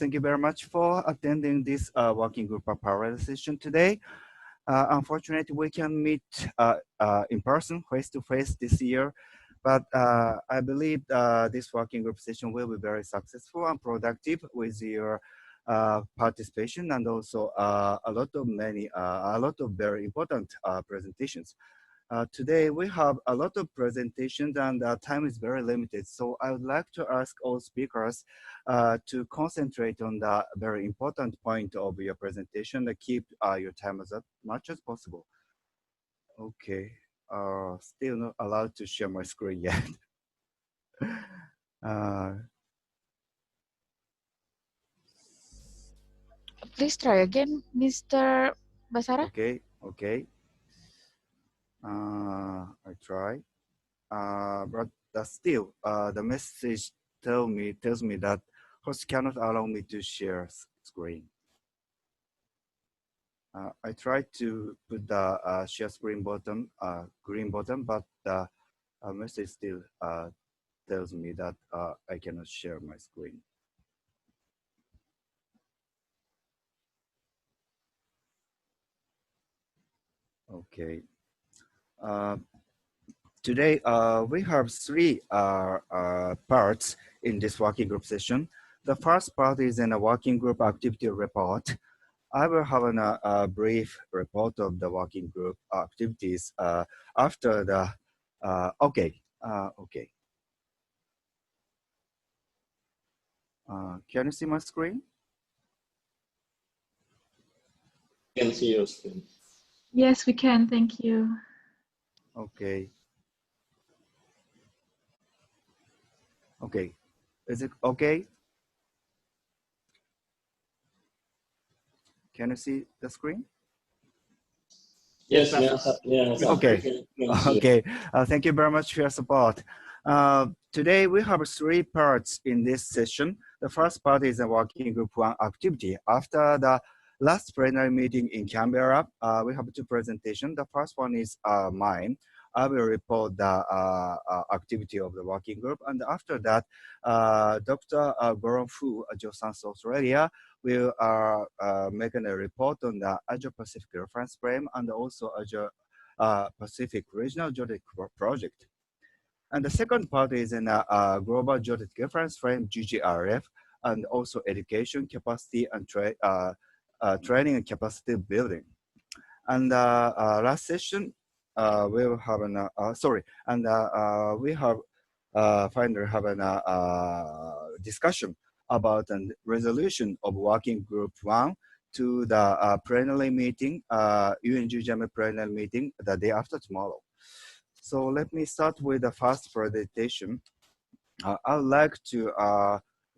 Thank you very much for attending this working group parallel session today. Unfortunately, we can meet in person, face-to-face this year, but I believe this working group session will be very successful and productive with your participation, and also a lot of very important presentations. Today we have a lot of presentations and time is very limited. So I would like to ask all speakers to concentrate on the very important point of your presentation and keep your time as much as possible. Okay, still not allowed to share my screen yet. Please try again, Mr. Basara. Okay. I try. But still, the message tells me that host cannot allow me to share screen. I tried to put the share screen button, green button, but the message still tells me that I cannot share my screen. Okay. Today, we have three parts in this working group session. The first part is in a working group activity report. I will have a brief report of the working group activities after the, okay. Can you see my screen? Can see your screen. Yes, we can, thank you. Okay. Okay, is it okay? Can you see the screen? Yes, yes. Okay, okay. Thank you very much for your support. Today we have three parts in this session. The first part is a working group one activity. After the last plenary meeting in Canberra, we have two presentations. The first one is mine. I will report the activity of the working group. And after that, Dr. Goran Fu, Geoscience Australia, will make a report on the Asia Pacific reference frame and also Asia Pacific Regional Geodetic Project. And the second part is in a Global Geodetic Reference Frame, GGRF, and also education capacity and training and capacity building. And last session, we will have an, we have finally have a discussion about a resolution of working group one to the plenary meeting, UN-GGIM-AP plenary meeting the day after tomorrow. So let me start with the first presentation. I would like to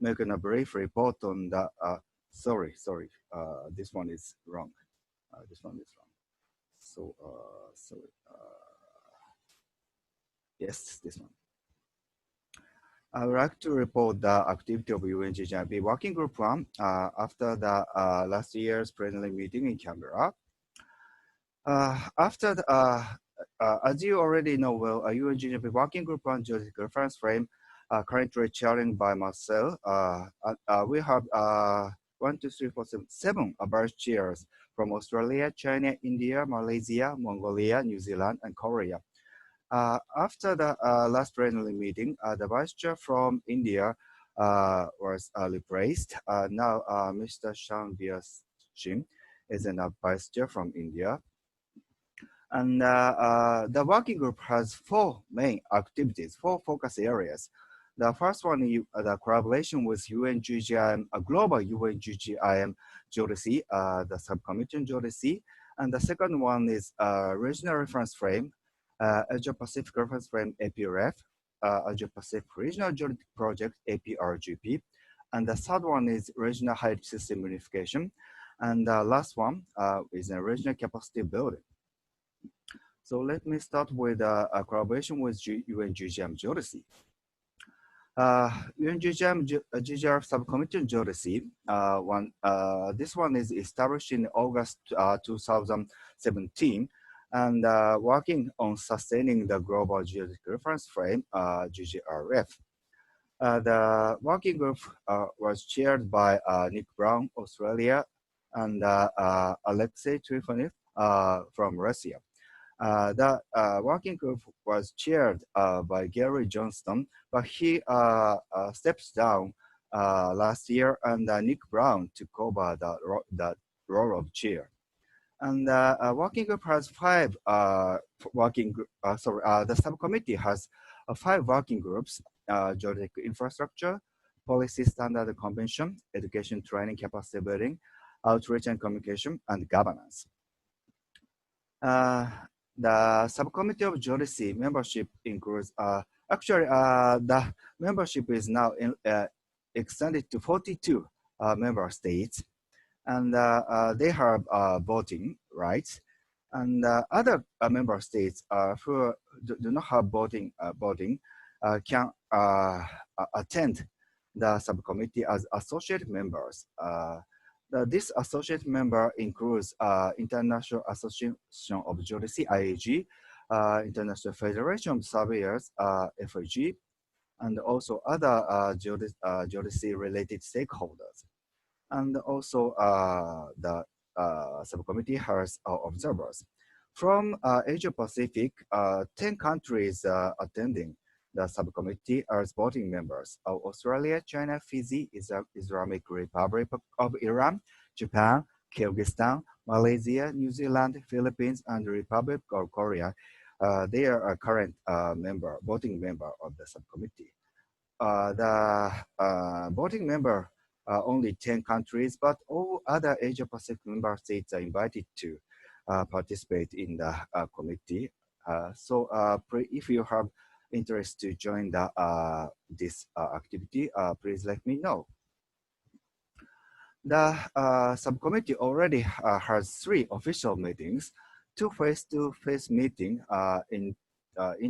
make a brief report on the, sorry, this one is wrong. This one is wrong. So, sorry. Yes, this one. I would like to report the activity of UN-GGIM-AP Working Group 1 after the last year's plenary meeting in Canberra. After the, as you already know well, UN-GGIM-AP Working Group 1 Geodetic Reference Frame currently chaired by myself. We have 1, 2, 3, 4, 7 vice chairs from Australia, China, India, Malaysia, Mongolia, New Zealand, and Korea. After the last plenary meeting, the vice chair from India was replaced. Now, Mr. Shanbir Singh is a vice chair from India. And the working group has 4 main activities, 4 focus areas. The first one is the collaboration with UN-GGIM, a global UN-GGIM geodesy, the subcommittee on geodesy. And the second one is regional reference frame, Asia Pacific Reference Frame APRF, Asia Pacific Regional Geodetic Project APRGP, and the third one is Regional Height System Unification, and the last one is a regional capacity building. So let me start with a collaboration with UN-GGIM geodesy. UN-GGIM Subcommittee on Geodesy, this one is established in August 2017, and working on sustaining the Global Geodetic Reference Frame, GGRF. The working group was chaired by Nick Brown, Australia, and Alexei Trifonov from Russia. The working group was chaired by Gary Johnston, but he steps down last year, and Nick Brown took over the role of chair. And the working group has five the subcommittee has five working groups: geodetic infrastructure, policy standard convention, education training capacity building, outreach and communication, and governance. The subcommittee of geodesy membership includes, the membership is now extended to 42 member states, and they have voting rights. And other member states who do not have voting can attend the subcommittee as associate members. This associate member includes International Association of Geodesy, IAG, International Federation of Surveyors, FAG, and also other geodesy-related stakeholders. And also the subcommittee has observers. From Asia Pacific, 10 countries attending the subcommittee as voting members: Australia, China, Fiji, Islamic Republic of Iran, Japan, Kyrgyzstan, Malaysia, New Zealand, Philippines, and the Republic of Korea. They are a current voting member of the subcommittee. The voting member only 10 countries, but all other Asia Pacific member states are invited to participate in the committee. So if you have interest to join this activity, please let me know. The subcommittee already has 3 official meetings, 2 face-to-face meetings in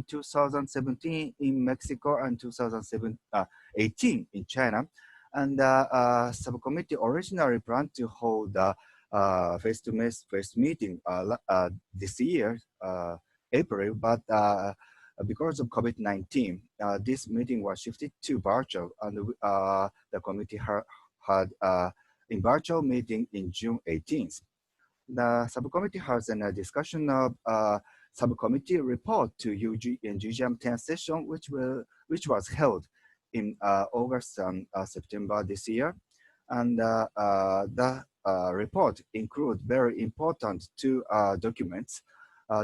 2017 in Mexico and 2018 in China. And the subcommittee originally planned to hold a face-to-face meeting this year, April, but because of COVID-19, this meeting was shifted to virtual, and the committee had a virtual meeting in June 18th. The subcommittee has a discussion of subcommittee report to UN-GGIM 10 session, which was held in August and September this year. And the report includes very important 2 documents: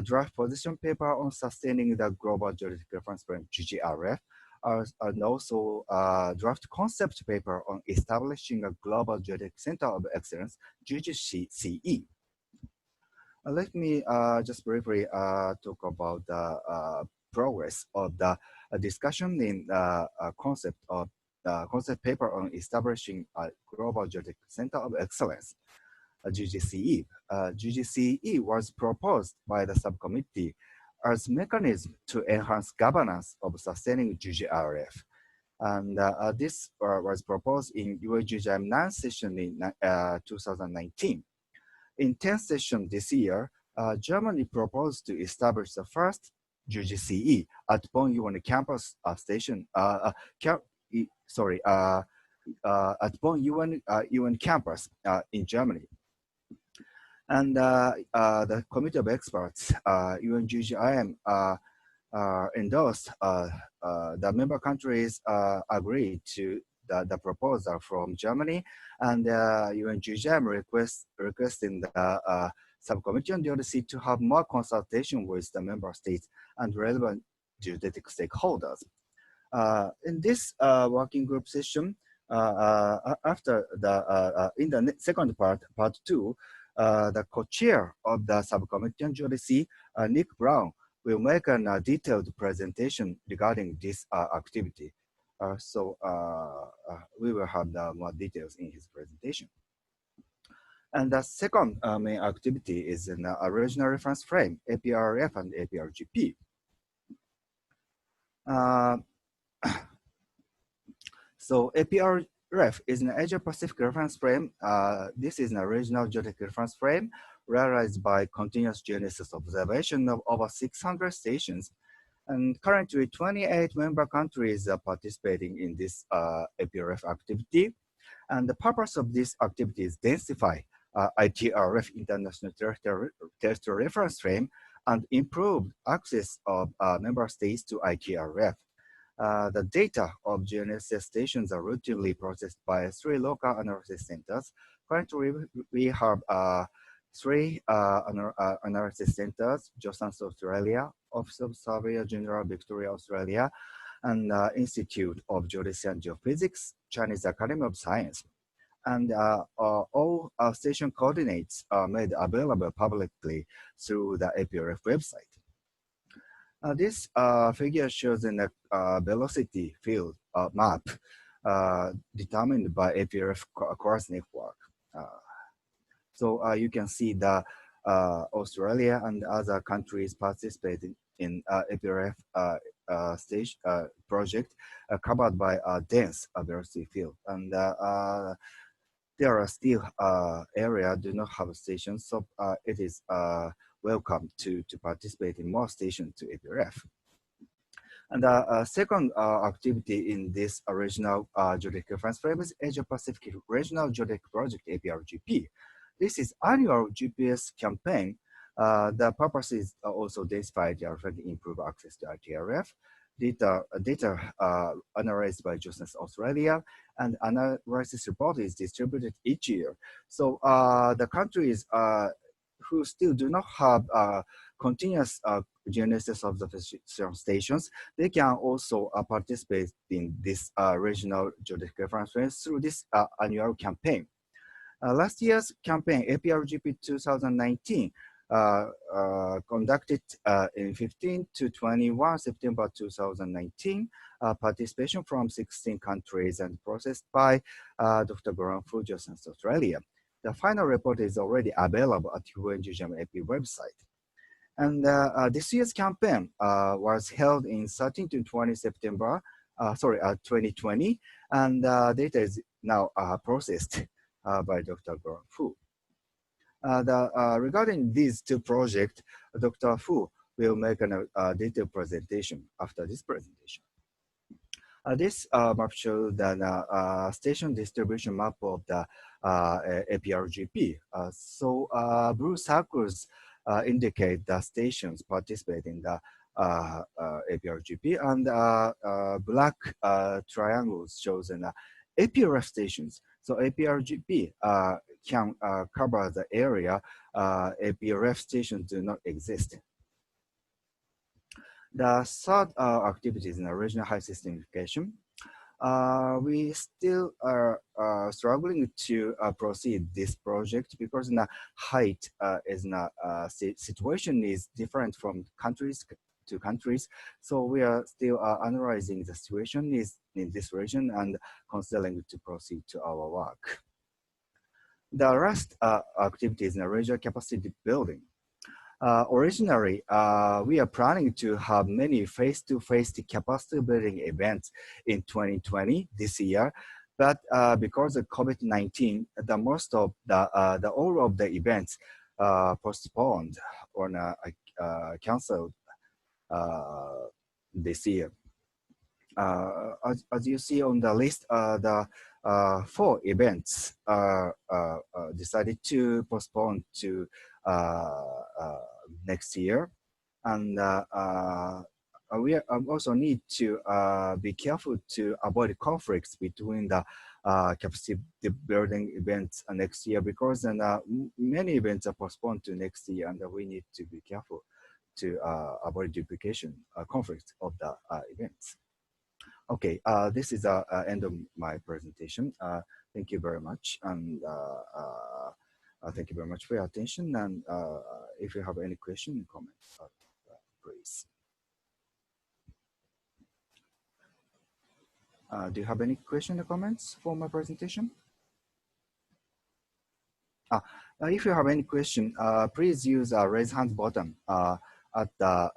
draft position paper on sustaining the Global Geodetic Reference Frame, GGRF, and also draft concept paper on establishing a Global Geodetic Center of Excellence, GGCE. Let me just briefly talk about the progress of the discussion in the concept paper on establishing a Global Geodetic Center of Excellence, GGCE. GGCE was proposed by the subcommittee as mechanism to enhance governance of sustaining GGRF. And this was proposed in UN-GGIM 9 session in 2019. In 10th session this year, Germany proposed to establish the first GGCE at Bonn UN campus station. At Bonn UN campus in Germany. And the committee of experts, UN-GGIM, endorsed. The member countries agreed to the proposal from Germany, and UN-GGIM requesting the subcommittee on geodesy to have more consultation with the member states and relevant geodetic stakeholders. In this working group session, after in the second part 2, the co-chair of the subcommittee on geodesy, Nick Brown, will make a detailed presentation regarding this activity. So we will have more details in his presentation. And the second main activity is an regional reference frame, APRF and APRGP. So APRF is an Asia Pacific reference frame. This is a regional geodetic reference frame realized by continuous geodesis observation of over 600 stations. And currently, 28 member countries are participating in this APRF activity. And the purpose of this activity is densify ITRF International Terrestrial Reference Frame and improve access of member states to ITRF. The data of GNSS stations are routinely processed by 3 local analysis centers. Currently, we have 3 analysis centers: Geoscience Australia, Office of Surveyor General Victoria Australia, and Institute of Geodesy and Geophysics, Chinese Academy of Science. And all station coordinates are made available publicly through the APRF website. This figure shows a velocity field map determined by APRF course network. So you can see the Australia and other countries participating in APRF stage project covered by a dense velocity field. And there are still areas do not have stations, so it is welcome to participate in more stations to APRF. And the second activity in this regional geodetic reference frame is Asia Pacific Regional Geodetic Project, APRGP. This is annual GPS campaign. The purpose is also densify the RF and improve access to ITRF. Data analyzed by Geoscience Australia, and analysis report is distributed each year. So the countries who still do not have continuous GNSS observation stations, they can also participate in this regional geodetic reference frame through this annual campaign. Last year's campaign, APRGP 2019, conducted in 15 to 21 September 2019, participation from 16 countries and processed by Dr. Graham Fu, Geoscience Australia. The final report is already available at UN-GGIM-AP website. And this year's campaign was held in 13 to 20 September, 2020, and data is now processed by Dr. Graham Fu. Regarding these 2 projects, Dr. Fu will make a detailed presentation after this presentation. This map shows the station distribution map of the APRGP. Blue circles indicate the stations participating in the APRGP, and black triangles shows the APRF stations. So APRGP can cover the area APRF stations do not exist. The third activity is in regional high system unification. We still are struggling to proceed this project because the height is not situation is different from countries to countries. So we are still analyzing the situation is in this region and considering to proceed to our work. The last activity is in regional capacity building. Originally, we are planning to have many face-to-face capacity building events in 2020 this year, but because of COVID-19, the most of the all of the events postponed or canceled this year. As you see on the list, the 4 events are decided to postpone to next year, and we also need to be careful to avoid conflicts between the capacity building events next year, because many events are postponed to next year, and we need to be careful to avoid duplication conflicts of the events. Okay, this is the end of my presentation. Thank you very much, and thank you very much for your attention. And if you have any question and comments, please. Do you have any question or comments for my presentation? If you have any question, please use a raise hand button at the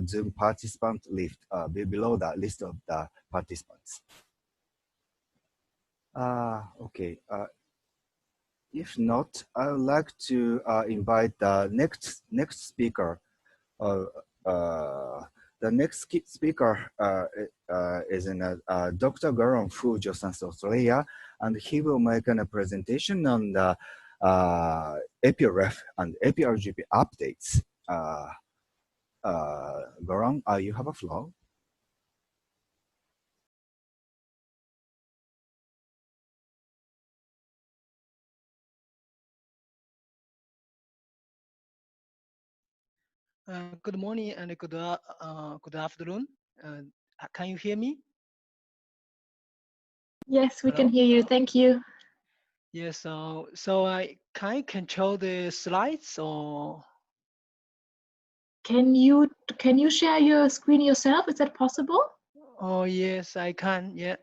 Zoom participant list below the list of the participants. Okay. If not, I would like to invite the next speaker the next speaker is Dr. Garon Fu, Josans Australia, and he will make a presentation on the APRF and APRGP updates. Garon, you have a floor. Good morning and good afternoon. Can you hear me? Yes, we can Hello? hear you. Thank you. Yes. So I can I control the slides or? Can you share your screen yourself? Is that possible? Oh yes, I can. Yeah.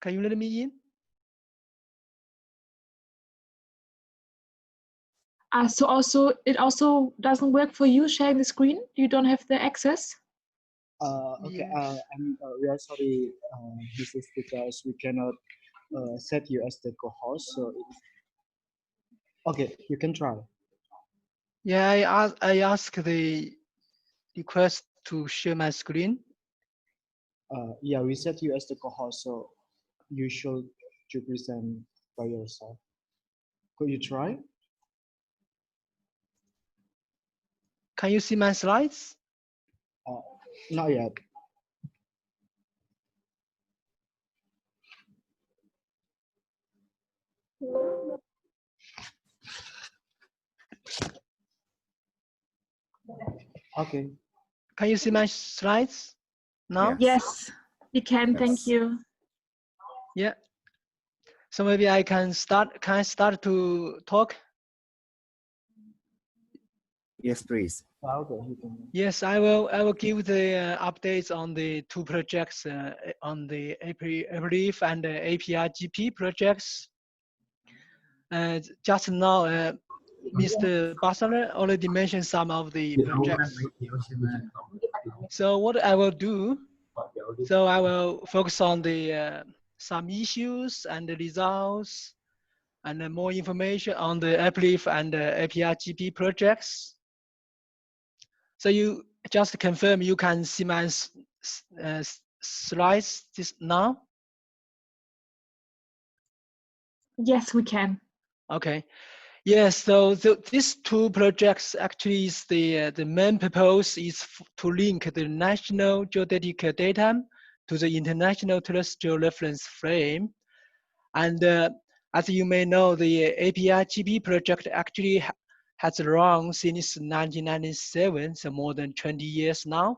Can you let me in? So it also doesn't work for you sharing the screen? You don't have the access? Okay, Yes. we are sorry. This is because we cannot set you as the co-host. So, okay, you can try. Yeah, I asked the request to share my screen. Yeah, we set you as the co-host, so you should to present by yourself. Could you try? Can you see my slides? Not yet. Okay. Can you see my slides now? Yes, we can. Thank Yes. you. Yeah. So maybe I can start. Can I start to talk? Yes, please. Okay, you can. Yes, I will give the updates on the two projects on the APRIF and the APRGP projects. Just now, Mr. Basler already mentioned some of the projects. So what I will do, so I will focus on the some issues and the results and more information on the APRIF and the APRGP projects. So you just confirm you can see my slides this now? Yes, we can. Okay. Yes. So these two projects actually is the main purpose is to link the national geodetic data to the international terrestrial reference frame, and as you may know, the APRGP project actually has run since 1997, so more than 20 years now.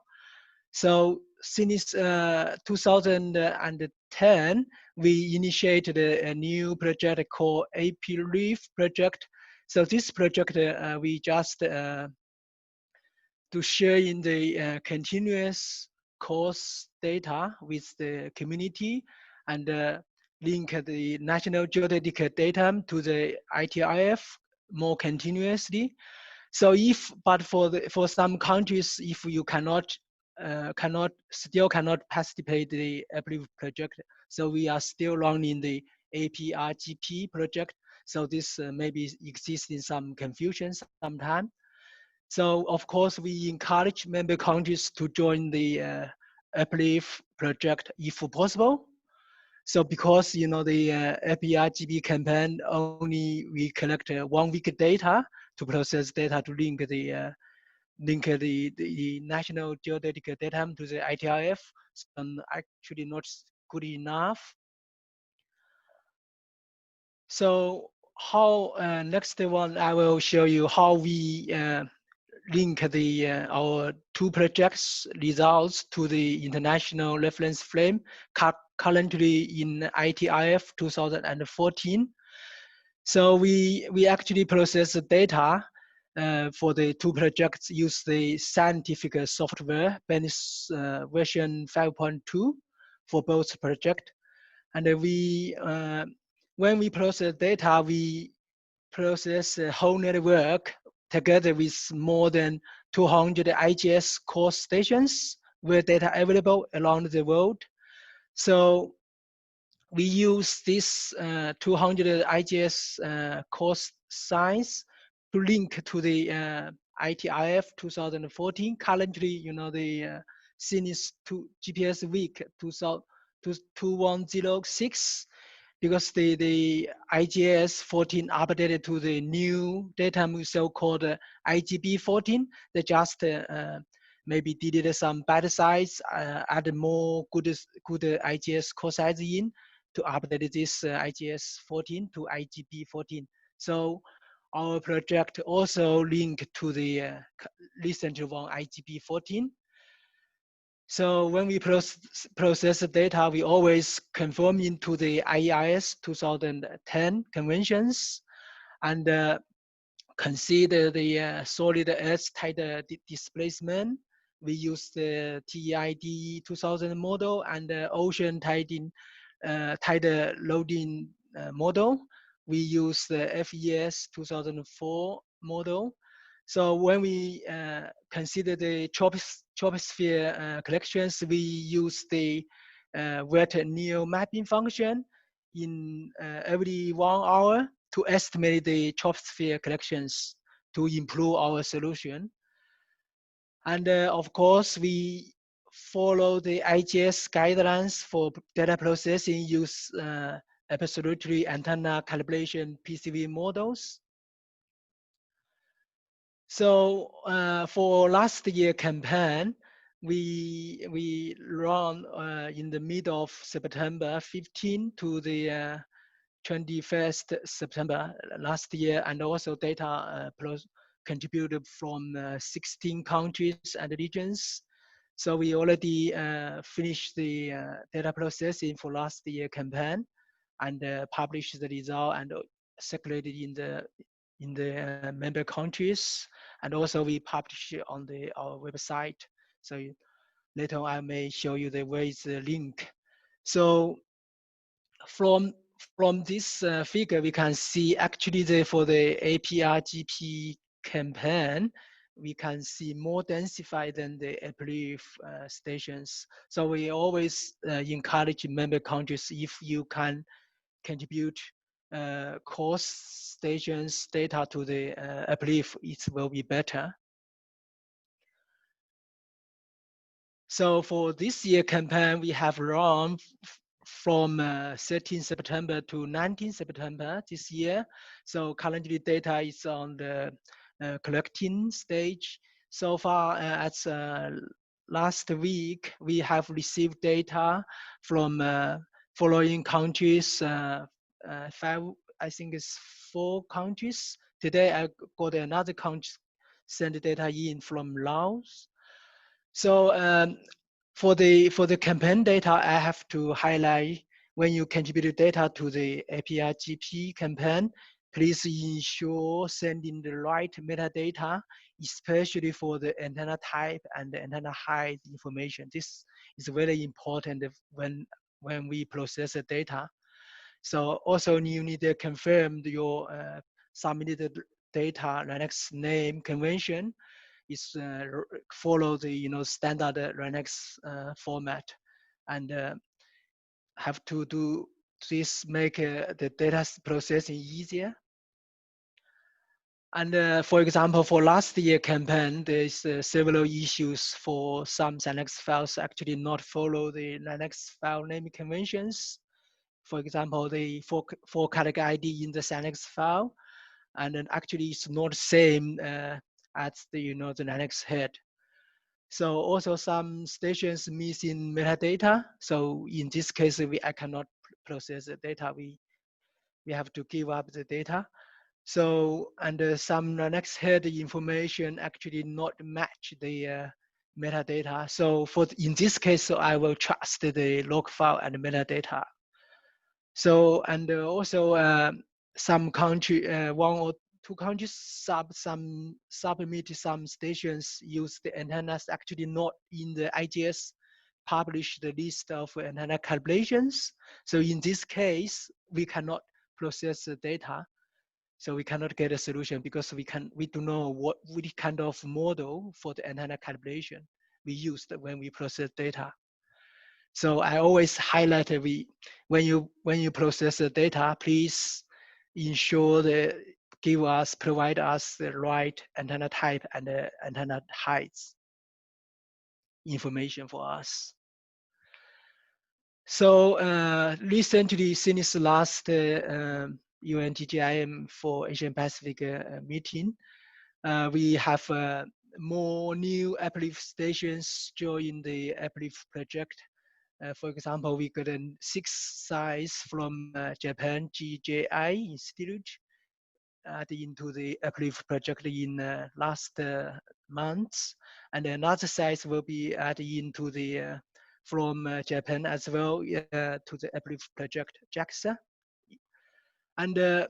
So since 2010, we initiated a new project called AP-REEF project. So this project, we just to share in the continuous course data with the community and link the national geodetic data to the ITIF more continuously. So but for some countries, if you still cannot participate the APRIF project, so we are still running the APRGP project. So this maybe exists in some confusion sometime. So of course, we encourage member countries to join the APRIF project if possible. So because the APRGP campaign only we collect 1 week data to process data to link the national geodetic data to the ITIF, so actually not good enough. So how next one I will show you how we link our two projects results to the international reference frame currently in ITIF 2014. So we actually process the data for the two projects, use the scientific software Benis version 5.2 for both projects. And when we process data, we process a whole network together with more than 200 IGS course stations where data available around the world. So we use this 200 IGS course size to link to the ITIF 2014. Currently, you know, the scene is GPS week 2106, because the IGS 14 updated to the new data so-called IGB 14. They just maybe deleted some bad size, add more good IGS core size in to update this IGS 14 to IGB 14. So our project also linked to the recent one IGB 14. So when we process the data, we always conform into the IEIS 2010 conventions and consider the solid earth tide displacement. We use the TEID 2000 model and the ocean tide loading model. We use the FES 2004 model. So when we consider the troposphere collections, we use the wet neo mapping function in every 1 hour to estimate the troposphere collections to improve our solution. And of course, we follow the IGS guidelines for data processing, use absolutely antenna calibration PCV models. So for last year campaign, we run in the middle of September 15 to the 21st September last year, and also data contributed from 16 countries and regions. So we already finished the data processing for last year campaign and published the result and circulated in the member countries, and also we publish it on our website. So later I may show you the ways the link. So from this figure, we can see actually for the APRGP campaign, we can see more densified than the uplift stations. So we always encourage member countries, if you can contribute course stations data to the uplift, it will be better. So for this year campaign, we have run from 13 September to 19 September this year. So currently data is on the collecting stage. So far as last week, we have received data from following countries, I think it's 4 countries. Today I got another country send data in from Laos. So for the campaign data, I have to highlight, when you contribute data to the APRGP campaign, please ensure sending the right metadata, especially for the antenna type and the antenna height information. This is very important when we process the data. So also you need to confirm your submitted data Linux name convention is follow the standard Linux format, and have to do this, make the data processing easier. And for example, for last year campaign, there's several issues for some Linux files actually not follow the Linux file naming conventions. For example, the for category ID in the Linux file, and then actually it's not the same as the the Linux head. So also some stations missing metadata. So in this case, I cannot process the data. We have to give up the data. So and some Linux head information actually not match the metadata. So in this case, so I will trust the log file and metadata. So and also some country, 1 or 2 countries submit some stations use the antennas actually not in the IGS publish the list of antenna calibrations. So in this case, we cannot process the data. So we cannot get a solution because we do know which kind of model for the antenna calibration we used when we process data. So I always highlight when you process the data, please ensure that provide us the right antenna type and the antenna heights information for us. So recently, since the last UN-GGIM for Asian Pacific meeting, we have more new uplift stations join the uplift project. For example, we got 6 sites from Japan GJI Institute into the uplift project in last month, and another site will be added into the from Japan as well to the uplift project JAXA. And the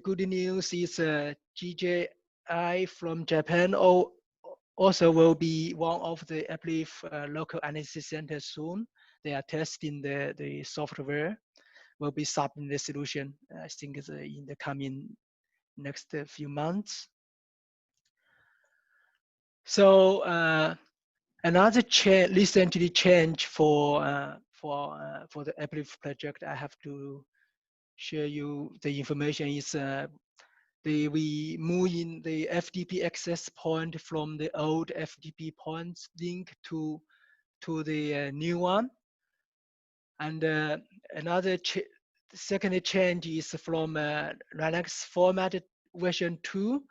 good news is GJI from Japan also will be one of the uplift local analysis centers soon. They are testing the software, will be submitting the solution, I think in the coming next few months. So another recently change for the uplift project, I have to share you the information is we move in the FTP access point from the old FTP points link to the new one. And another second change is from Linux format version 2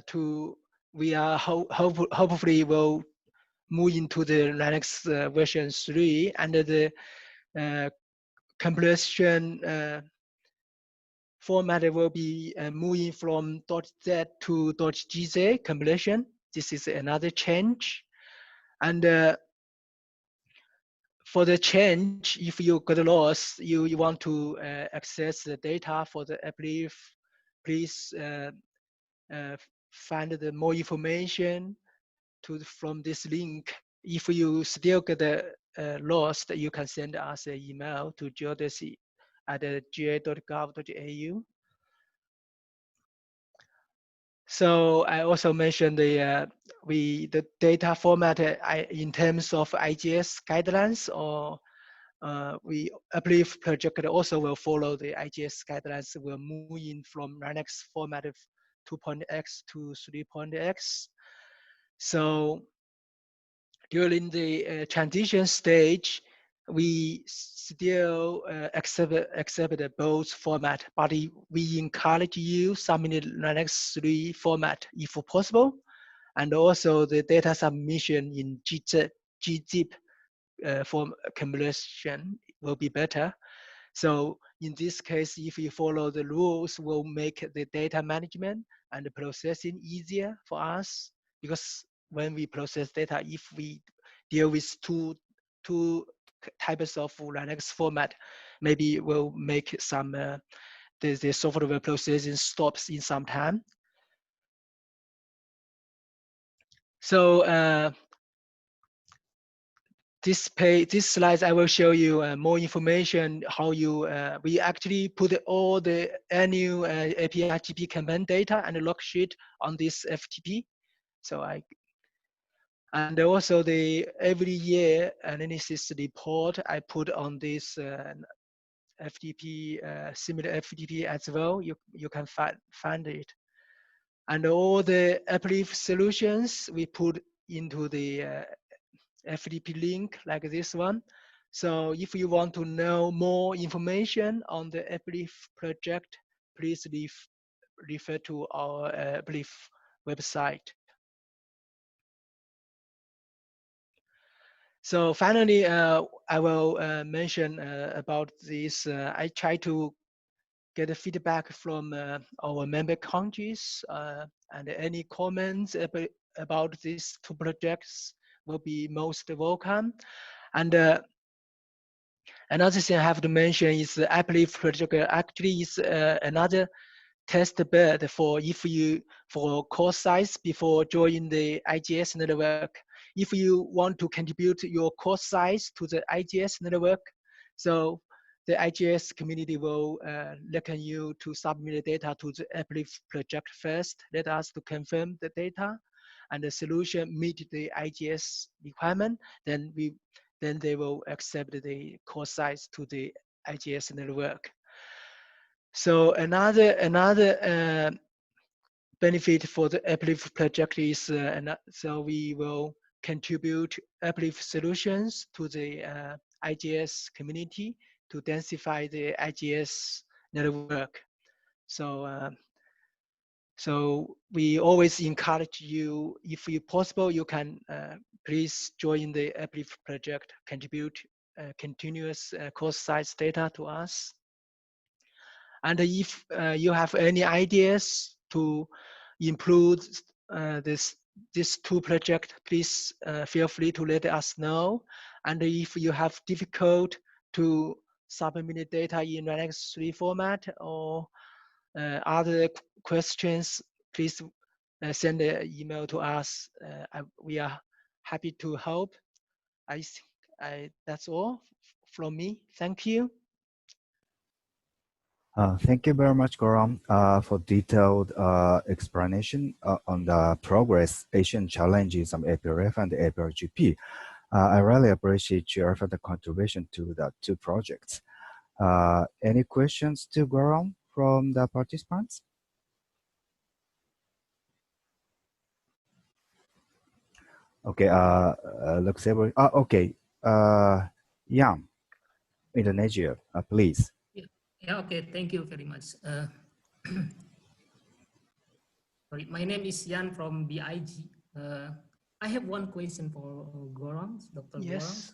to we are hopefully will move into the Linux version 3 under the compilation format will be moving from .z to .gz compilation. This is another change. And for the change, if you got lost, you want to access the data for the uplift, please find the more information from this link. If you still get lost, you can send us an email to geodetic@ga.gov.au. So I also mentioned the data format in terms of IGS guidelines, or we uplift project also will follow the IGS guidelines. We're moving from Linux format of 2.x to 3.x. So during the transition stage, we still accept both format, but we encourage you submit Linux 3 format if possible, and also the data submission in gzip form compilation will be better. So in this case, if you follow the rules, will make the data management and the processing easier for us, because when we process data, if we deal with two types of Linux format, maybe we'll make some the software processing stops in some time. So this slides I will show you more information how you we actually put all the annual API-GP campaign data and log sheet on this FTP. So and also the every year analysis report I put on this FTP, similar FTP as well. You can find it. And all the uplift solutions we put into the FTP link like this one. So if you want to know more information on the uplift project, please refer to our uplift website. So finally, I will mention about this. I try to get a feedback from our member countries, and any comments about these 2 projects will be most welcome. And another thing I have to mention is the uplift project actually is another test bed for course size before joining the IGS network. If you want to contribute your course size to the IGS network, so the IGS community will reckon you to submit the data to the uplift project first. Let us to confirm the data and the solution meet the IGS requirement. Then then they will accept the course size to the IGS network. So another benefit for the Uplift project is, so we will contribute Uplift solutions to the IGS community to densify the IGS network. So so we always encourage you, if you possible, you can please join the Uplift project, contribute continuous course size data to us. And if you have any ideas to improve this two project, please feel free to let us know. And if you have difficult to submit data in Linux 3 format or other questions, please send an email to us. We are happy to help. I think that's all from me. Thank you. Thank you very much, Goram, for detailed explanation on the progress, Asian challenges of APRF and APRGP. I really appreciate your further contribution to the two projects. Any questions to Goram from the participants? Okay, looks every, okay, Yang, Indonesia, please. Yeah, okay, thank you very much. Sorry, my name is Yan from BIG. I have one question for Gorams, Dr. Yes.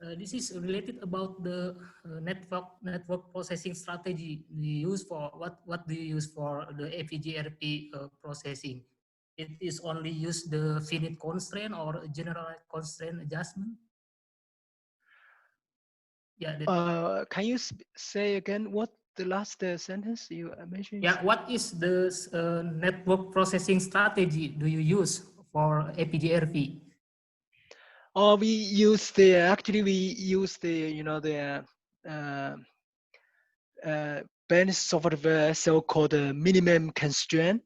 Gorams. This is related about the network processing strategy you use for what do you use for the FPGRP processing? It is only use the finite constraint or general constraint adjustment? Yeah. Can you say again what the last sentence you mentioned? Yeah. What is the network processing strategy do you use for FPGRP? Oh, we use the bench software so-called minimum constraint.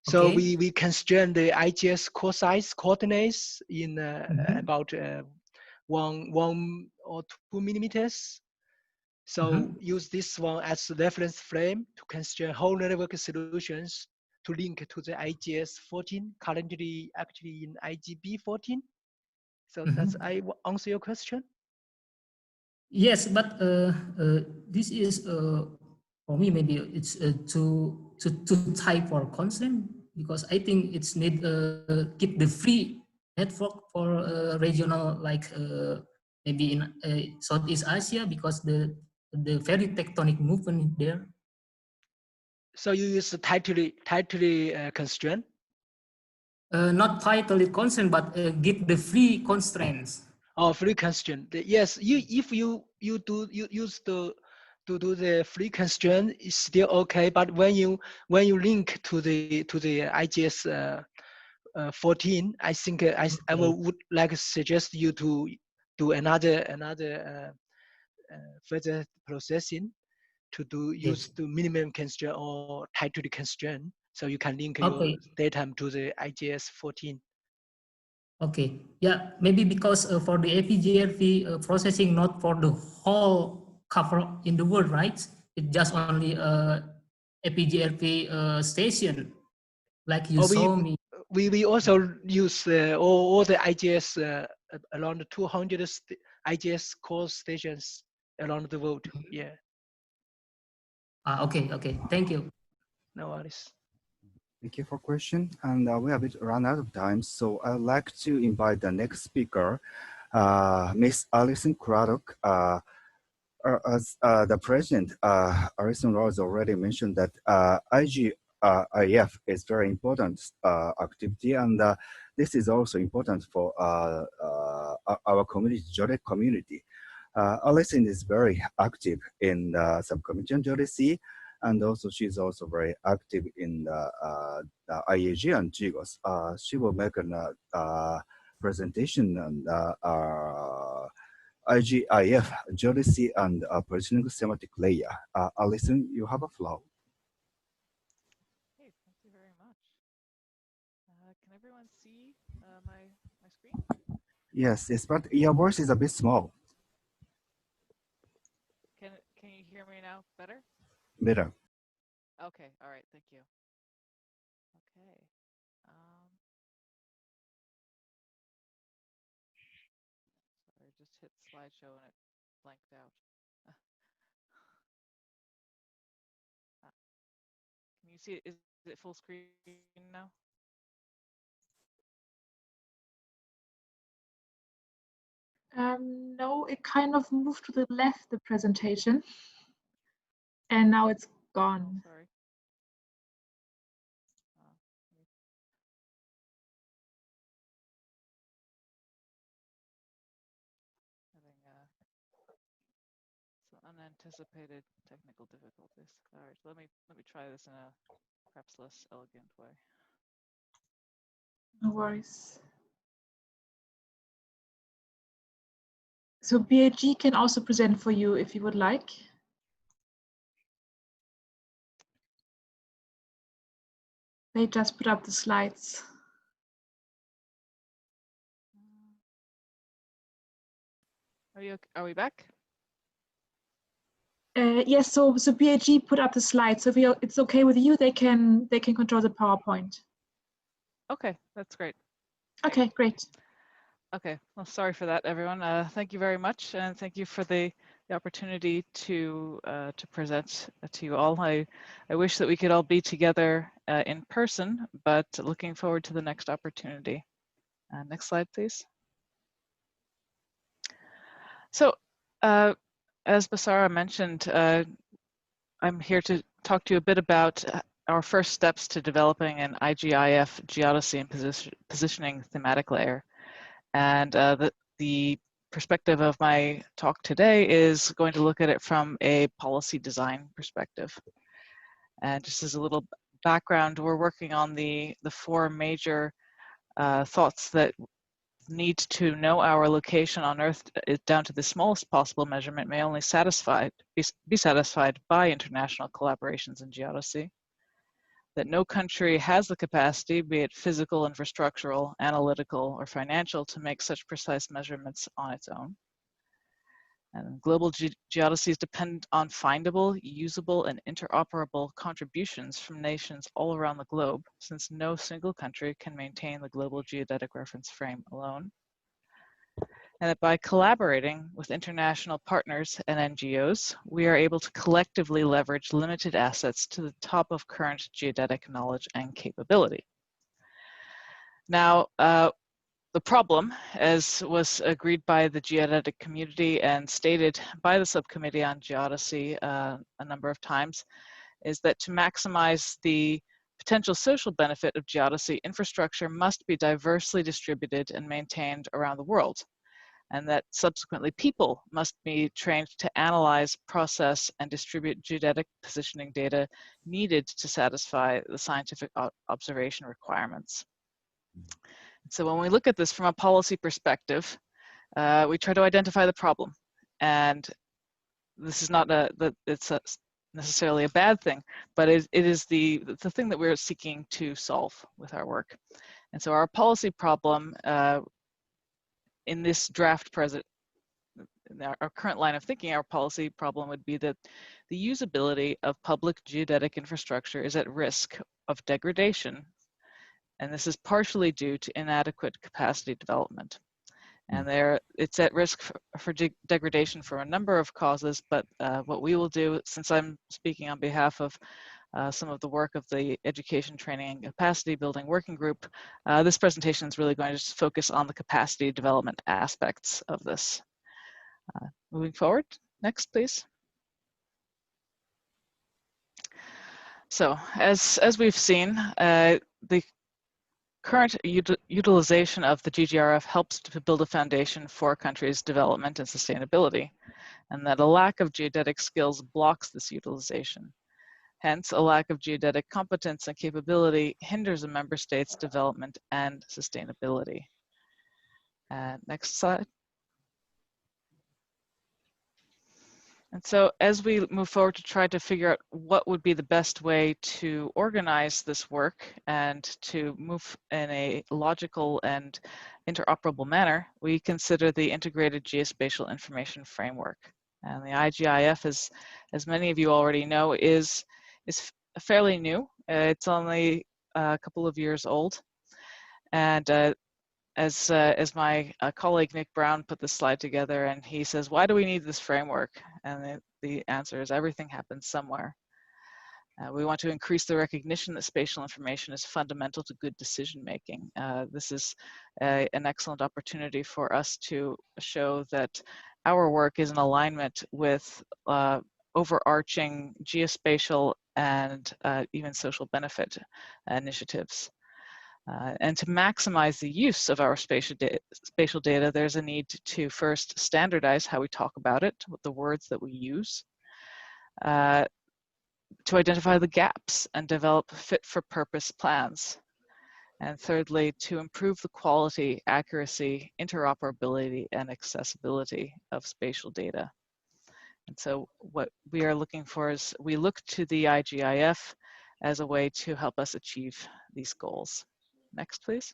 So Okay. we constrain the IGS core size coordinates in about 1 or 2 millimeters. So use this one as the reference frame to constrain whole network solutions to link to the IGS 14, currently actually in IGB 14. So that's I answer your question. Yes, but this is for me maybe it's too tight for constraint, because I think it's need keep the free network for regional, like maybe in Southeast Asia, because the very tectonic movement there. So you use the tightly constraint. Not tightly constraint, but give the free constraints. Oh, free constraint. Yes, if you use to do the free constraint, it's still okay. But when you link to the IGS 14, I think I would like to suggest you to do another further processing to use the minimum constraint or tightly constraint, so you can link your data to the IGS 14. Okay, yeah, maybe because for the FPGRP processing, not for the whole cover in the world, right? It's just only FPGRP station, like you saw me. We also use all the IGS around 200 IGS core stations around the world. Yeah. Okay. Thank you. No worries. Thank you for question. And we have run out of time, so I'd like to invite the next speaker, Miss Alison Craddock. As the president, Alison Rose already mentioned that IGIF is very important activity, and this is also important for our community, Geodetic community. Alison is very active in the subcommittee on geodesy, and also she's also very active in the IAG and GIGOS. She will make a presentation on IGIF, geodesy, and positioning semantic layer. Alison, you have a flow. Okay, thank you very much. Can everyone see my screen? Yes, but your voice is a bit small. Can you hear me now better? Better. Okay, all right, thank you. Okay. Sorry, I just hit slideshow and it blanked out. Can you see it? Is it full screen now? No, it kind of moved to the left, the presentation, and now it's gone. Sorry. Having some unanticipated technical difficulties. All right, let me try this in a perhaps less elegant way. No worries. So BAG can also present for you if you would like. They just put up the slides. Are we back? Yes, so BAG put up the slides. So if it's okay with you, they can control the PowerPoint. Okay, that's great. Okay, great. Okay, well, sorry for that, everyone. Thank you very much, and thank you for the opportunity to present to you all. I wish that we could all be together in person, but looking forward to the next opportunity. Next slide, please. So, as Basara mentioned, I'm here to talk to you a bit about our first steps to developing an IGIF geodesy and positioning thematic layer. And the perspective of my talk today is going to look at it from a policy design perspective. And just as a little background, we're working on the four major thoughts that need to know our location on Earth down to the smallest possible measurement may only be satisfied by international collaborations in geodesy. That no country has the capacity, be it physical, infrastructural, analytical, or financial, to make such precise measurements on its own. And global geodesies depend on findable, usable, and interoperable contributions from nations all around the globe, since no single country can maintain the global geodetic reference frame alone. And that by collaborating with international partners and NGOs, we are able to collectively leverage limited assets to the top of current geodetic knowledge and capability. Now, the problem, as was agreed by the geodetic community and stated by the subcommittee on geodesy a number of times, is that to maximize the potential social benefit of geodesy, infrastructure must be diversely distributed and maintained around the world. And that subsequently people must be trained to analyze, process, and distribute geodetic positioning data needed to satisfy the scientific observation requirements. So when we look at this from a policy perspective, we try to identify the problem. And this is not necessarily a bad thing, but it is the thing that we're seeking to solve with our work. And so our policy problem in this draft in our current line of thinking, our policy problem would be that the usability of public geodetic infrastructure is at risk of degradation, and this is partially due to inadequate capacity development. And it's at risk for degradation for a number of causes, but what we will do, since I'm speaking on behalf of some of the work of the Education, Training, and Capacity Building Working Group, this presentation is really going to just focus on the capacity development aspects of this. Moving forward, next please. So as we've seen, the current utilization of the GGRF helps to build a foundation for a country's development and sustainability, and that a lack of geodetic skills blocks this utilization. Hence, a lack of geodetic competence and capability hinders a member state's development and sustainability. Next slide. And so as we move forward to try to figure out what would be the best way to organize this work and to move in a logical and interoperable manner, we consider the Integrated Geospatial Information Framework. And the IGIF, as many of you already know, is fairly new. It's only a couple of years old. And as my colleague Nick Brown put this slide together, and he says, why do we need this framework? And the answer is everything happens somewhere. We want to increase the recognition that spatial information is fundamental to good decision making. This is an excellent opportunity for us to show that our work is in alignment with overarching geospatial and even social benefit initiatives. And to maximize the use of our spatial data, there's a need to first standardize how we talk about it, the words that we use, to identify the gaps and develop fit-for-purpose plans. And thirdly, to improve the quality, accuracy, interoperability, and accessibility of spatial data. And so what we are looking for is, we look to the IGIF as a way to help us achieve these goals. Next, please.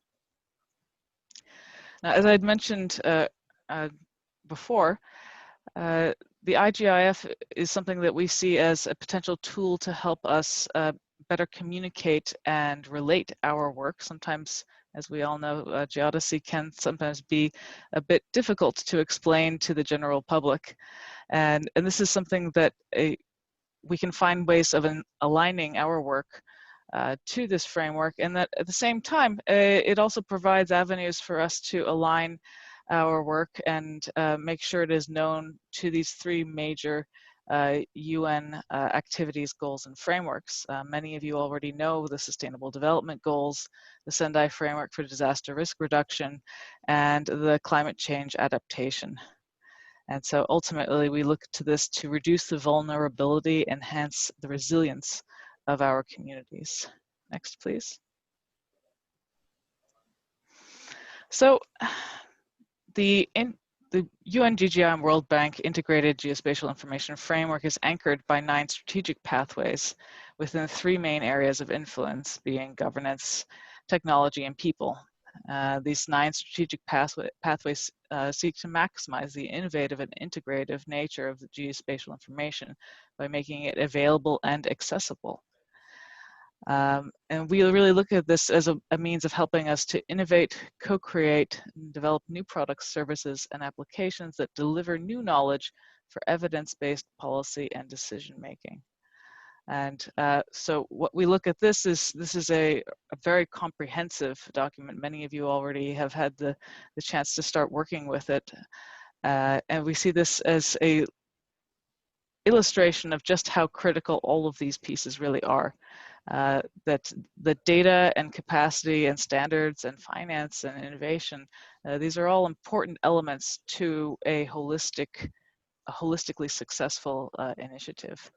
Now, as I'd mentioned before, the IGIF is something that we see as a potential tool to help us better communicate and relate our work. Sometimes, as we all know, geodesy can sometimes be a bit difficult to explain to the general public. And this is something that we can find ways of aligning our work to this framework, and that at the same time, it also provides avenues for us to align our work and make sure it is known to these three major UN activities, goals, and frameworks. Many of you already know the Sustainable Development Goals, the Sendai Framework for Disaster Risk Reduction, and the Climate Change Adaptation. And so ultimately, we look to this to reduce the vulnerability, enhance the resilience of our communities. Next, please. So the UN-GGIM World Bank Integrated Geospatial Information Framework is anchored by 9 strategic pathways within 3 main areas of influence, being governance, technology, and people. These 9 strategic pathways seek to maximize the innovative and integrative nature of the geospatial information by making it available and accessible. And we really look at this as a means of helping us to innovate, co-create, and develop new products, services, and applications that deliver new knowledge for evidence-based policy and decision-making. And so what we look at this is a very comprehensive document. Many of you already have had the chance to start working with it. And we see this as a illustration of just how critical all of these pieces really are. That the data and capacity and standards and finance and innovation, these are all important elements to a holistically successful initiative.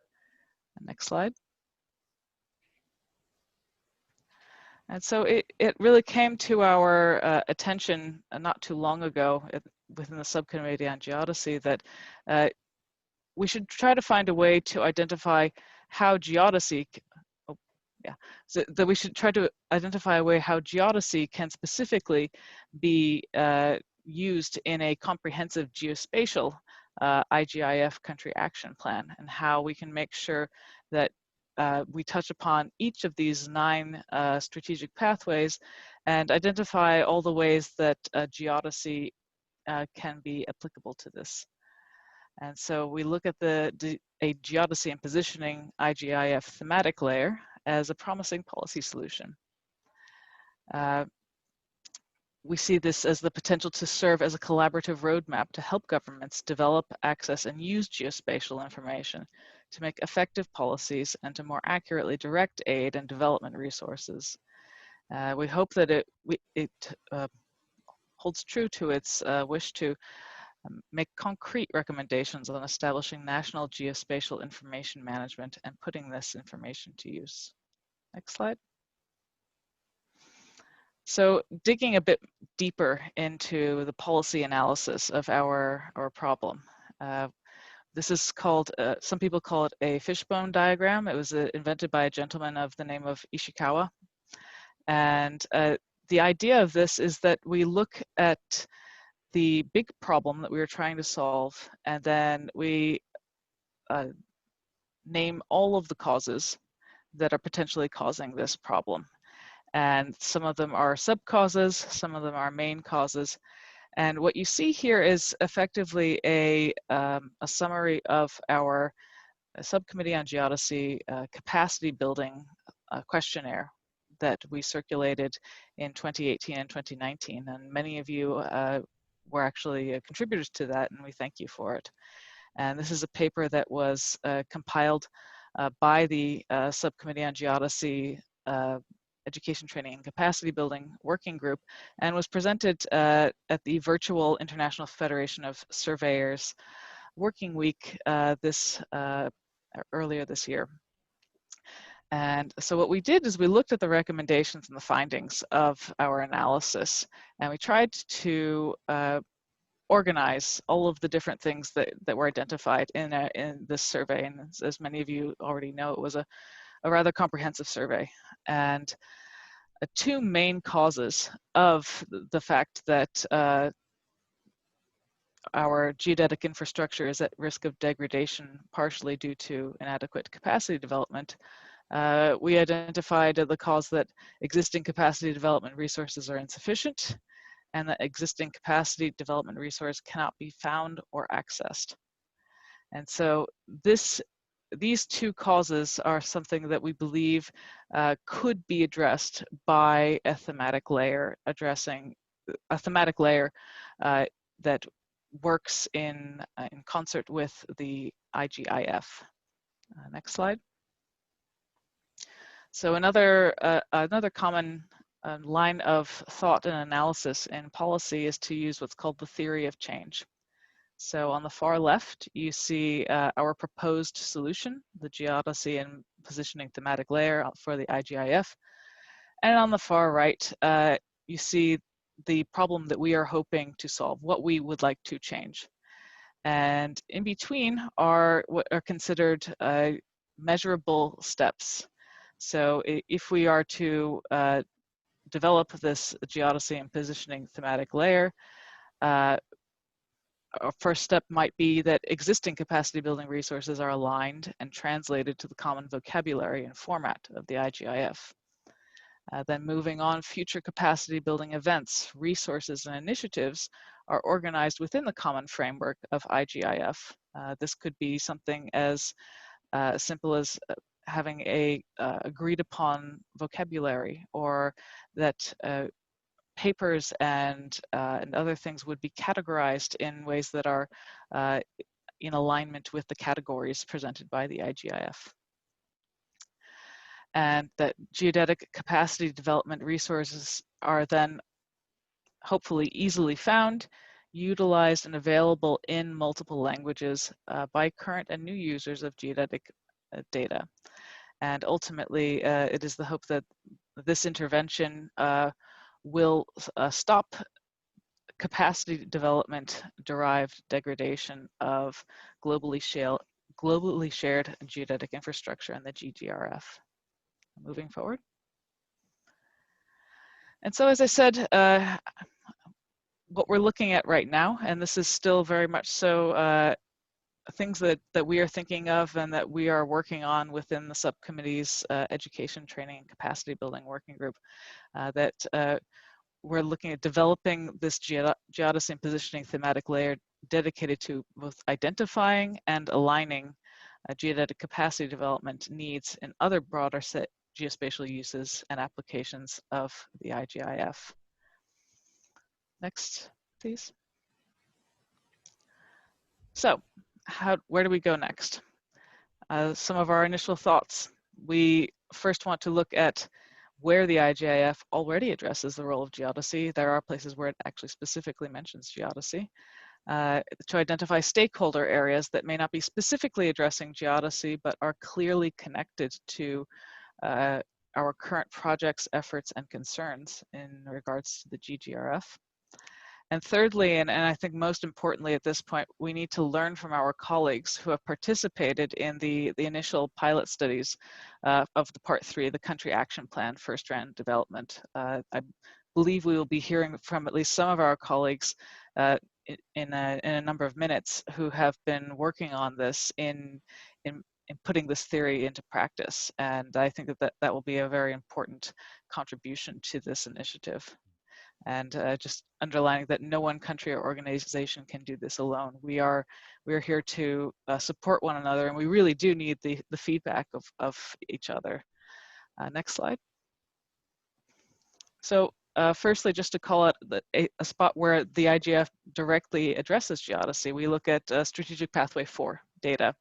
Next slide. And so it really came to our attention not too long ago within the subcommittee on geodesy that we should try to find a way to identify how geodesy, so that we should try to identify a way how geodesy can specifically be used in a comprehensive geospatial IGIF country action plan, and how we can make sure that we touch upon each of these 9 strategic pathways and identify all the ways that geodesy can be applicable to this. And so we look at a geodesy and positioning IGIF thematic layer as a promising policy solution. We see this as the potential to serve as a collaborative roadmap to help governments develop, access, and use geospatial information to make effective policies and to more accurately direct aid and development resources. We hope that it holds true to its wish to make concrete recommendations on establishing national geospatial information management and putting this information to use. Next slide. So digging a bit deeper into the policy analysis of our problem, This is called, some people call it a fishbone diagram. It was invented by a gentleman of the name of Ishikawa. And the idea of this is that we look at the big problem that we were trying to solve, and then we name all of the causes that are potentially causing this problem. And some of them are sub-causes, some of them are main causes. And what you see here is effectively a summary of our Subcommittee on Geodesy capacity building questionnaire that we circulated in 2018 and 2019. And many of you were actually contributors to that, and we thank you for it. And this is a paper that was compiled by the Subcommittee on Geodesy Education, Training, and Capacity Building Working Group, and was presented at the virtual International Federation of Surveyors Working Week earlier this year. And so what we did is we looked at the recommendations and the findings of our analysis, and we tried to organize all of the different things that were identified in this survey. And as many of you already know, it was a rather comprehensive survey. And two main causes of the fact that our geodetic infrastructure is at risk of degradation, partially due to inadequate capacity development. We identified the cause that existing capacity development resources are insufficient, and that existing capacity development resource cannot be found or accessed. And so these two causes are something that we believe could be addressed by a thematic layer, addressing a thematic layer that works in concert with the IGIF. Next slide. So another common line of thought and analysis in policy is to use what's called the theory of change. So on the far left, you see our proposed solution, the geodesy and positioning thematic layer for the IGIF. And on the far right, you see the problem that we are hoping to solve, what we would like to change. And in between are what are considered measurable steps. So if we are to develop this geodesy and positioning thematic layer, our first step might be that existing capacity building resources are aligned and translated to the common vocabulary and format of the IGIF. Then moving on, future capacity building events, resources, and initiatives are organized within the common framework of IGIF. This could be something as simple as having a agreed upon vocabulary, or that papers and other things would be categorized in ways that are in alignment with the categories presented by the IGIF. And that geodetic capacity development resources are then hopefully easily found, utilized, and available in multiple languages by current and new users of geodetic data. And ultimately, it is the hope that this intervention will stop capacity development derived degradation of globally shared geodetic infrastructure and the GGRF. Moving forward. And so, as I said, what we're looking at right now, and this is still very much so things that we are thinking of and that we are working on within the subcommittee's education, training, and capacity building working group, that we're looking at developing this geodesy and positioning thematic layer dedicated to both identifying and aligning geodetic capacity development needs in other broader set geospatial uses and applications of the IGIF. Next, please. So, where do we go next? Some of our initial thoughts. We first want to look at where the IGIF already addresses the role of geodesy. There are places where it actually specifically mentions geodesy. To identify stakeholder areas that may not be specifically addressing geodesy, but are clearly connected to our current projects, efforts, and concerns in regards to the GGRF. And thirdly, and I think most importantly at this point, we need to learn from our colleagues who have participated in the initial pilot studies of the Part 3, the Country Action Plan, First Round Development. I believe we will be hearing from at least some of our colleagues in a number of minutes who have been working on this in putting this theory into practice. And I think that will be a very important contribution to this initiative. And just underlining that no one country or organization can do this alone. We are here to support one another, and we really do need the feedback of each other. Next slide. So firstly, just to call out a spot where the IGF directly addresses geodesy, we look at Strategic Pathway 4 data.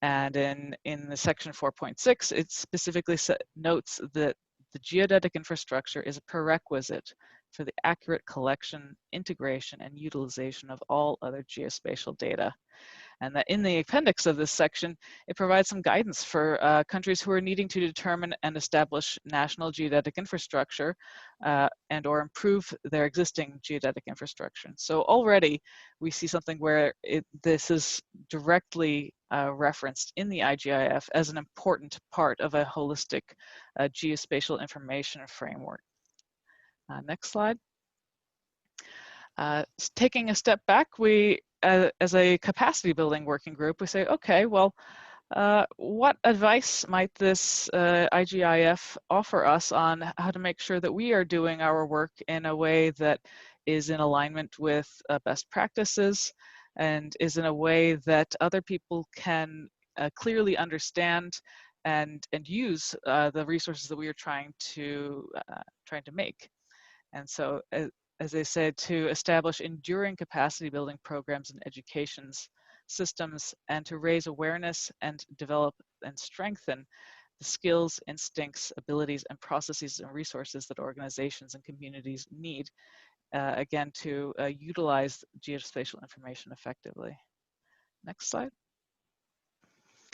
And in the section 4.6, it specifically notes that the geodetic infrastructure is a prerequisite for the accurate collection, integration, and utilization of all other geospatial data. And that in the appendix of this section, it provides some guidance for countries who are needing to determine and establish national geodetic infrastructure and or improve their existing geodetic infrastructure. So already we see something where this is directly referenced in the IGIF as an important part of a holistic geospatial information framework. Next slide. Taking a step back, we, as a capacity building working group, we say, okay, well, what advice might this IGIF offer us on how to make sure that we are doing our work in a way that is in alignment with best practices and is in a way that other people can clearly understand and use the resources that we are trying to make. And so, as I said, to establish enduring capacity building programs and education systems, and to raise awareness and develop and strengthen the skills, instincts, abilities, and processes and resources that organizations and communities need, again, to utilize geospatial information effectively. Next slide.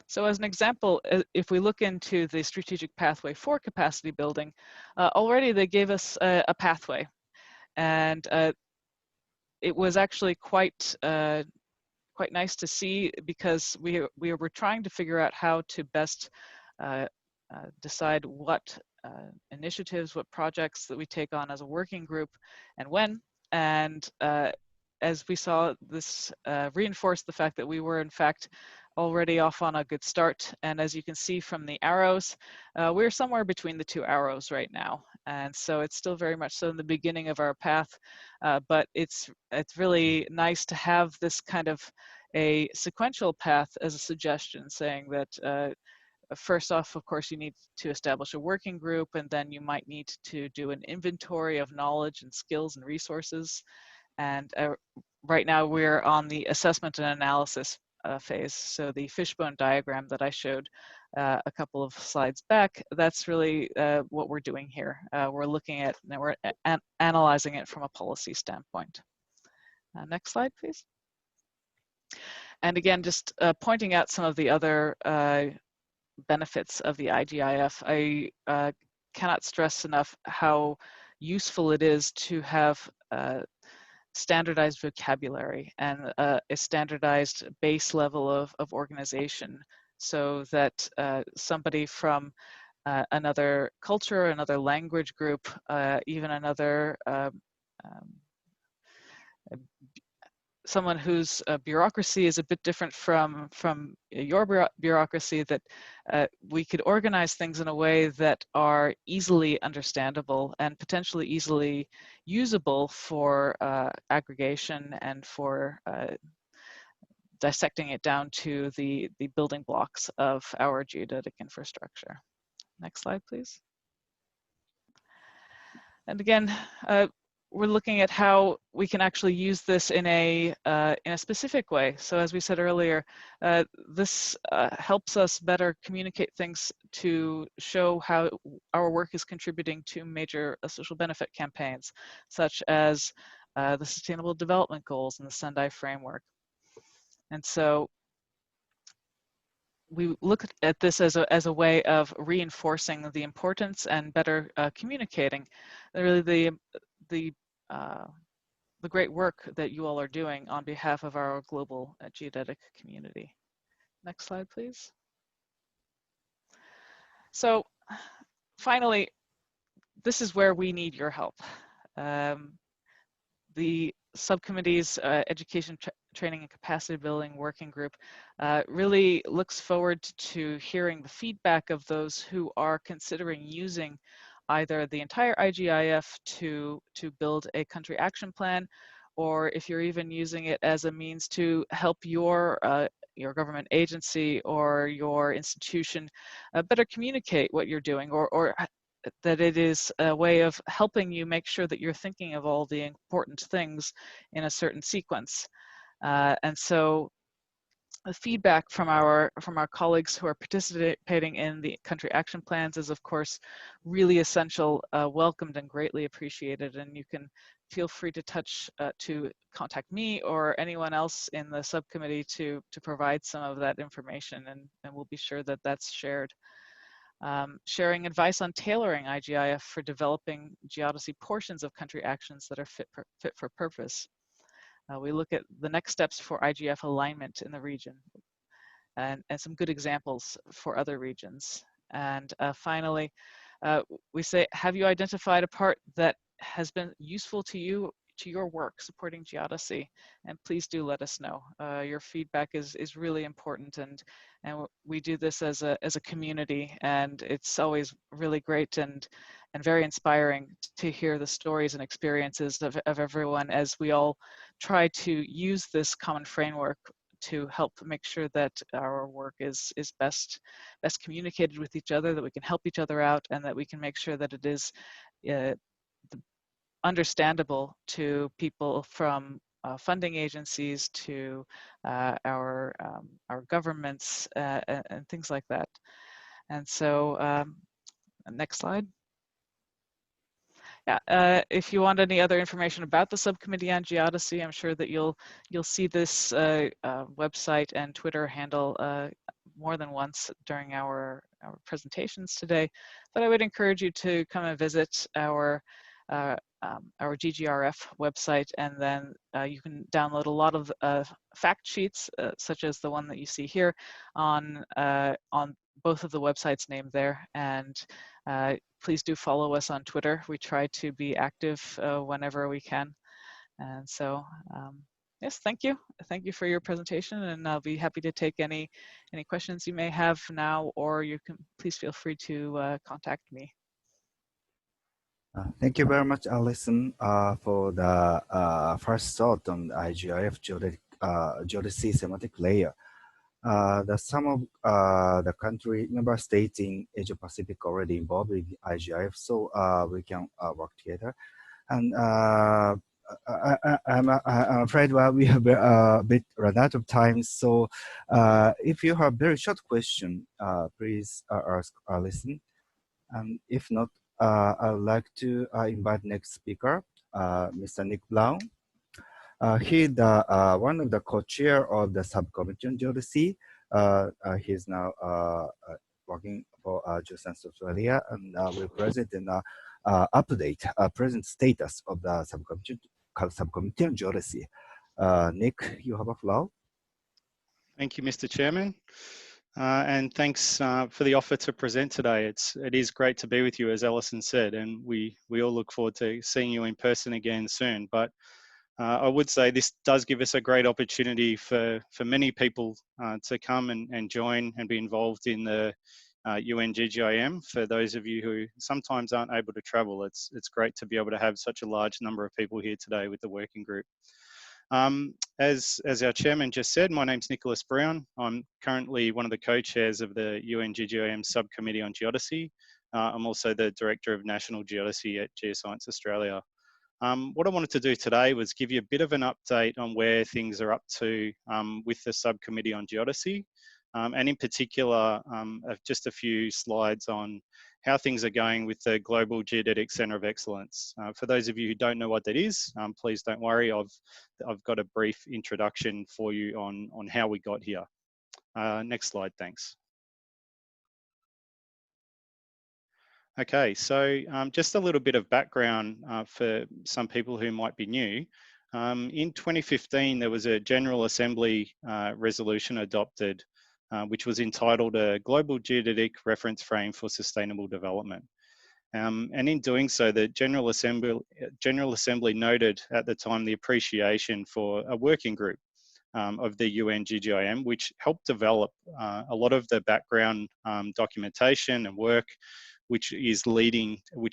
So as an example, if we look into the Strategic Pathway for capacity building, already they gave us a pathway. And it was actually quite nice to see, because we were trying to figure out how to best decide what initiatives, what projects that we take on as a working group and when. And as we saw, this reinforced the fact that we were in fact already off on a good start. And as you can see from the arrows, we're somewhere between the two arrows right now. And so it's still very much so in the beginning of our path, but it's really nice to have this kind of a sequential path as a suggestion, saying that first off, of course, you need to establish a working group, and then you might need to do an inventory of knowledge and skills and resources. And right now we're on the assessment and analysis phase. So the fishbone diagram that I showed a couple of slides back, that's really what we're doing here. We're looking at, we're analyzing it from a policy standpoint. Next slide, please. And again, just pointing out some of the other benefits of the IGIF. I cannot stress enough how useful it is to have standardized vocabulary and a standardized base level of organization, so that somebody from another culture, another language group, even another someone whose bureaucracy is a bit different from your bureaucracy, that we could organize things in a way that are easily understandable and potentially easily usable for aggregation and for dissecting it down to the building blocks of our geodetic infrastructure. Next slide, please. And again, we're looking at how we can actually use this in a specific way. So as we said earlier, this helps us better communicate things to show how our work is contributing to major social benefit campaigns, such as the Sustainable Development Goals and the Sendai Framework. And so we look at this as a way of reinforcing the importance and better communicating really the the great work that you all are doing on behalf of our global geodetic community. Next slide, please. So finally, this is where we need your help. The subcommittee's education, training and capacity building working group really looks forward to hearing the feedback of those who are considering using either the entire IGIF to build a country action plan, or if you're even using it as a means to help your government agency or your institution better communicate what you're doing, or that it is a way of helping you make sure that you're thinking of all the important things in a certain sequence. And so the feedback from our colleagues who are participating in the country action plans is of course really essential, welcomed and greatly appreciated, and you can feel free to contact me or anyone else in the subcommittee to provide some of that information, and we'll be sure that that's shared. Sharing advice on tailoring IGIF for developing geodesy portions of country actions that are fit for purpose. We look at the next steps for IGF alignment in the region and some good examples for other regions. And finally, we say, have you identified a part that has been useful to you, to your work supporting geodesy? And please do let us know. Your feedback is really important, and we do this as a community, and it's always really great and very inspiring to hear the stories and experiences of everyone as we all try to use this common framework to help make sure that our work is best communicated with each other, that we can help each other out, and that we can make sure that it is understandable to people from funding agencies to our governments and things like that. And so, next slide. Yeah, if you want any other information about the subcommittee on geodesy, I'm sure that you'll see this website and Twitter handle more than once during our presentations today. But I would encourage you to come and visit our GGRF website, and then you can download a lot of fact sheets, such as the one that you see here, on both of the websites named there. And please do follow us on Twitter. We try to be active whenever we can. And so, yes, thank you. Thank you for your presentation, and I'll be happy to take any questions you may have now, or you can please feel free to contact me. Thank you very much, Alison, for the first thought on the IGIF geodesy semantic layer. Some of the country member states in Asia Pacific already involved with IGIF, so we can work together. And I'm afraid we have a bit run out of time. So if you have very short question, please ask Alison. And if not, I would like to invite next speaker, Mr. Nick Brown. He's one of the co-chair of the subcommittee on geodesy. He's now working for Geoscience Australia, and will present an update, present status of the subcommittee on geodesy. Nick, you have a floor. Thank you, Mr. Chairman. And thanks for the offer to present today. It is great to be with you, as Alison said, and we all look forward to seeing you in person again soon. But I would say this does give us a great opportunity for many people to come and join and be involved in the UN-GGIM. For those of you who sometimes aren't able to travel, it's great to be able to have such a large number of people here today with the working group. As our chairman just said, my name's Nicholas Brown. I'm currently one of the co-chairs of the UN-GGIM subcommittee on geodesy. I'm also the director of national geodesy at Geoscience Australia. What I wanted to do today was give you a bit of an update on where things are up to with the subcommittee on geodesy, and in particular, just a few slides on how things are going with the Global Geodetic Centre of Excellence. For those of you who don't know what that is, please don't worry. I've got a brief introduction for you on how we got here. Next slide, thanks. Okay, so just a little bit of background for some people who might be new. In 2015, there was a General Assembly resolution adopted, which was entitled a Global Geodetic Reference Frame for Sustainable Development. And in doing so, the General Assembly noted at the time the appreciation for a working group of the UN-GGIM, which helped develop a lot of the background documentation and work, which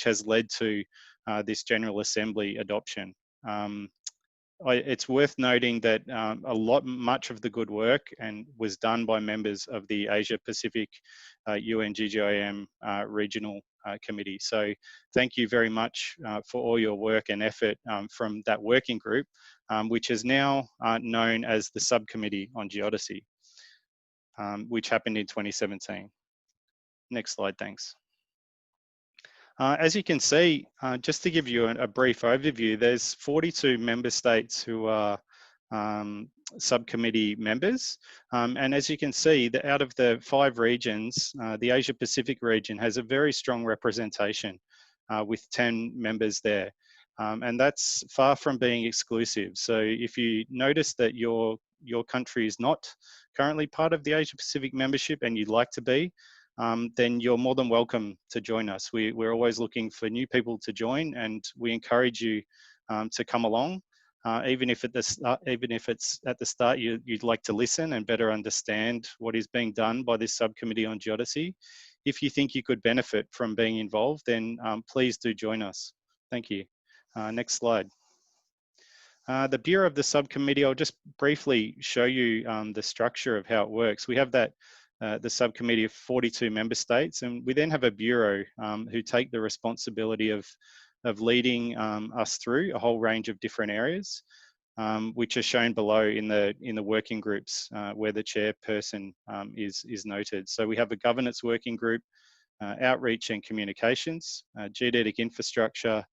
has led to this General Assembly adoption. It's worth noting that much of the good work was done by members of the Asia Pacific UN-GGIM Regional Committee. So thank you very much for all your work and effort from that working group, which is now known as the Subcommittee on Geodesy, which happened in 2017. Next slide, thanks. As you can see, just to give you a brief overview, there's 42 member states who are subcommittee members. And as you can see, out of the 5 regions, the Asia Pacific region has a very strong representation with 10 members there. And that's far from being exclusive. So if you notice that your country is not currently part of the Asia Pacific membership and you'd like to be, then you're more than welcome to join us. We're always looking for new people to join, and we encourage you to come along. Even if it's at the start you'd like to listen and better understand what is being done by this subcommittee on geodesy. If you think you could benefit from being involved, then please do join us. Thank you. Next slide. The Bureau of the subcommittee, I'll just briefly show you the structure of how it works. We have the subcommittee of 42 member states, and we then have a bureau who take the responsibility of leading us through a whole range of different areas, which are shown below in the working groups where the chairperson is noted. So we have a governance working group, outreach and communications, geodetic infrastructure,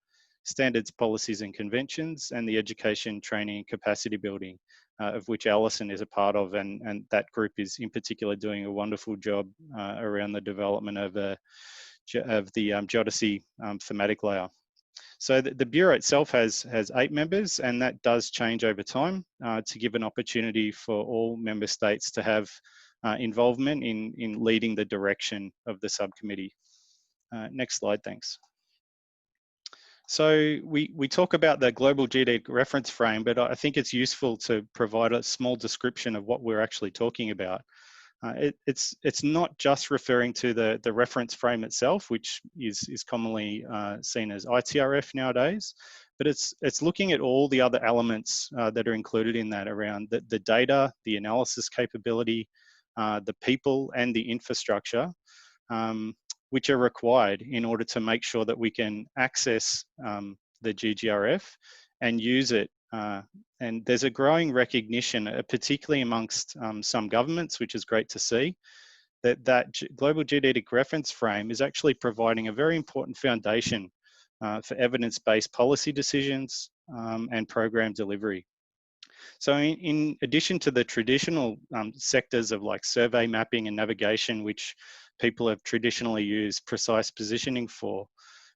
standards, policies and conventions, and the education, training and capacity building, of which Alison is a part of, and that group is in particular doing a wonderful job around the development of the geodesy thematic layer. So the Bureau itself has 8 members, and that does change over time to give an opportunity for all member states to have involvement in leading the direction of the subcommittee. Next slide, thanks. So we talk about the global geodetic reference frame, but I think it's useful to provide a small description of what we're actually talking about. It's not just referring to the reference frame itself, which is commonly seen as ITRF nowadays, but it's looking at all the other elements that are included in that around the data, the analysis capability, the people and the infrastructure, which are required in order to make sure that we can access the GGRF and use it. And there's a growing recognition, particularly amongst some governments, which is great to see, that global geodetic reference frame is actually providing a very important foundation for evidence-based policy decisions and program delivery. So in addition to the traditional sectors of like survey mapping and navigation, which people have traditionally used precise positioning for,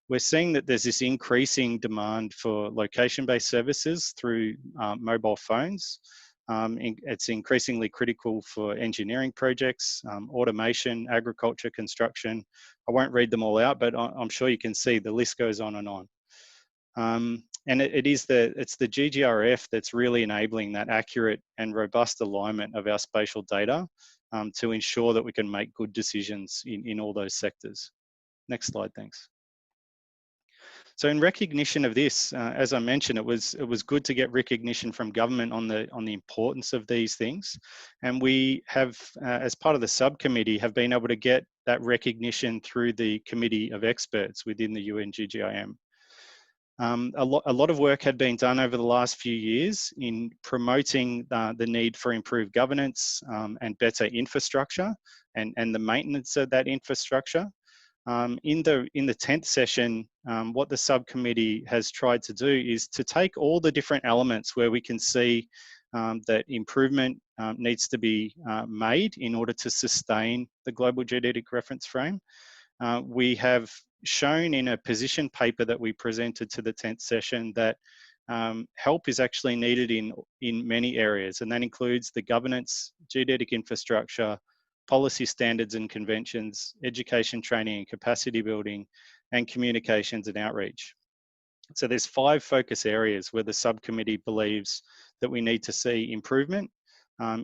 we're seeing that there's this increasing demand for location-based services through mobile phones. It's increasingly critical for engineering projects, automation, agriculture, construction. I won't read them all out, but I'm sure you can see the list goes on and on. And it's the GGRF that's really enabling that accurate and robust alignment of our spatial data to ensure that we can make good decisions in all those sectors. Next slide, thanks. So in recognition of this, as I mentioned, it was good to get recognition from government on the importance of these things, and we have, as part of the subcommittee, have been able to get that recognition through the committee of experts within the UN-GGIM. A lot of work had been done over the last few years in promoting the need for improved governance and better infrastructure and the maintenance of that infrastructure. In the 10th session, what the subcommittee has tried to do is to take all the different elements where we can see that improvement needs to be made in order to sustain the global geodetic reference frame. We have shown in a position paper that we presented to the 10th session that help is actually needed in many areas, and that includes the governance, geodetic infrastructure, policy standards and conventions, education, training and capacity building, and communications and outreach. So there's 5 focus areas where the subcommittee believes that we need to see improvement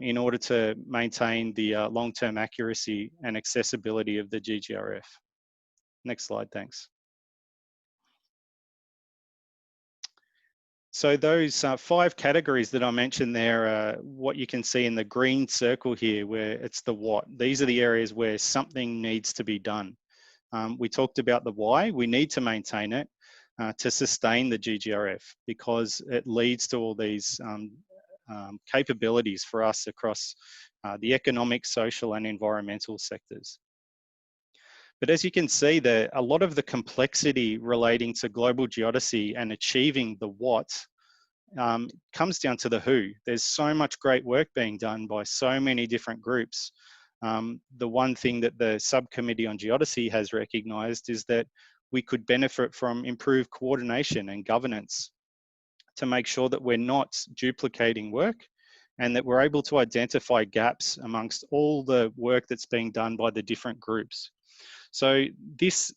in order to maintain the long-term accuracy and accessibility of the GGRF. Next slide, thanks. So those 5 categories that I mentioned there are what you can see in the green circle here, where it's the what. These are the areas where something needs to be done. We talked about the why. We need to maintain it to sustain the GGRF because it leads to all these capabilities for us across the economic, social and environmental sectors. But as you can see, a lot of the complexity relating to global geodesy and achieving the what comes down to the who. There's so much great work being done by so many different groups. The one thing that the subcommittee on geodesy has recognized is that we could benefit from improved coordination and governance to make sure that we're not duplicating work and that we're able to identify gaps amongst all the work that's being done by the different groups. So this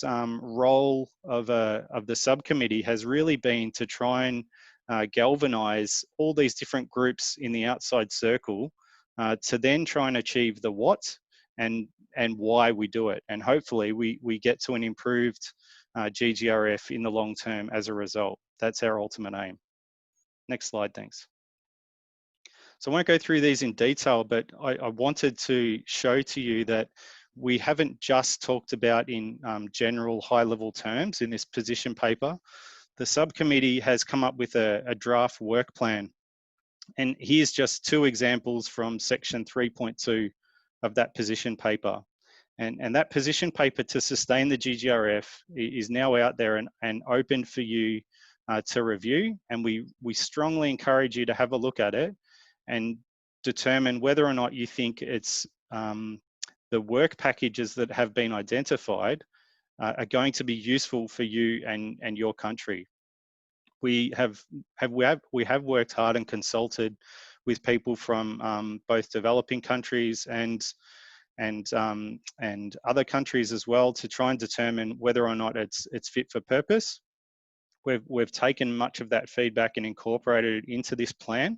role of the subcommittee has really been to try and galvanize all these different groups in the outside circle to then try and achieve the what and why we do it. And hopefully we get to an improved GGRF in the long term as a result. That's our ultimate aim. Next slide, thanks. So I won't go through these in detail, but I wanted to show to you that we haven't just talked about in general high-level terms in this position paper. The subcommittee has come up with a draft work plan. And here's just 2 examples from section 3.2 of that position paper. And that position paper to sustain the GGRF is now out there and open for you to review. And we strongly encourage you to have a look at it and determine whether or not you think it's the work packages that have been identified are going to be useful for you and your country. We have worked hard and consulted with people from both developing countries and other countries as well to try and determine whether or not it's fit for purpose. We've taken much of that feedback and incorporated it into this plan.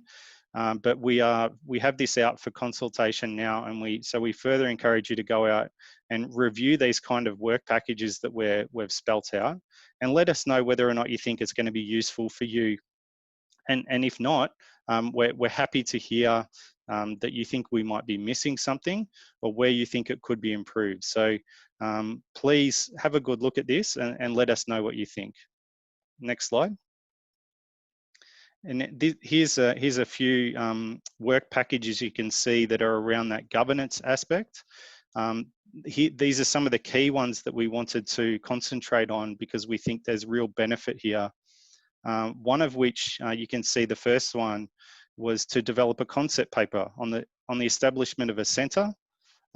But we have this out for consultation now, and so we further encourage you to go out and review these kind of work packages that we've spelt out, and let us know whether or not you think it's going to be useful for you. And if not, we're happy to hear that you think we might be missing something or where you think it could be improved. So please have a good look at this and let us know what you think. Next slide. And here's a few work packages you can see that are around that governance aspect. These are some of the key ones that we wanted to concentrate on because we think there's real benefit here. One of which you can see, the first one was to develop a concept paper on the establishment of a centre.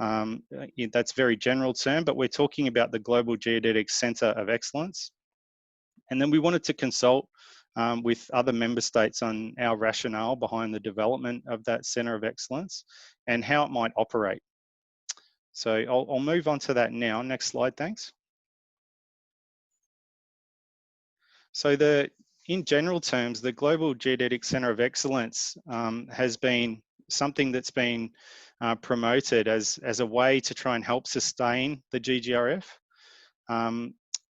That's a very general term, but we're talking about the Global Geodetic Centre of Excellence. And then we wanted to consult with other member states on our rationale behind the development of that Centre of Excellence and how it might operate. So I'll move on to that now. Next slide, thanks. So in general terms, the Global Geodetic Centre of Excellence has been something that's been promoted as a way to try and help sustain the GGRF.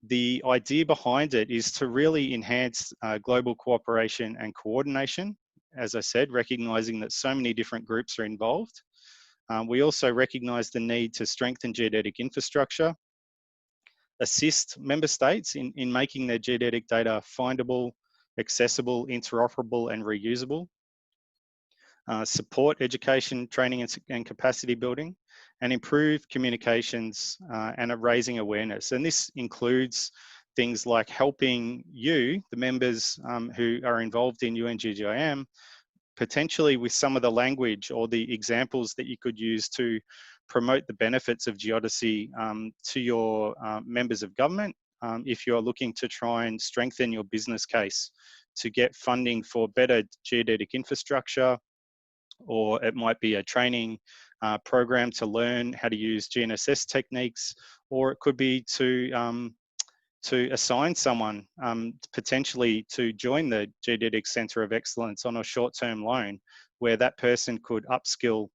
The idea behind it is to really enhance global cooperation and coordination, as I said, recognizing that so many different groups are involved. We also recognize the need to strengthen geodetic infrastructure, assist member states in making their geodetic data findable, accessible, interoperable, and reusable, support education, training, and capacity building, and improve communications and raising awareness. And this includes things like helping you, the members who are involved in UN-GGIM, potentially with some of the language or the examples that you could use to promote the benefits of geodesy to your members of government if you're looking to try and strengthen your business case to get funding for better geodetic infrastructure, or it might be a training program to learn how to use GNSS techniques, or it could be to assign someone potentially to join the Geodetic Centre of Excellence on a short-term loan, where that person could upskill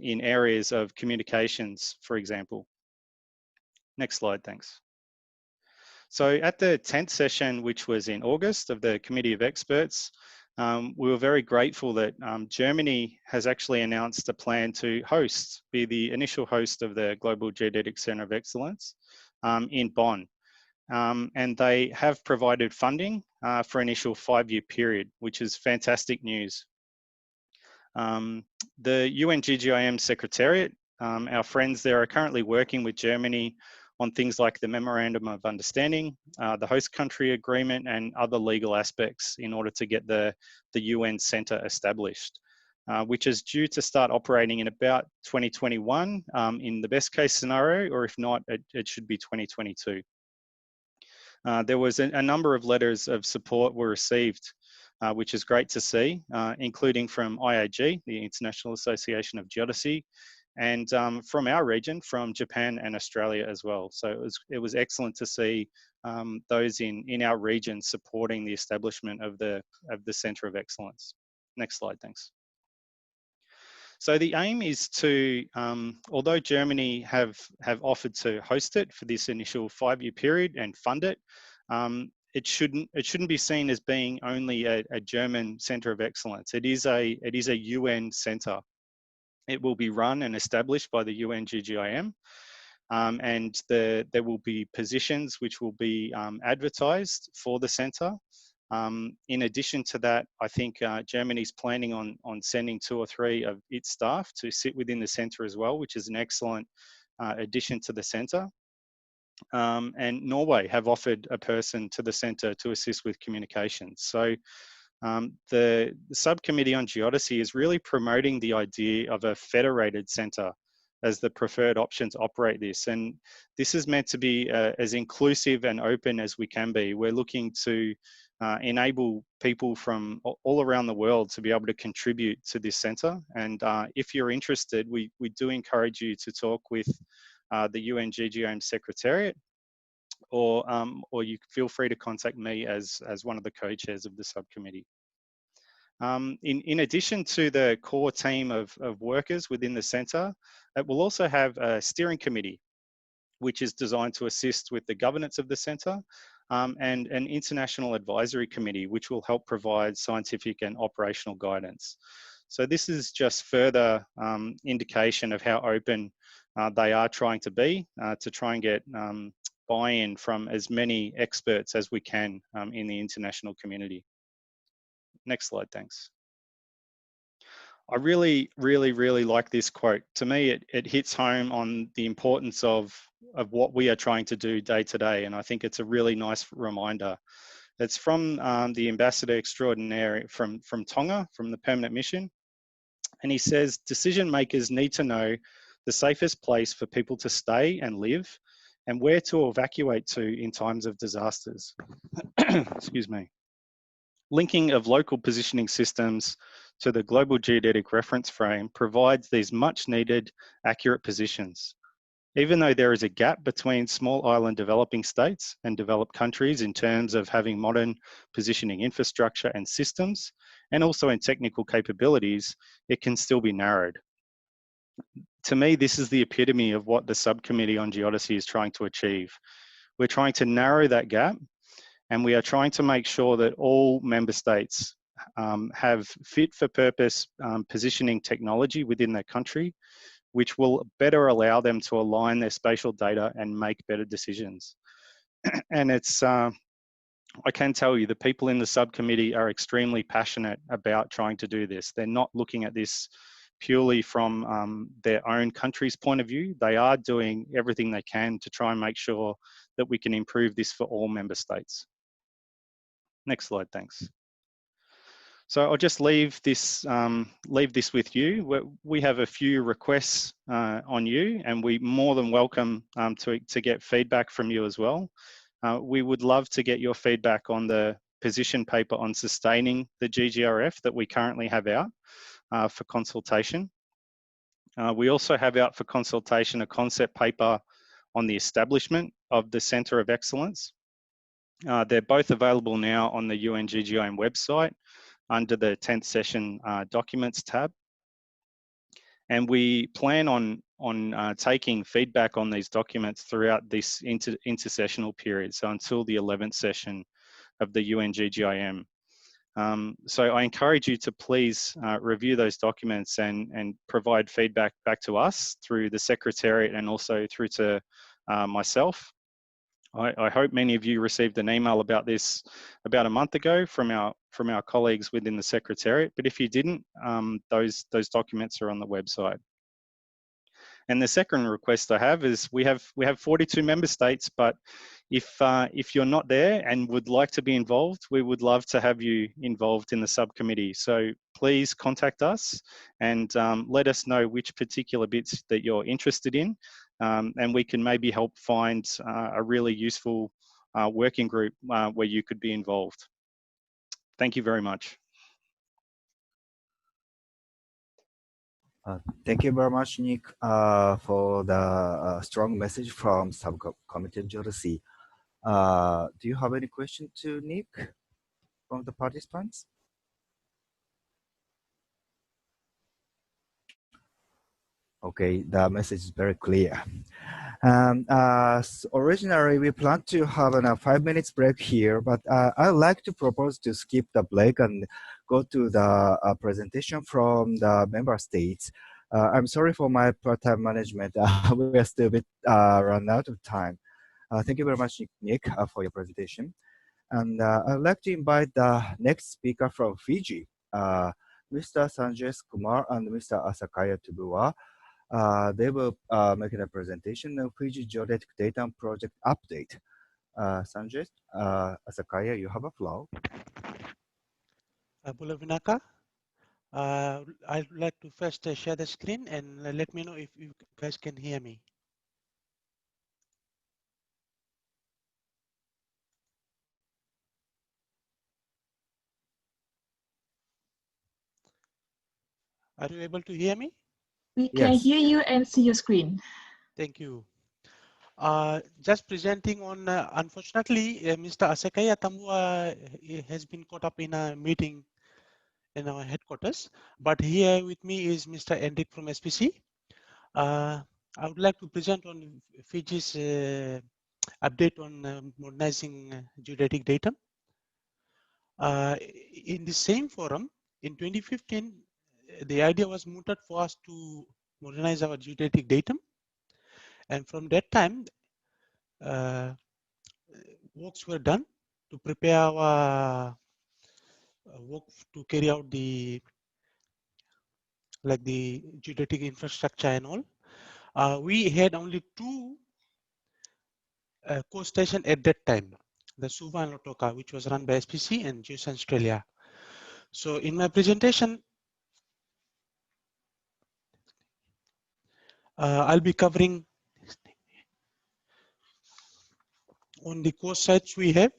in areas of communications, for example. Next slide, thanks. So at the 10th session, which was in August of the Committee of Experts, we were very grateful that Germany has actually announced a plan to be the initial host of the Global Geodetic Centre of Excellence in Bonn. And they have provided funding for an initial 5-year period, which is fantastic news. The UN-GGIM Secretariat, our friends there, are currently working with Germany on things like the Memorandum of Understanding, the host country agreement, and other legal aspects in order to get the UN Centre established, which is due to start operating in about 2021 in the best case scenario, or if not, it should be 2022. There was a number of letters of support were received, which is great to see, including from IAG, the International Association of Geodesy, and from our region, from Japan and Australia as well. So it was excellent to see those in our region supporting the establishment of the Centre of Excellence. Next slide, thanks. So the aim is to, although Germany have offered to host it for this initial 5-year period and fund it, it shouldn't be seen as being only a German Centre of Excellence. It is a UN centre. It will be run and established by the UN-GGIM, and there will be positions which will be advertised for the centre. In addition to that, I think Germany's planning on sending 2 or 3 of its staff to sit within the centre as well, which is an excellent addition to the centre. And Norway have offered a person to the centre to assist with communications. So the subcommittee on geodesy is really promoting the idea of a federated centre as the preferred option to operate this. And this is meant to be as inclusive and open as we can be. We're looking to enable people from all around the world to be able to contribute to this centre. And if you're interested, we do encourage you to talk with the UN-GGIM Secretariat, or you feel free to contact me as one of the co-chairs of the subcommittee. In addition to the core team of workers within the centre, it will also have a steering committee, which is designed to assist with the governance of the centre, and an international advisory committee, which will help provide scientific and operational guidance. So this is just further indication of how open they are trying to be to try and get buy-in from as many experts as we can in the international community. Next slide, thanks. I really like this quote. To me, it hits home on the importance of what we are trying to do day to day, and I think it's a really nice reminder. It's from the Ambassador Extraordinaire from Tonga, from the Permanent Mission, and he says, decision makers need to know the safest place for people to stay and live, and where to evacuate to in times of disasters. Excuse me. Linking of local positioning systems to the global geodetic reference frame provides these much needed accurate positions. Even though there is a gap between small island developing states and developed countries in terms of having modern positioning infrastructure and systems, and also in technical capabilities, it can still be narrowed. To me, this is the epitome of what the subcommittee on geodesy is trying to achieve. We're trying to narrow that gap, and we are trying to make sure that all member states have fit for purpose positioning technology within their country, which will better allow them to align their spatial data and make better decisions. And it's, I can tell you, the people in the subcommittee are extremely passionate about trying to do this. They're not looking at this purely from their own country's point of view. They are doing everything they can to try and make sure that we can improve this for all member states. Next slide, thanks. So I'll just leave this with you. We have a few requests on you, and we more than welcome to get feedback from you as well. We would love to get your feedback on the position paper on sustaining the GGRF that we currently have out for consultation. We also have out for consultation a concept paper on the establishment of the Centre of Excellence. They're both available now on the UN-GGIM website under the 10th session documents tab. And we plan on taking feedback on these documents throughout this intersessional period, so until the 11th session of the UN-GGIM. So I encourage you to please review those documents and provide feedback back to us through the Secretariat and also through to myself. I hope many of you received an email about this about a month ago from our colleagues within the Secretariat, but if you didn't, those documents are on the website. And the second request I have is we have 42 member states, but if you're not there and would like to be involved, we would love to have you involved in the subcommittee. So please contact us and let us know which particular bits that you're interested in, and we can maybe help find a really useful working group where you could be involved. Thank you very much. Thank you very much, Nick, for the strong message from Subcommittee of Geodesy. Do you have any question to Nick from the participants? Okay, the message is very clear. Originally, we planned to have a 5 minutes break here, but I'd like to propose to skip the break and go to the presentation from the member states. I'm sorry for my part-time management. We are still a bit run out of time. Thank you very much, Nick, for your presentation. And I'd like to invite the next speaker from Fiji, Mr. Sanjay Kumar and Mr. Asakaya Tubua. They will make a presentation of Fiji Geodetic Data Project update. Sanjay, Asakaya, you have a floor. Bulavinaka, I'd like to first share the screen and let me know if you guys can hear me. Are you able to hear me? We can hear you and see your screen. Thank you. Just presenting on, unfortunately, Mr. Asakaya Tambua has been caught up in a meeting in our headquarters, but here with me is Mr. Enric from SPC. I would like to present on Fiji's update on modernizing geodetic data. In the same forum, in 2015, the idea was mooted for us to modernize our geodetic data. And from that time, works were done to prepare our work to carry out the geodetic infrastructure and all. We had only two core stations at that time, the Suva and Lotoka, which was run by SPC and Geos Australia. So in my presentation, I'll be covering on the core sites we have,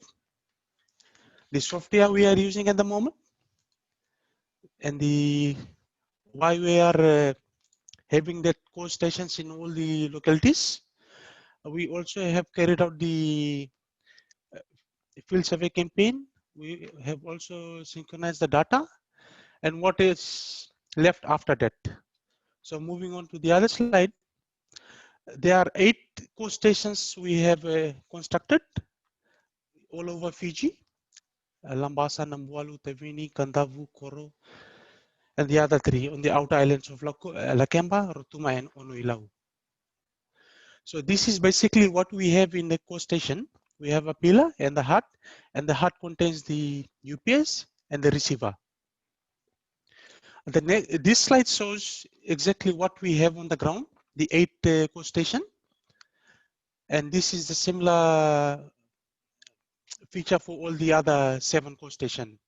the software we are using at the moment, and the why we are having that core stations in all the localities. We also have carried out the field survey campaign. We have also synchronized the data and what is left after that. So moving on to the other slide, there are 8 core stations we have constructed all over Fiji. Lambasa, Nambualu, Tevini, Kandavu, Koro, and the other 3 on the outer islands of Lakemba, Rotuma, and Onuilau. So this is basically what we have in the core station. We have a pillar and the hut contains the UPS and the receiver. This slide shows exactly what we have on the ground, the 8 core station. And this is the similar feature for all the other 7 core stations.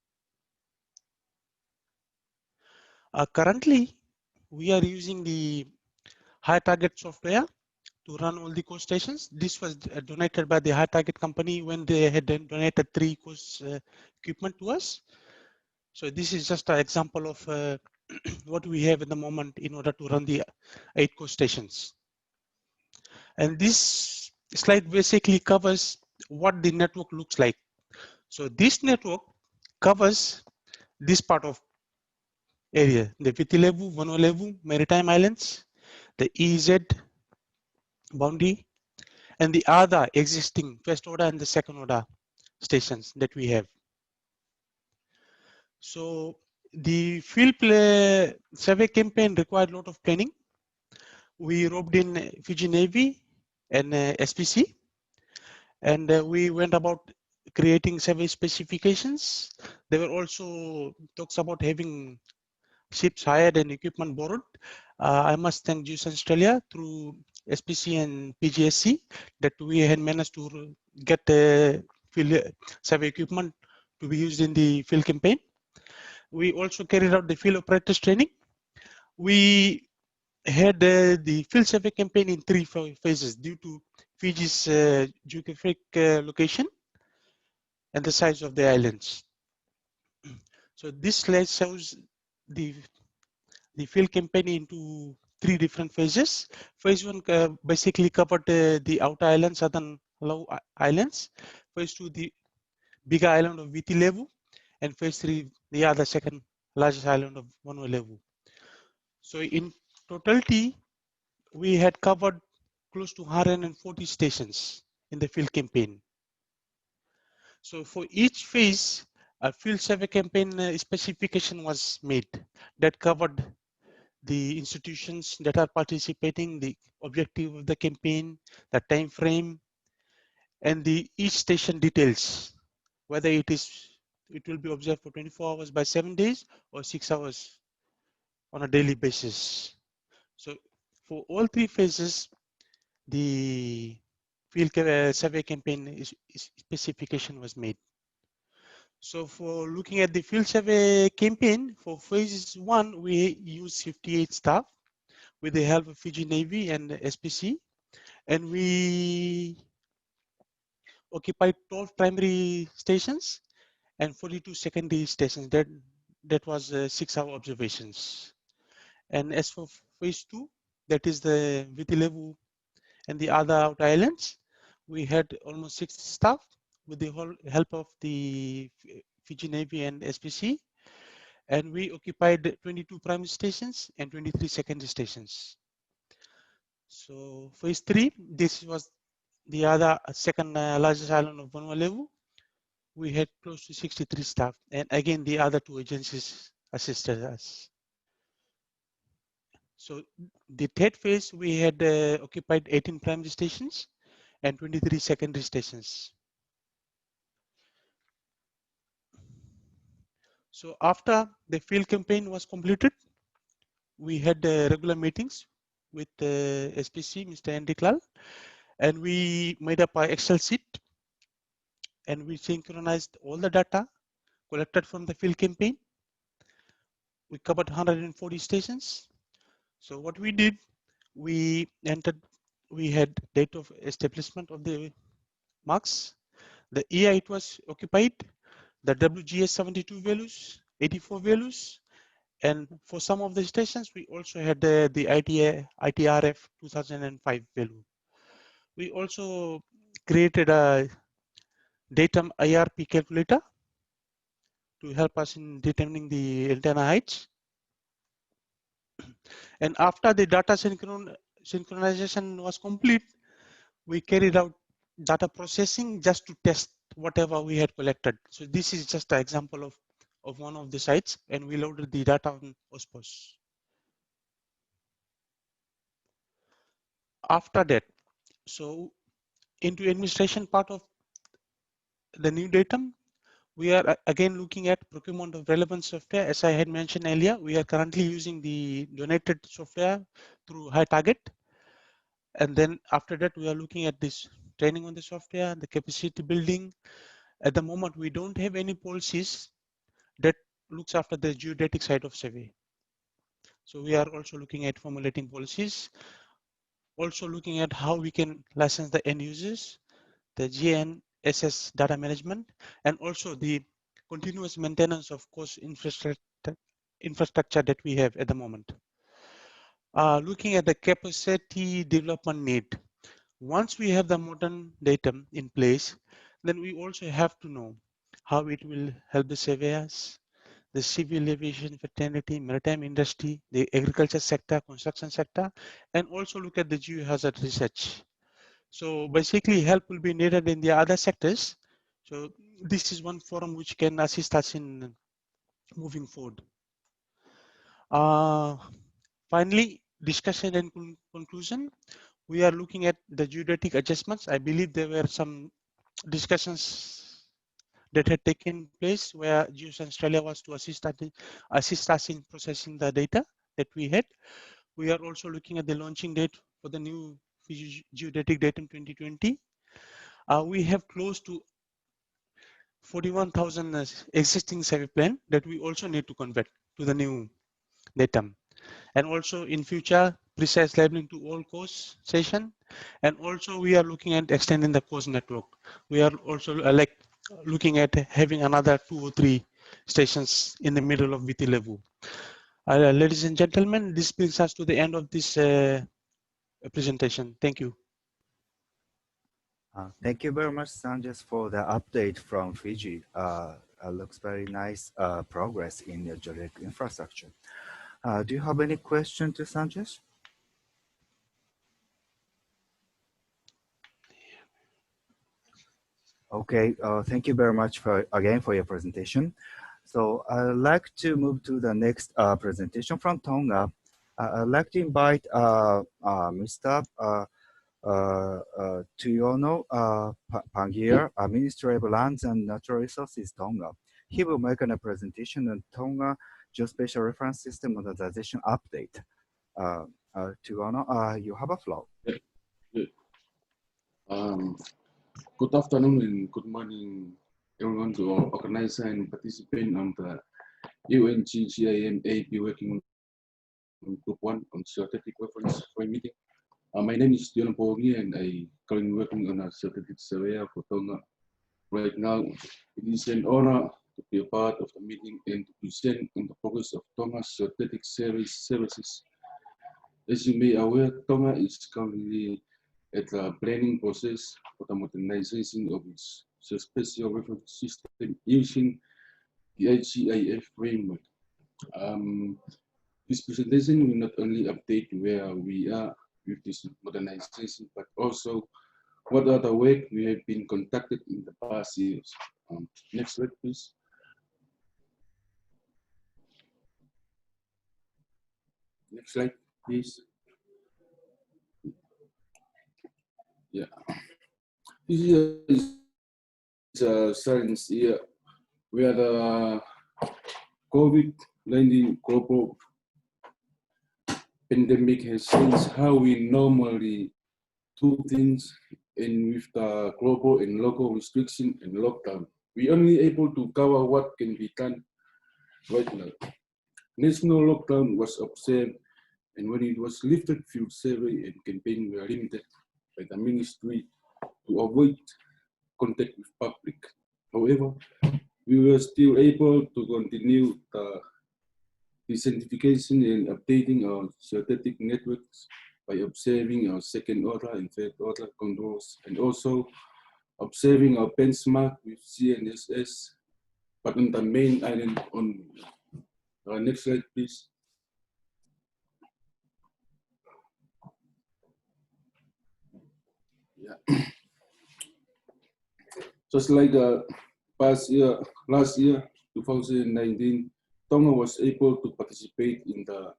Currently, we are using the high target software to run all the coast stations. This was donated by the High Target company when they had donated 3 coast equipment to us. So this is just an example of what we have at the moment in order to run the 8 coast stations. And this slide basically covers what the network looks like. So this network covers this part of area, the Vitilevu, Vanuatu, Maritime Islands, the EZ boundary, and the other existing first order and the second order stations that we have. So the field survey campaign required a lot of planning. We roped in Fiji Navy and SPC, and we went about creating survey specifications. There were also talks about having ships hired and equipment borrowed. I must thank Geospatial Australia through SPC and PGSC that we had managed to get the field survey equipment to be used in the field campaign. We also carried out the field operators training. We had the field survey campaign in 3 phases due to Fiji's geographic location and the size of the islands. So this slide shows the field campaign into 3 different phases. Phase 1 basically covered the outer islands, southern low islands. Phase 2, the bigger island of Vitilevu, and phase 3, the other second largest island of Vanuatu. So in totality, we had covered close to 140 stations in the field campaign. So for each phase, a field survey campaign specification was made that covered the institutions that are participating, the objective of the campaign, the time frame, and the each station details, whether it will be observed for 24 hours by 7 days or 6 hours on a daily basis. So for all 3 phases, the field survey campaign specification was made. So for looking at the field survey campaign, for phase 1, we use 58 staff with the help of Fiji Navy and SPC, and we occupied 12 primary stations and 42 secondary stations. That was 6-hour observations. And as for phase 2, that is the Vitilevu and the other outer islands, we had almost 60 staff with the whole help of the Fiji Navy and SPC, and we occupied 22 primary stations and 23 secondary stations. So phase 3, this was the other second largest island of Vanuatu. We had close to 63 staff, and again the other 2 agencies assisted us. So the third phase, we had occupied 18 primary stations and 23 secondary stations. So after the field campaign was completed, we had regular meetings with SPC, Mr. Andy Klal, and we made up our Excel sheet and we synchronized all the data collected from the field campaign. We covered 140 stations. So what we did, we had date of establishment of the marks, the year it was occupied, the WGS 72 values, 84 values, and for some of the stations, we also had the ITRF 2005 value. We also created a datum IRP calculator to help us in determining the antenna heights. And after the data synchronization was complete, we carried out data processing just to test whatever we had collected. So this is just an example of one of the sites, and we loaded the data on OSPOS. After that, so into administration part of the new datum, we are again looking at procurement of relevant software. As I had mentioned earlier, we are currently using the donated software through High Target. And then after that, we are looking at this training on the software, the capacity building. At the moment, we don't have any policies that looks after the geodetic side of survey. So we are also looking at formulating policies. Also looking at how we can license the end users, the GNSS data management, and also the continuous maintenance of course infrastructure that we have at the moment. Looking at the capacity development need. Once we have the modern datum in place, then we also have to know how it will help the surveyors, the civil aviation fraternity, maritime industry, the agriculture sector, construction sector, and also look at the geohazard research. So basically help will be needed in the other sectors. So this is one forum which can assist us in moving forward. Finally, discussion and conclusion. We are looking at the geodetic adjustments. I believe there were some discussions that had taken place where Geos Australia was to assist us in processing the data that we had. We are also looking at the launching date for the new geodetic datum 2020. We have close to 41,000 existing survey plan that we also need to convert to the new datum. And also in future, precise labeling to all course session. And also we are looking at extending the course network. We are also looking at having another 2 or 3 stations in the middle of BT level. Ladies and gentlemen, this brings us to the end of this presentation. Thank you. Thank you very much, Sanjay, for the update from Fiji. Looks very nice progress in the geodetic infrastructure. Do you have any question to Sanjay? Okay, thank you very much again for your presentation. So I'd like to move to the next presentation from Tonga. I'd like to invite Mr. Tuyono Pangia, Minister of Lands and Natural Resources, Tonga. He will make a presentation on Tonga Geospatial Reference System Modernization Update. Tuyono, you have a floor. Good afternoon and good morning, everyone, to all organize and participate on the UN-GGIM-AP working group 1 on geodetic reference frame meeting. My name is Dion Pogi and I currently working on a geodetic surveyor for Tonga. Right now, it is an honor to be a part of the meeting and to present on the progress of Tonga's geodetic services. As you may be aware, Tonga is currently at the planning process for the modernization of its geospatial reference system using the IGIF framework. This presentation will not only update where we are with this modernization, but also what are the work we have been conducted in the past years. Next slide, please. Next slide, please. Yeah. This is a science year where the COVID-19 global pandemic has changed how we normally do things, and with the global and local restriction and lockdown, we only able to cover what can be done right now. National lockdown was observed, and when it was lifted, field survey and campaign were limited by the ministry to avoid contact with public. However, we were still able to continue the decentralization and updating our geodetic networks by observing our second order and third order controls, and also observing our benchmark with GNSS, but on the main island only. Next slide, please. Yeah. Just like last year, 2019, Tonga was able to participate in the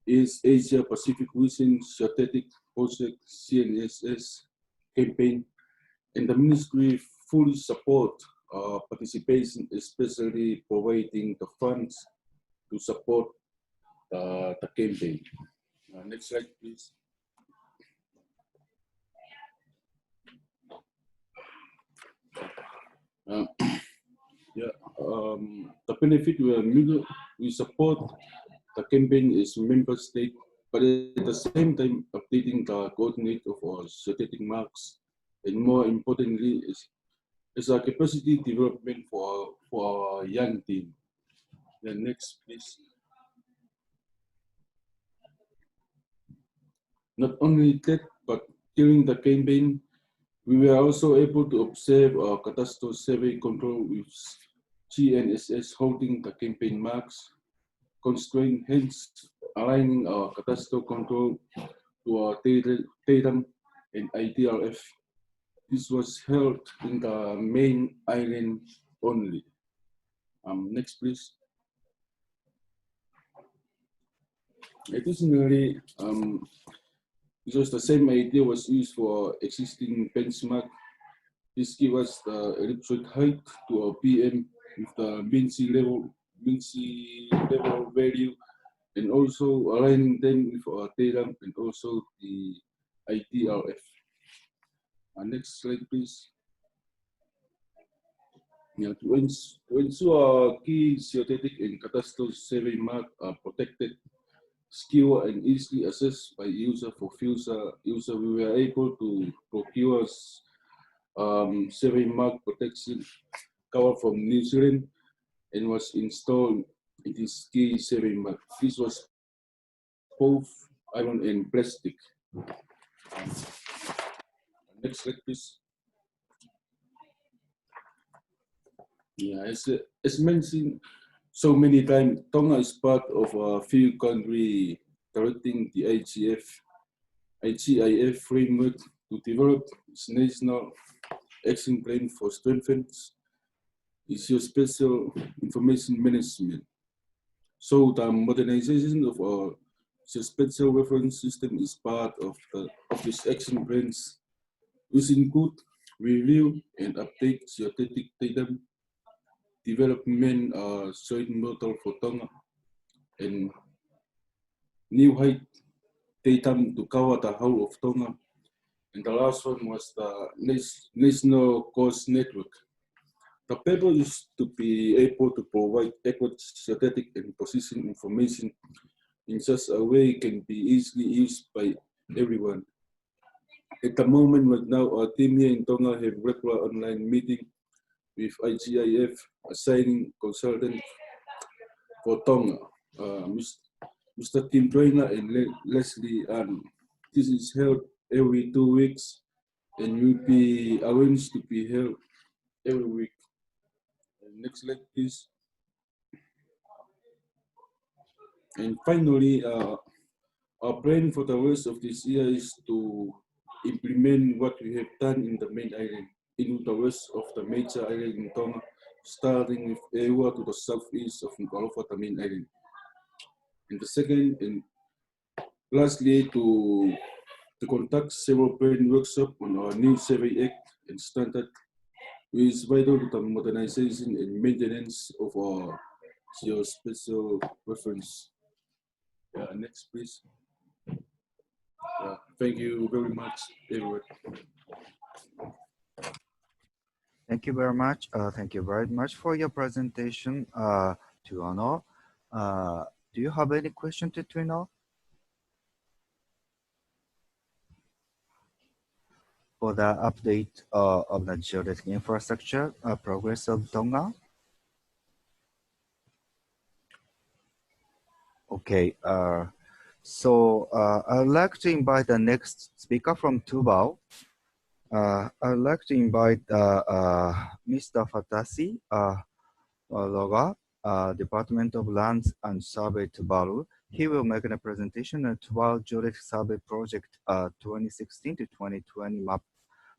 East Asia Pacific Region Geodetic Project GNSS campaign, and the ministry fully support participation, especially providing the funds to support the campaign. Next slide, please. The benefit we support the campaign is member state but at the same time updating the coordinate of our geodetic marks, and more importantly is a capacity development for our young team. The next, please. Not only that, but during the campaign, we were also able to observe our Cadastre survey control with GNSS holding the campaign marks, constraint, hence aligning our Cadastre control to our datum and IDRF. This was held in the main island only. Next, please. Additionally, because the same idea was used for existing benchmark, this gives us the ellipsoid height to our PM with the mean sea level value, and also aligning them with our datum and also the IDRF. Next slide, please. Yeah, to ensure our key geodetic and cadastral survey mark are protected, secure, and easily accessed by user for future user, we were able to procure survey mark protection cover from New Zealand and was installed in this key survey mark. This was both iron and plastic. Next slide, please. Yeah, as mentioned so many times, Tonga is part of a few countries directing the IGIF framework to develop its national action plan for strengthening its geospatial information management. So the modernization of our geospatial reference system is part of this action plans, which include review and update geodetic data, development joint model for Tonga, and new height datum to cover the whole of Tonga. And the last one was the National Coast Network. The purpose is to be able to provide accurate geodetic and position information in such a way it can be easily used by everyone. At the moment right now, our team here in Tonga have regular online meeting with IGIF, assigning consultant for Tonga, Mr. Tim Trainer and Leslie Ann. This is held every 2 weeks and will be arranged to be held every week. Next slide, please. And finally, our plan for the rest of this year is to implement what we have done in the main island, in the rest of the major island in Tonga, starting with Ewa to the southeast of Nuku'alofa, the main island. And the second, and lastly, to conduct several plan workshops on our new Survey Act and standard, which is vital to the modernization and maintenance of our geospatial reference. Next, please. Thank you very much, everyone. Thank you very much. Thank you very much for your presentation, Tuano. Do you have any question to Tuano? For the update of the geodetic infrastructure progress of Tonga? Okay, so I'd like to invite the next speaker from Tubal. I'd like to invite Mr. Fatasi Loga, Department of Lands and Survey Tuvalu. He will make a presentation on Tuvalu Geodetic Survey Project 2016 to 2020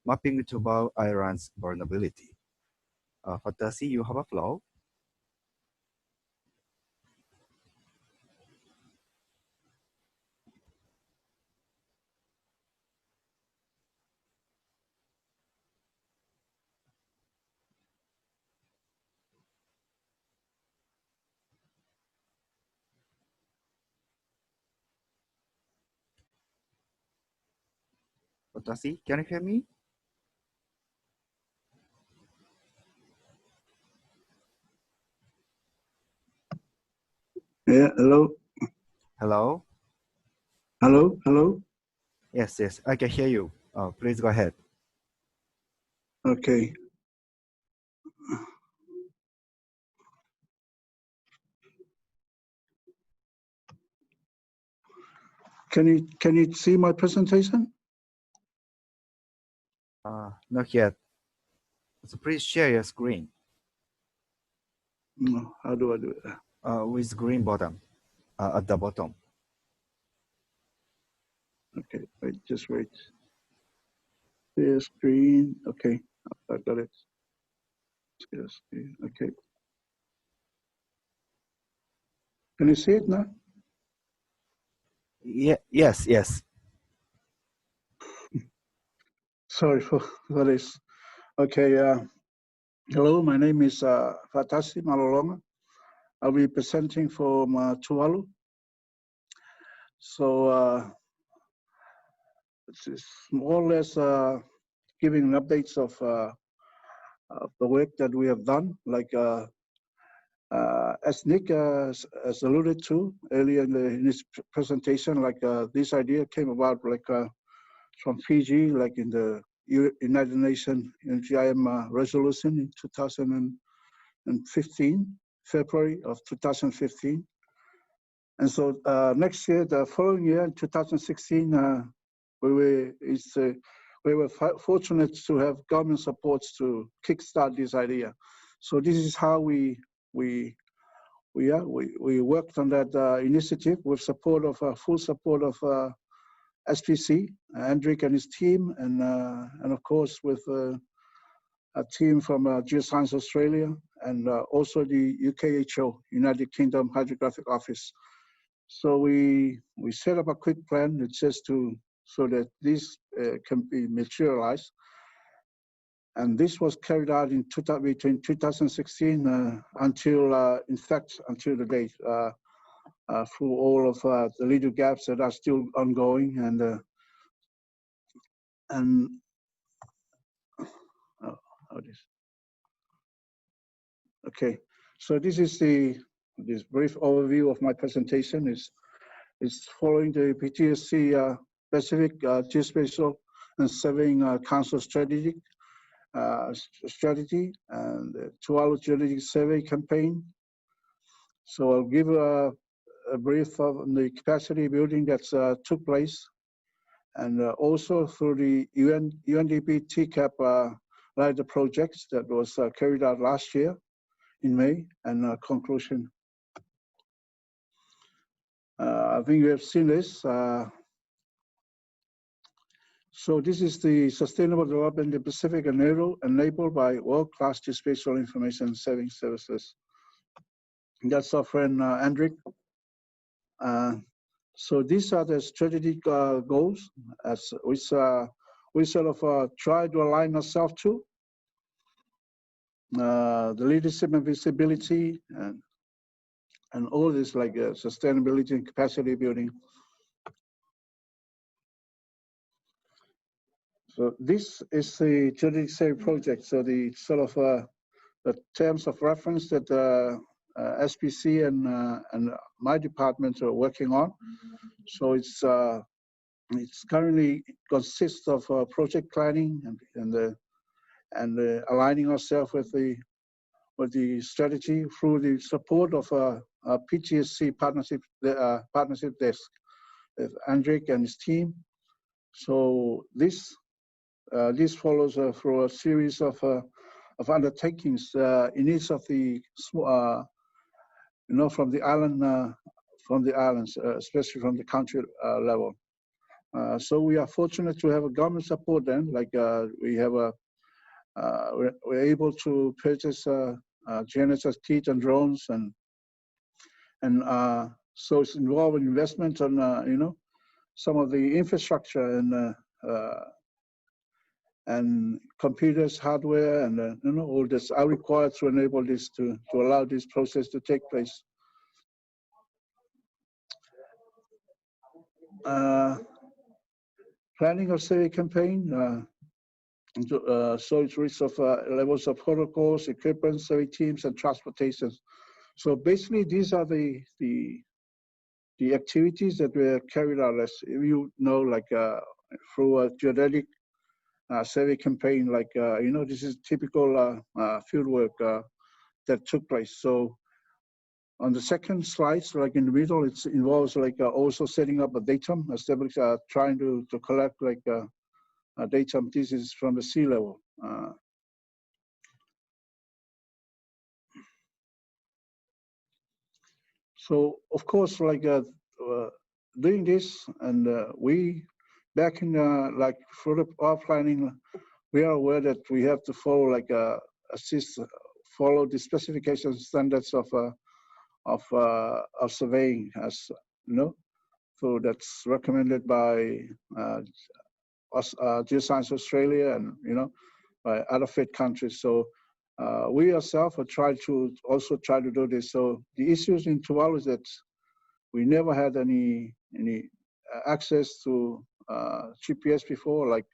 mapping Tuvalu Islands vulnerability. Fatasi, you have a floor. Fatasi, can you hear me? Yeah, hello. Hello. Hello, hello. Yes, yes, I can hear you. Please go ahead. Okay. Can you see my presentation? Not yet. So please share your screen. No, how do I do it? With green button at the bottom. Okay, wait, just wait. Share screen. Okay, I got it. Share screen. Okay. Can you see it now? Yeah, yes, yes. Sorry for this. Okay. Hello, my name is Fatasi Malolonga. I'll be presenting from Tuvalu. So it's more or less giving updates of the work that we have done, like as Nick has alluded to earlier in his presentation, like this idea came about like from Fiji, like in the United Nations UN-GGIM resolution in 2015, February of 2015. And so next year, the following year, in 2016, we were fortunate to have government supports to kickstart this idea. So this is how we worked on that initiative with support of full support of SPC, Hendrik and his team, and of course with a team from Geoscience Australia and also the UKHO, United Kingdom Hydrographic Office. So we set up a quick plan. It's just so that this can be materialized. And this was carried out in between 2016 until, in fact, until the date, through all of the little gaps that are still ongoing. Okay, so this is this brief overview of my presentation. Is following the PTSC Pacific Geospatial and Surveying Council strategy and the Tuvalu Geodetic Survey campaign. So I'll give a brief of the capacity building that's took place, and also through the UNDP TCAP LIDAR projects that was carried out last year in May, and conclusion. I think you have seen this. So this is the sustainable development in the Pacific enabled by world-class geospatial information saving services. And that's our friend Hendrik. So these are the strategic goals as which we sort of try to align ourselves to. The leadership and visibility and all this like sustainability and capacity building. So this is the Geodetic Survey project. So the sort of the terms of reference that SPC and my department are working on. So it's currently consists of project planning and aligning ourselves with the strategy through the support of a PTSC partnership desk with Hendrik and his team. So this follows through a series of undertakings in each of the from the islands, especially from the country level. So we are fortunate to have a government support then, like we have we're able to purchase GNSS kits and drones, and so it's involved in investment on some of the infrastructure and computers, hardware, and all this are required to enable this to allow this process to take place. Planning of survey campaign. So it's risks of levels of protocols, equipment, survey teams, and transportation. So basically, these are the the activities that were carried out, as you know, like through a geodetic survey campaign, like, this is typical field work that took place. So on the second slide, like in the middle, it involves like also setting up a datum, trying to collect like a datum. This is from the sea level. So of course, like doing this, and we back in like for our planning, we are aware that we have to follow like follow the specification standards of surveying, as you know. So that's recommended by Geoscience Australia and by other FED countries. So we ourselves have tried to do this. So the issues in Tuvalu is that we never had any access to GPS before. Like,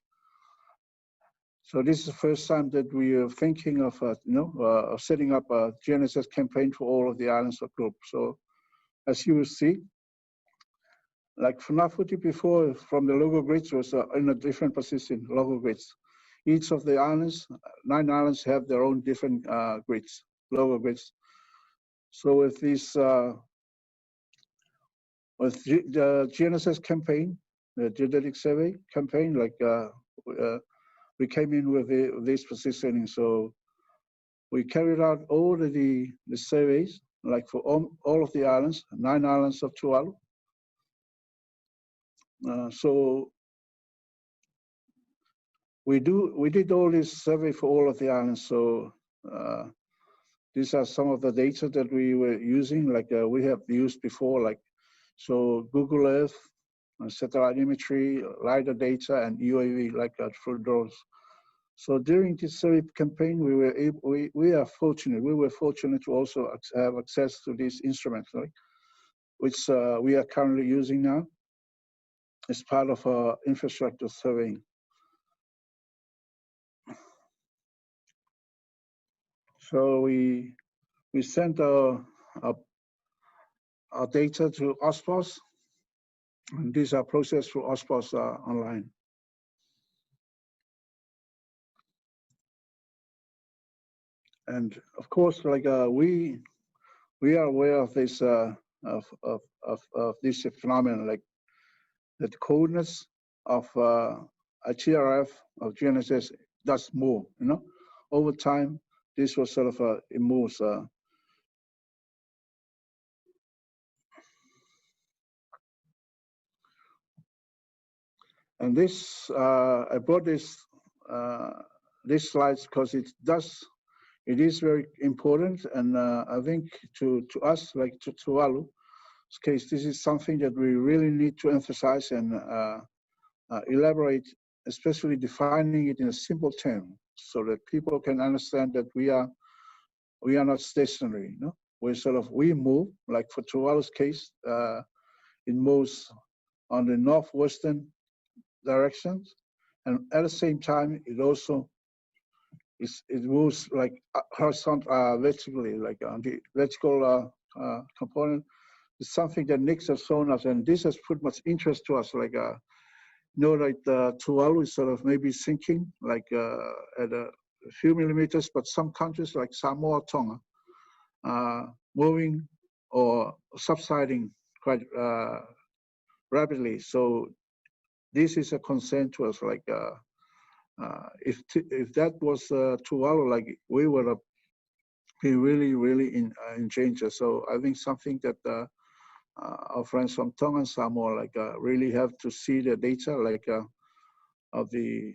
so this is the first time that we are thinking of of setting up a GNSS campaign for all of the islands of group. So as you will see, like Funafuti before, from the logo grids was in a different position, logo grids. Each of the islands, 9 islands, have their own different grids, logo grids. So with this, with the GNSS campaign, the geodetic survey campaign, like we came in with this positioning. So we carried out all the surveys, like for all of the islands, 9 islands of Tuvalu. So we did all this survey for all of the islands. So these are some of the data that we were using, like we have used before, like so Google Earth, satellite imagery, LiDAR data, and UAV, like through drones. So during this survey campaign, we were fortunate to also have access to these instruments, right? Which we are currently using now as part of our infrastructure surveying. So we sent our data to OSPOS, and these are processed through OSPOS online. And of course, like we are aware of this this phenomenon, like the coordinates of a TRF of GNSS does move. Over time, this was sort of it moves. And this I brought this slides because it is very important, and I think to us, like to Tuvalu's case, this is something that we really need to emphasize and elaborate, especially defining it in a simple term, so that people can understand that we are not stationary. We move. Like for Tuvalu's case, it moves on the northwestern directions, and at the same time, it also it moves like horizontal, vertically, like on the vertical component. It's something that Nix has shown us, and this has put much interest to us. Like, like Tuvalu is sort of maybe sinking, like at a few millimeters, but some countries like Samoa, Tonga, moving or subsiding quite rapidly. So this is a concern to us. Like, if that was Tuvalu, like we would have been really in danger. So I think something that our friends from Tonga and Samoa like really have to see the data, like of the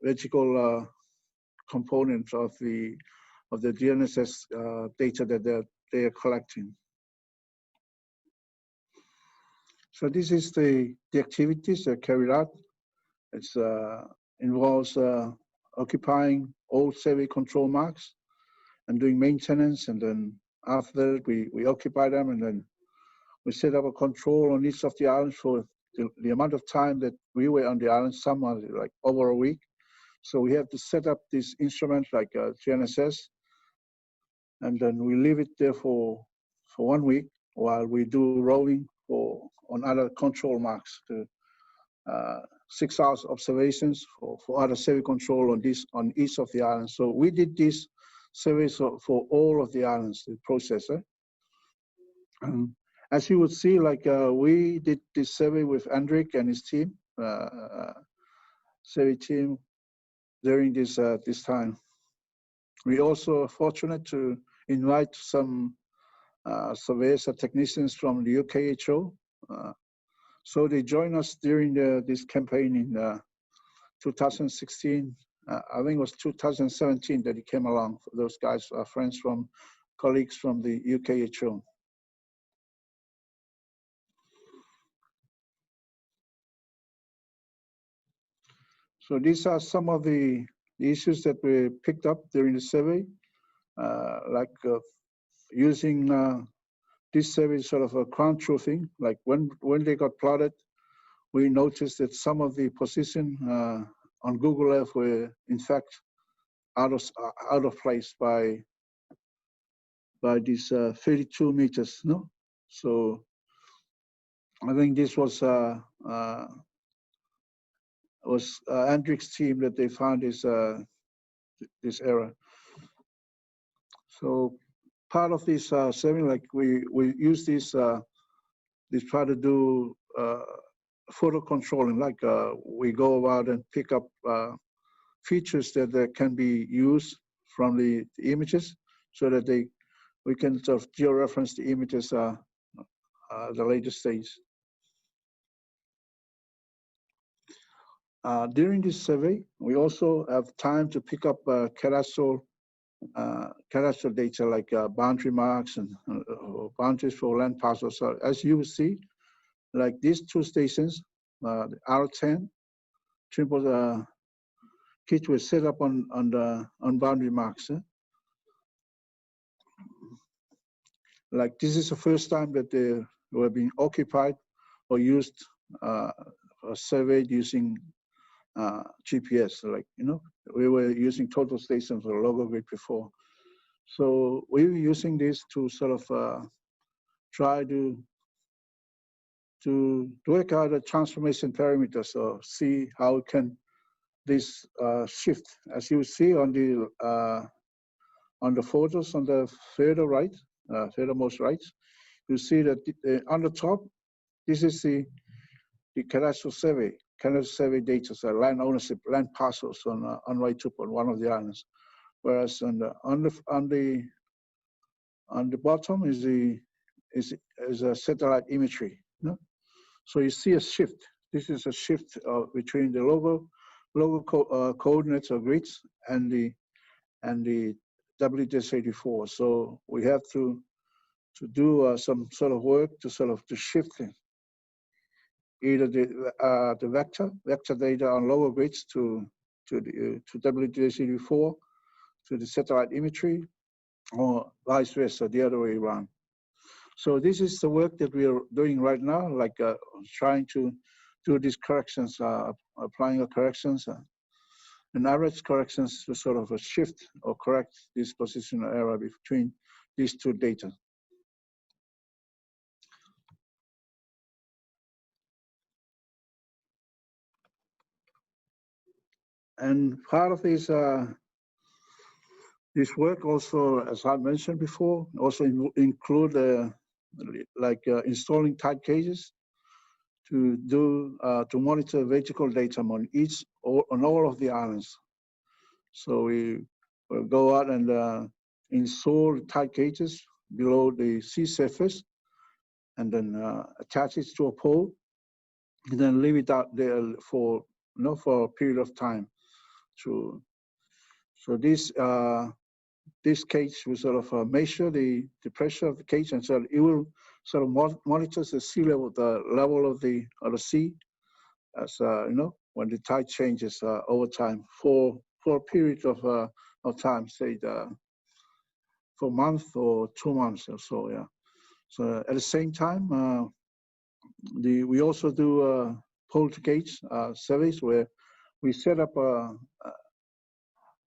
vertical components of the GNSS data that they are collecting. So this is the activities that are carried out. It's involves occupying old survey control marks and doing maintenance, and then after that we occupy them, and then we set up a control on each of the islands for the amount of time that we were on the island, some are like over a week. So we have to set up this instrument like GNSS, and then we leave it there for 1 week while we do roving on other control marks to 6 hours observations for other survey control on each of the islands. So we did this surveys for all of the islands, the processor. As you would see, like we did this survey with Andrik and his team, survey team during this this time. We also are fortunate to invite some surveyors and technicians from the UKHO. So they joined us during this campaign in 2016. I think it was 2017 that he came along. Those guys are friends from, colleagues from the UKHO. So these are some of the issues that we picked up during the survey, like using this survey sort of a ground truthing. Like when they got plotted, we noticed that some of the position on Google Earth were in fact out of place by these 32 meters. No, so I think this was Andrik's team that they found this error. So part of this survey, like we use this try to do photo controlling, like we go about and pick up features that can be used from the images, so that we can sort of georeference the images the later stage. During this survey, we also have time to pick up cadastral data, like boundary marks and boundaries for land parcels. So as you will see, like these two stations, the R10 triple kits were set up on boundary marks. Like this is the first time that they were being occupied or used or surveyed using GPS. Like, you know, we were using total stations or logo grid before. So we were using this to sort of try to work out a transformation parameter, so see how can this shift. As you see on the photos on the further right, furthermost right, you see that on the top, this is the cadastral survey data, so land ownership, land parcels on Waitupu, on one of the islands. Whereas on the bottom is a satellite imagery. You know? So you see a shift. This is a shift between the logo coordinates or grids and the WDS84. So we have to do some sort of work to shift either the vector data on lower grids to WDS84 to the satellite imagery, or vice versa, the other way around. So this is the work that we are doing right now, like trying to do these corrections, applying the corrections, and average corrections to sort of a shift or correct this positional error between these two data. And part of this work also, as I mentioned before, also include installing tide cages to monitor vertical data on all of the islands. So we will go out and install tide cages below the sea surface, and then attach it to a pole, and then leave it out there for a period of time. So this cage will sort of measure the pressure of the cage, and so it will sort of monitor the sea level, the level of the sea, as when the tide changes over time for a period of time, say for a month or 2 months or so. Yeah. So at the same time, we also do pole to gauge surveys, where we set up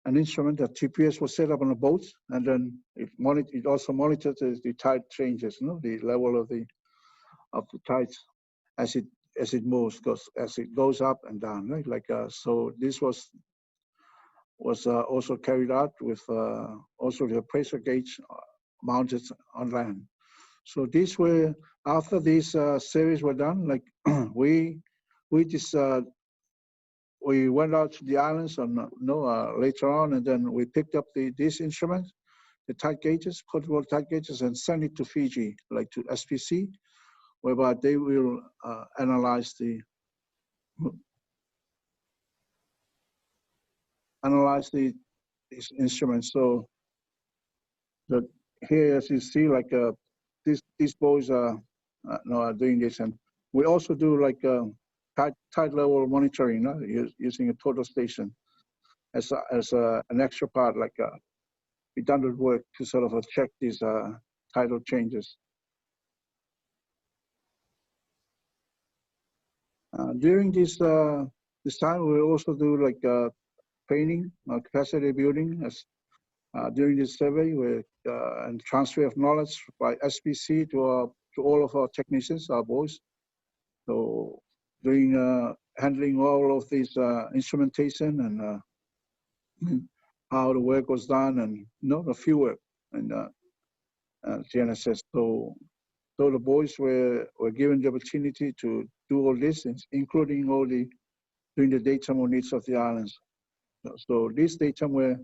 an instrument that TPS was set up on a boat, and then it also monitors the tide changes, the level of the tides as it moves, because as it goes up and down, right? Like so, this was also carried out with also the pressure gauge mounted on land. So these were, after these surveys were done, like we went out to the islands on later on, and then we picked up these instruments, the tide gauges, portable tide gauges, and sent it to Fiji, like to SPC, whereby they will analyze these instruments. So that here, as you see, like these boys are doing this, and we also do like tide level monitoring, using a total station as an extra part, like redundant work to sort of check these tidal changes. During this time, we also do like training, capacity building, as during this survey, and transfer of knowledge by SPC to all of our technicians, our boys. So doing handling all of these instrumentation and how the work was done, and the field work and GNSS. So the boys were given the opportunity to do all this, including all doing the daytime needs of the islands. So these daytime were,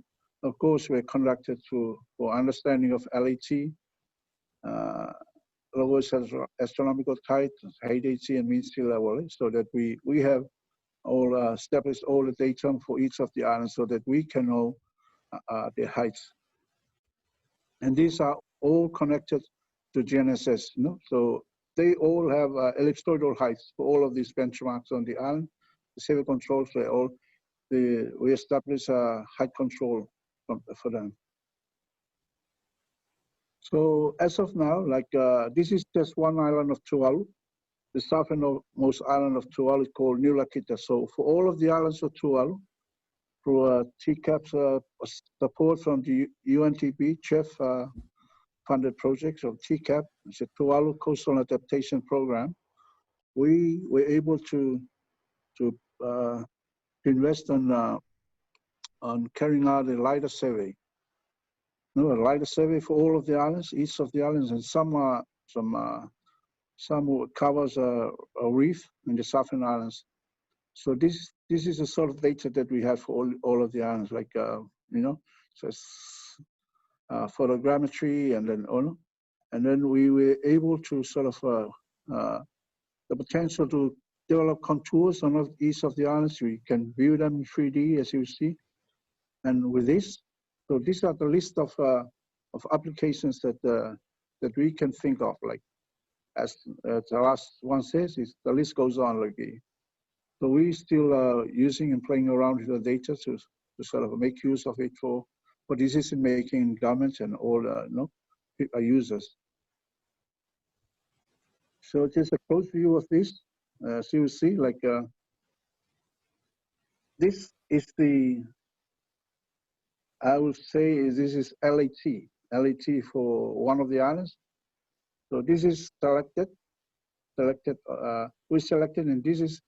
of course, were conducted for understanding of LAT, lowest astronomical tide, height AC, and mean sea level, so that we have all established all the daytime for each of the islands, so that we can know their heights. And these are all connected to GNSS, so they all have ellipsoidal heights for all of these benchmarks on the island. The civil controls were all, we establish height control for them. So as of now, like this is just one island of Tuvalu. The southernmost island of Tuvalu is called New Lakita. So for all of the islands of Tuvalu, through TCAP's support from the UNTP, CHEF funded projects of TCAP, it's a Tuvalu Coastal Adaptation Program, we were able to invest on carrying out a LiDAR survey. A LiDAR survey for all of the islands, each of the islands, and some covers a reef in the southern islands. So this is the sort of data that we have for all of the islands, like so it's photogrammetry, and then we were able to sort of the potential to develop contours on each of the islands. We can view them in 3D, as you see, and with this, so these are the list of applications that we can think of, like as the last one says, the list goes on, like so we still using and playing around with the data to sort of make use of it for decision making in governments and all users. So just a close view of this. So you see, like this is I would say this is LAT for one of the islands. So this is selected. We selected, and these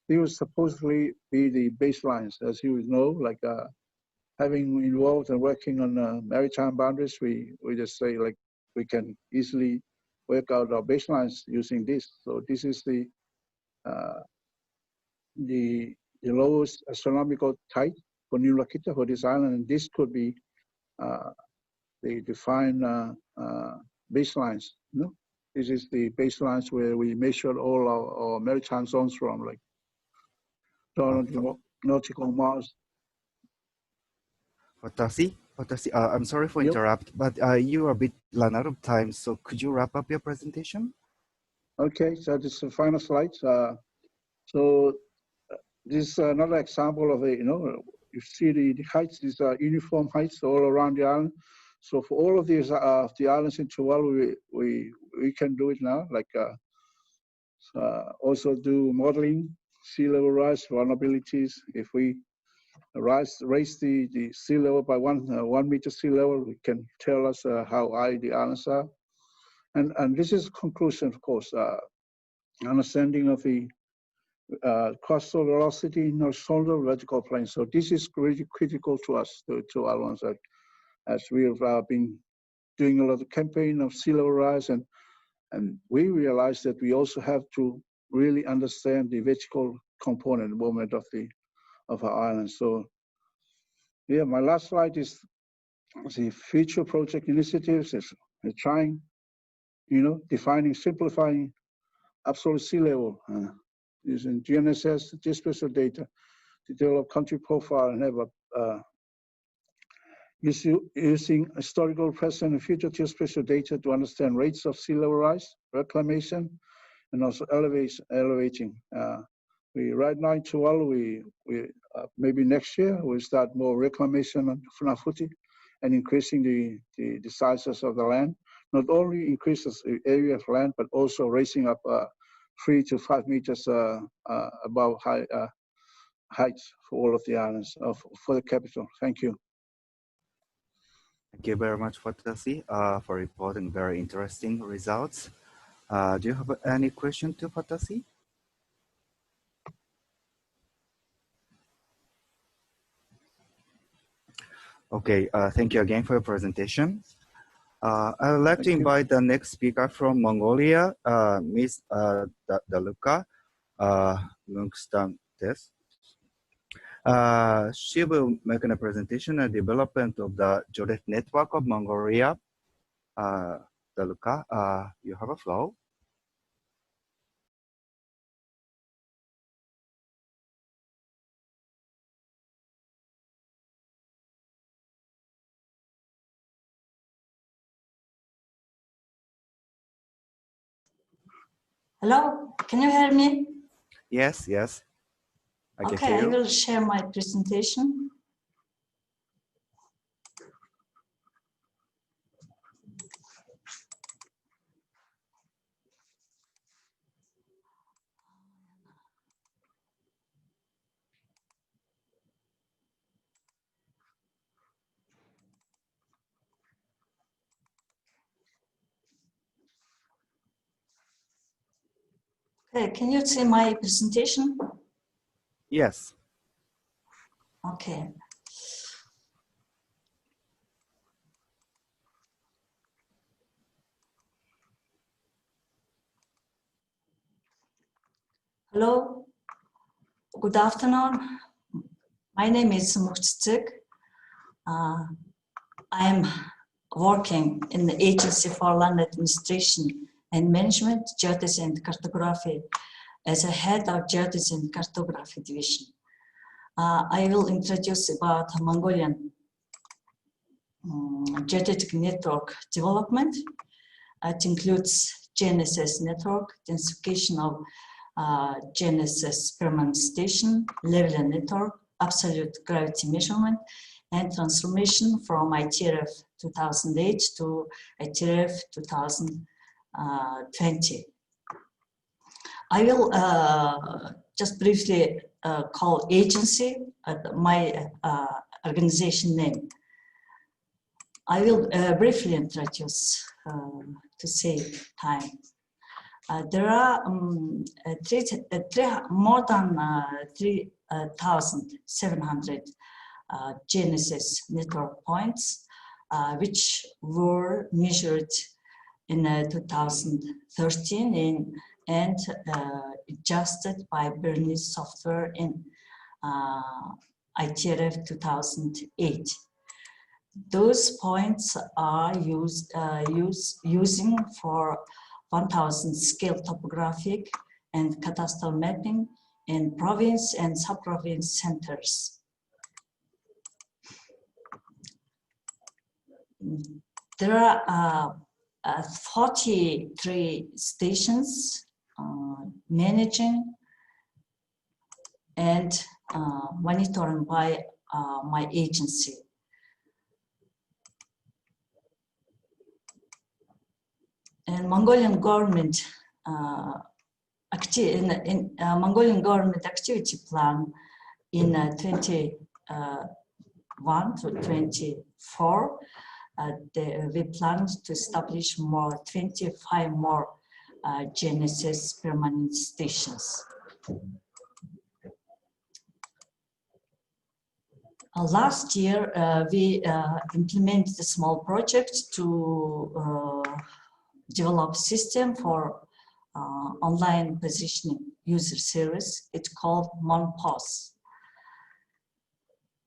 will supposedly be the baselines, as you know, like having involved and working on maritime boundaries, we just say like we can easily work out our baselines using this. So this is the lowest astronomical tide for New Lakita for this island, and this could be the defined baselines. This is the baselines where we measured all our maritime zones from, like nautical miles. Watasi, I'm sorry for interrupt, but you are a bit run out of time, so could you wrap up your presentation? Okay, so this is the final slide. So this is another example of you see the heights, these are uniform heights all around the island. So for all of these the islands in Tuvalu, we can do it now, like also do modeling, sea level rise, vulnerabilities. If we raise the sea level by 1 meter sea level, it can tell us how high the islands are. And this is conclusion, of course. understanding of the coastal velocity, horizontal vertical plane. So this is really critical to us, to our ones, as we have been doing a lot of campaign of sea level rise, and we realize that we also have to really understand the vertical component movement of our island. So yeah, my last slide is the future project initiatives. Is trying, defining, simplifying absolute sea level using GNSS, geospatial data to develop country profile and have a using historical, present, and future geospatial data to understand rates of sea level rise, reclamation, and also elevating. We right now in Tuvalu, we maybe next year we'll start more reclamation on Funafuti and increasing the sizes of the land. Not only increases the area of land, but also raising up 3 to 5 meters above heights for all of the islands for the capital. Thank you. Thank you very much, Fatasi, for reporting very interesting results. Do you have any question to Fatasi? Okay, thank you again for your presentation. I would like to invite the next speaker from Mongolia, Ms. Daluka Lungstantes. She will make a presentation on development of the Geodetic network of Mongolia. Daluka, you have a floor. Hello, can you hear me? Yes, yes. I can hear I you. will share my presentation. Okay, can you see my presentation? Yes. Okay. Hello, good afternoon. My name is Mukhtsik. I am working in the Agency for Land Administration and Management, Geodesy and Cartography as a head of Geodesy and Cartography Division. I will introduce about Mongolian geodetic network development. It includes GNSS network, densification of GNSS permanent station, leveler network, absolute gravity measurement, and transformation from ITRF 2008 to ITRF 2020. I will just briefly call agency my organization name. I will briefly introduce to save time. There are more than 3,700 GNSS network points, which were measured in 2013 and adjusted by Bernese software in ITRF 2008. Those points are using for 1,000 scale topographic and cadastral mapping in province and sub-province centers. There are 43 stations managing and monitoring by my agency. And Mongolian government Mongolian government activity plan in 21 to 24, we plan to establish 25 more GNSS permanent stations. Last year, we implemented a small project to develop a system for online positioning user service. It's called MonPOS.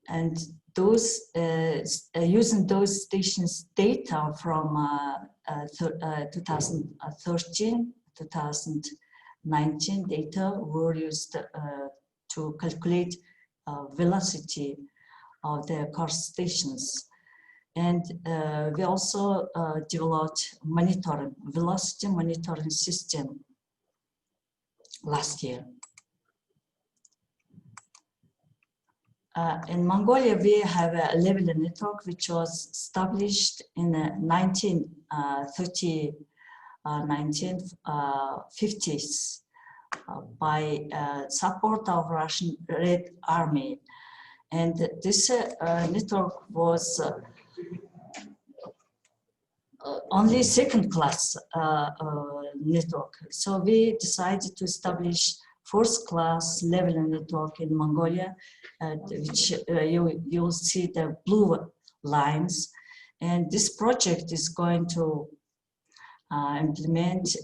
And those using those stations data from 2013, 2019 data were used to calculate velocity of the car stations. And we also developed velocity monitoring system last year. In Mongolia, we have a leveling network which was established in the 1950s by support of Russian Red Army. And this network was only second-class network. So we decided to establish first-class leveling network in Mongolia, which you'll see the blue lines. And this project is going to implement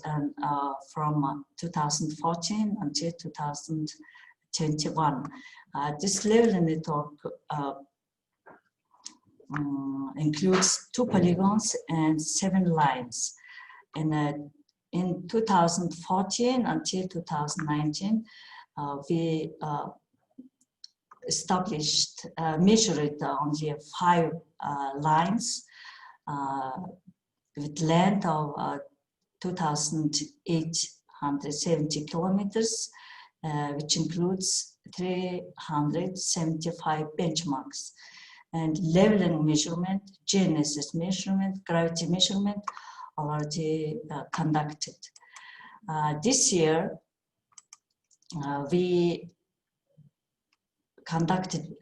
from 2014 until 2021. This leveling network includes 2 polygons and 7 lines. And in 2014 until 2019, we established, measured only 5 lines with length of 2,870 kilometers, which includes 375 benchmarks. And leveling measurement, GNSS measurement, gravity measurement already conducted. This year, we conducted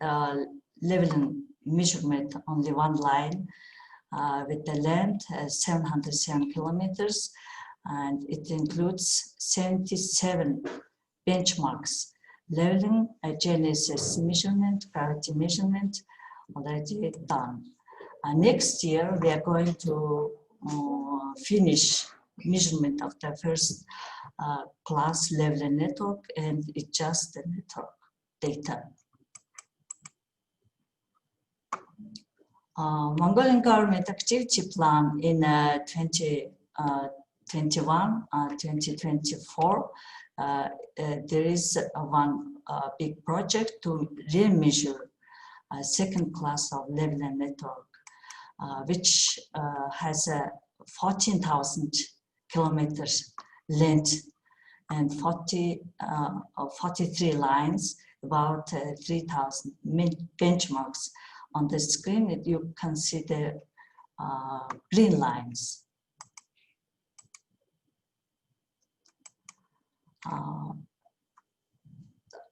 leveling measurement only 1 line with the length 707 kilometers, and it includes 77 benchmarks. Leveling, GNSS measurement, gravity measurement already done. Next year, we are going to finish measurement of the first class leveling network and adjust the network data. Mongolian government activity plan in 2021-2024, there is one big project to re-measure a second class of leveling network, which has a 14,000 kilometers length and 43 lines, about 3,000 benchmarks. On the screen, you can see the green lines.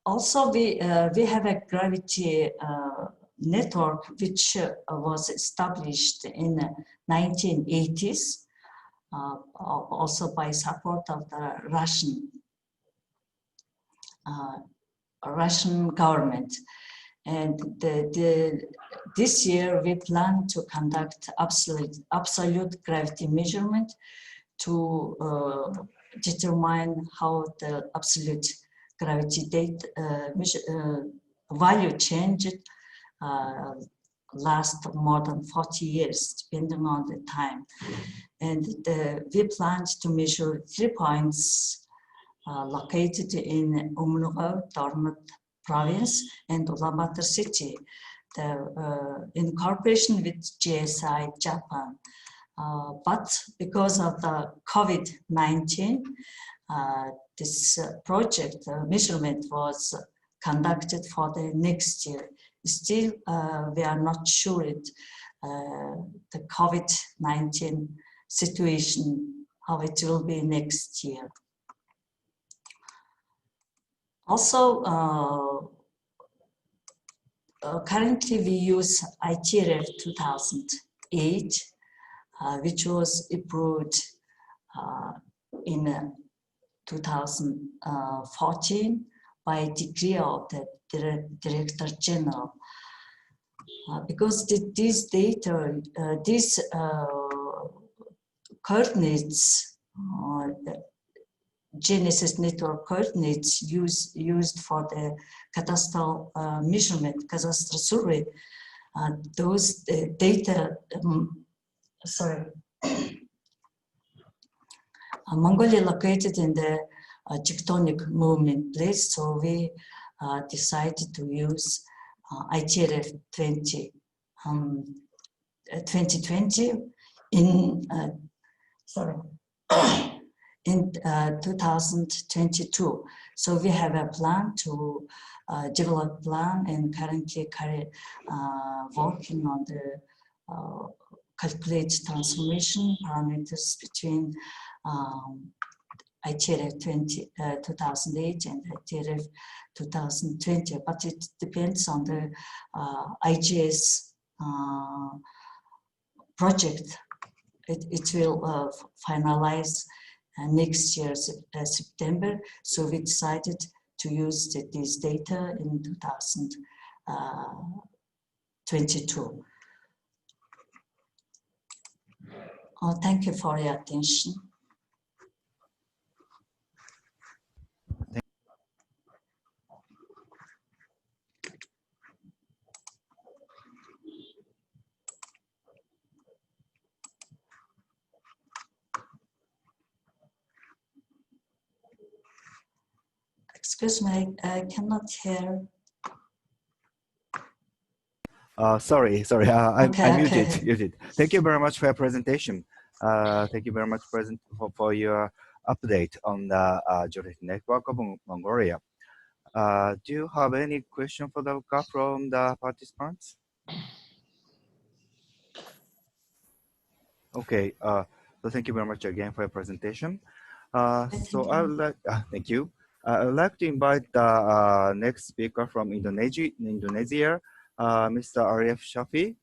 Also, we have a gravity network which was established in the 1980s, also by support of the Russian government. And this year we plan to conduct absolute gravity measurement to determine how the absolute gravity value changed last more than 40 years, depending on the time. And we planned to measure 3 points located in Umnugao, Tornat province and Ulaanbaatar city, in cooperation with GSI Japan. But because of the COVID-19, this project measurement was conducted for the next year. Still, we are not sure the COVID-19 situation, how it will be next year. Also, currently we use ITRF 2008, which was approved in 2014 by decree of the Director General. Because these data, these coordinates, Genesis network coordinates used for the cadastral measurement, cadastral survey, those data, Mongolia located in the tectonic movement place, so we decided to use IGRF 2020 in in 2022. So we have a plan to develop plan and currently working on the calculate transformation parameters between IGRF 2008 and IGRF 2020, but it depends on the IGS project. It will finalize next year, September. So we decided to use this data in 2022. Thank you for your attention. Excuse me, I cannot hear. Sorry, I muted. Thank you very much for your presentation. Thank you very much for your update on the geodetic network of Mongolia. Do you have any question for the from the participants? Okay, so thank you very much again for your presentation. So I would like, thank you. I would like to invite the next speaker from Indonesia, Mr. Arif Shafi.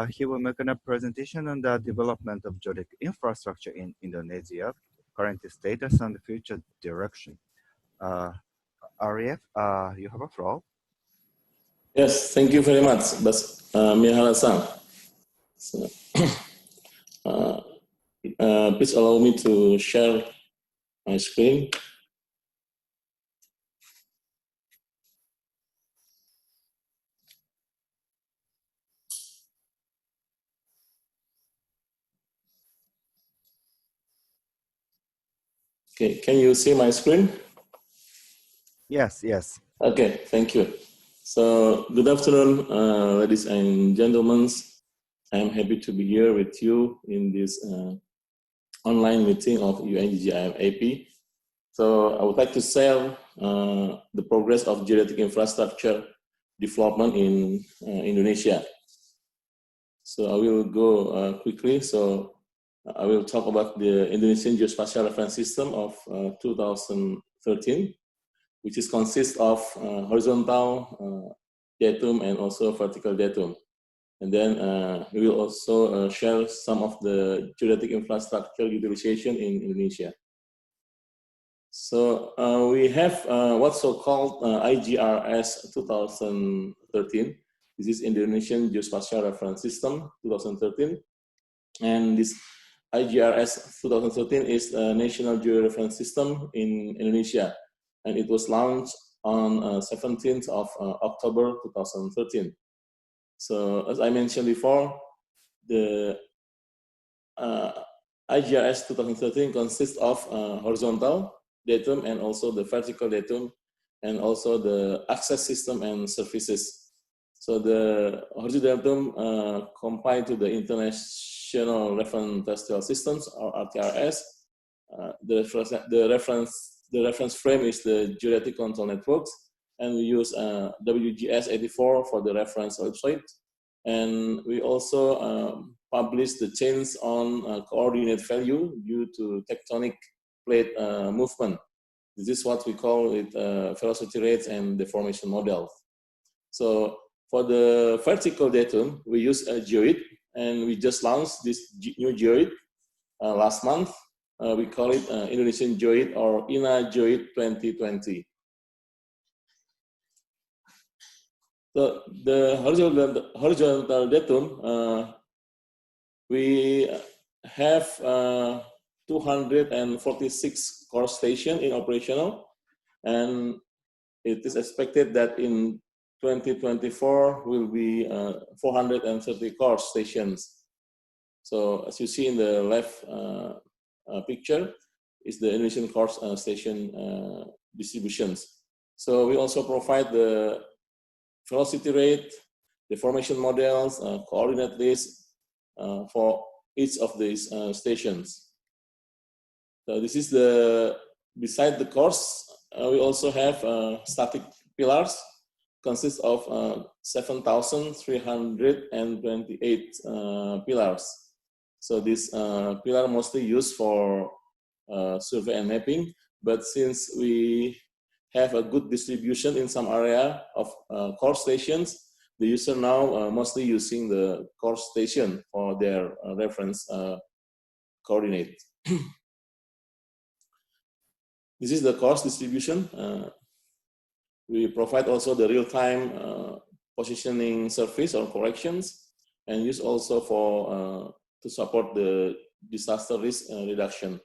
He will make a presentation on the development of geodetic infrastructure in Indonesia, current status and future direction. Arif, you have a floor. Yes, thank you very much, Mihala-san. So, please allow me to share my screen. Okay, can you see my screen? Yes. Okay, thank you. So, good afternoon, ladies and gentlemen. I am happy to be here with you in this online meeting of UN-GGIM-AP. So, I would like to share the progress of geodetic infrastructure development in Indonesia. So, I will go quickly. So, I will talk about the Indonesian Geospatial Reference System of 2013, which is consists of horizontal datum and also vertical datum. And then we will also share some of the geodetic infrastructure utilization in Indonesia. So we have what's so-called IGRS 2013. This is Indonesian Geospatial Reference System 2013. And this IGRS 2013 is a national georeference system in Indonesia. And it was launched on 17th of October 2013. So as I mentioned before, the IGRS 2013 consists of horizontal datum and also the vertical datum and also the access system and services. So the horizontal datum combined to the International Reference Terrestrial Systems or RTRS. The reference frame is the Geodetic Control Networks, and we use WGS84 for the reference website. And we also publish the change on coordinate value due to tectonic plate movement. This is what we call it velocity rates and deformation model. So for the vertical datum, we use a geoid, and we just launched this new geoid last month. we call it Indonesian Geoid or INA Geoid 2020. So the horizontal datum, we have 246 core stations in operational, and it is expected that in 2024 will be 430 core stations. So as you see in the left picture is the Indonesian core station distributions. So we also provide the velocity rate, the formation models, coordinate list for each of these stations. So this is beside the cores, we also have static pillars, consists of 7,328 pillars. So this pillar mostly used for survey and mapping, but since we have a good distribution in some area of core stations, the user now mostly using the core station for their reference coordinate. This is the course distribution. We provide also the real-time positioning service or corrections, and use also for to support the disaster risk reduction.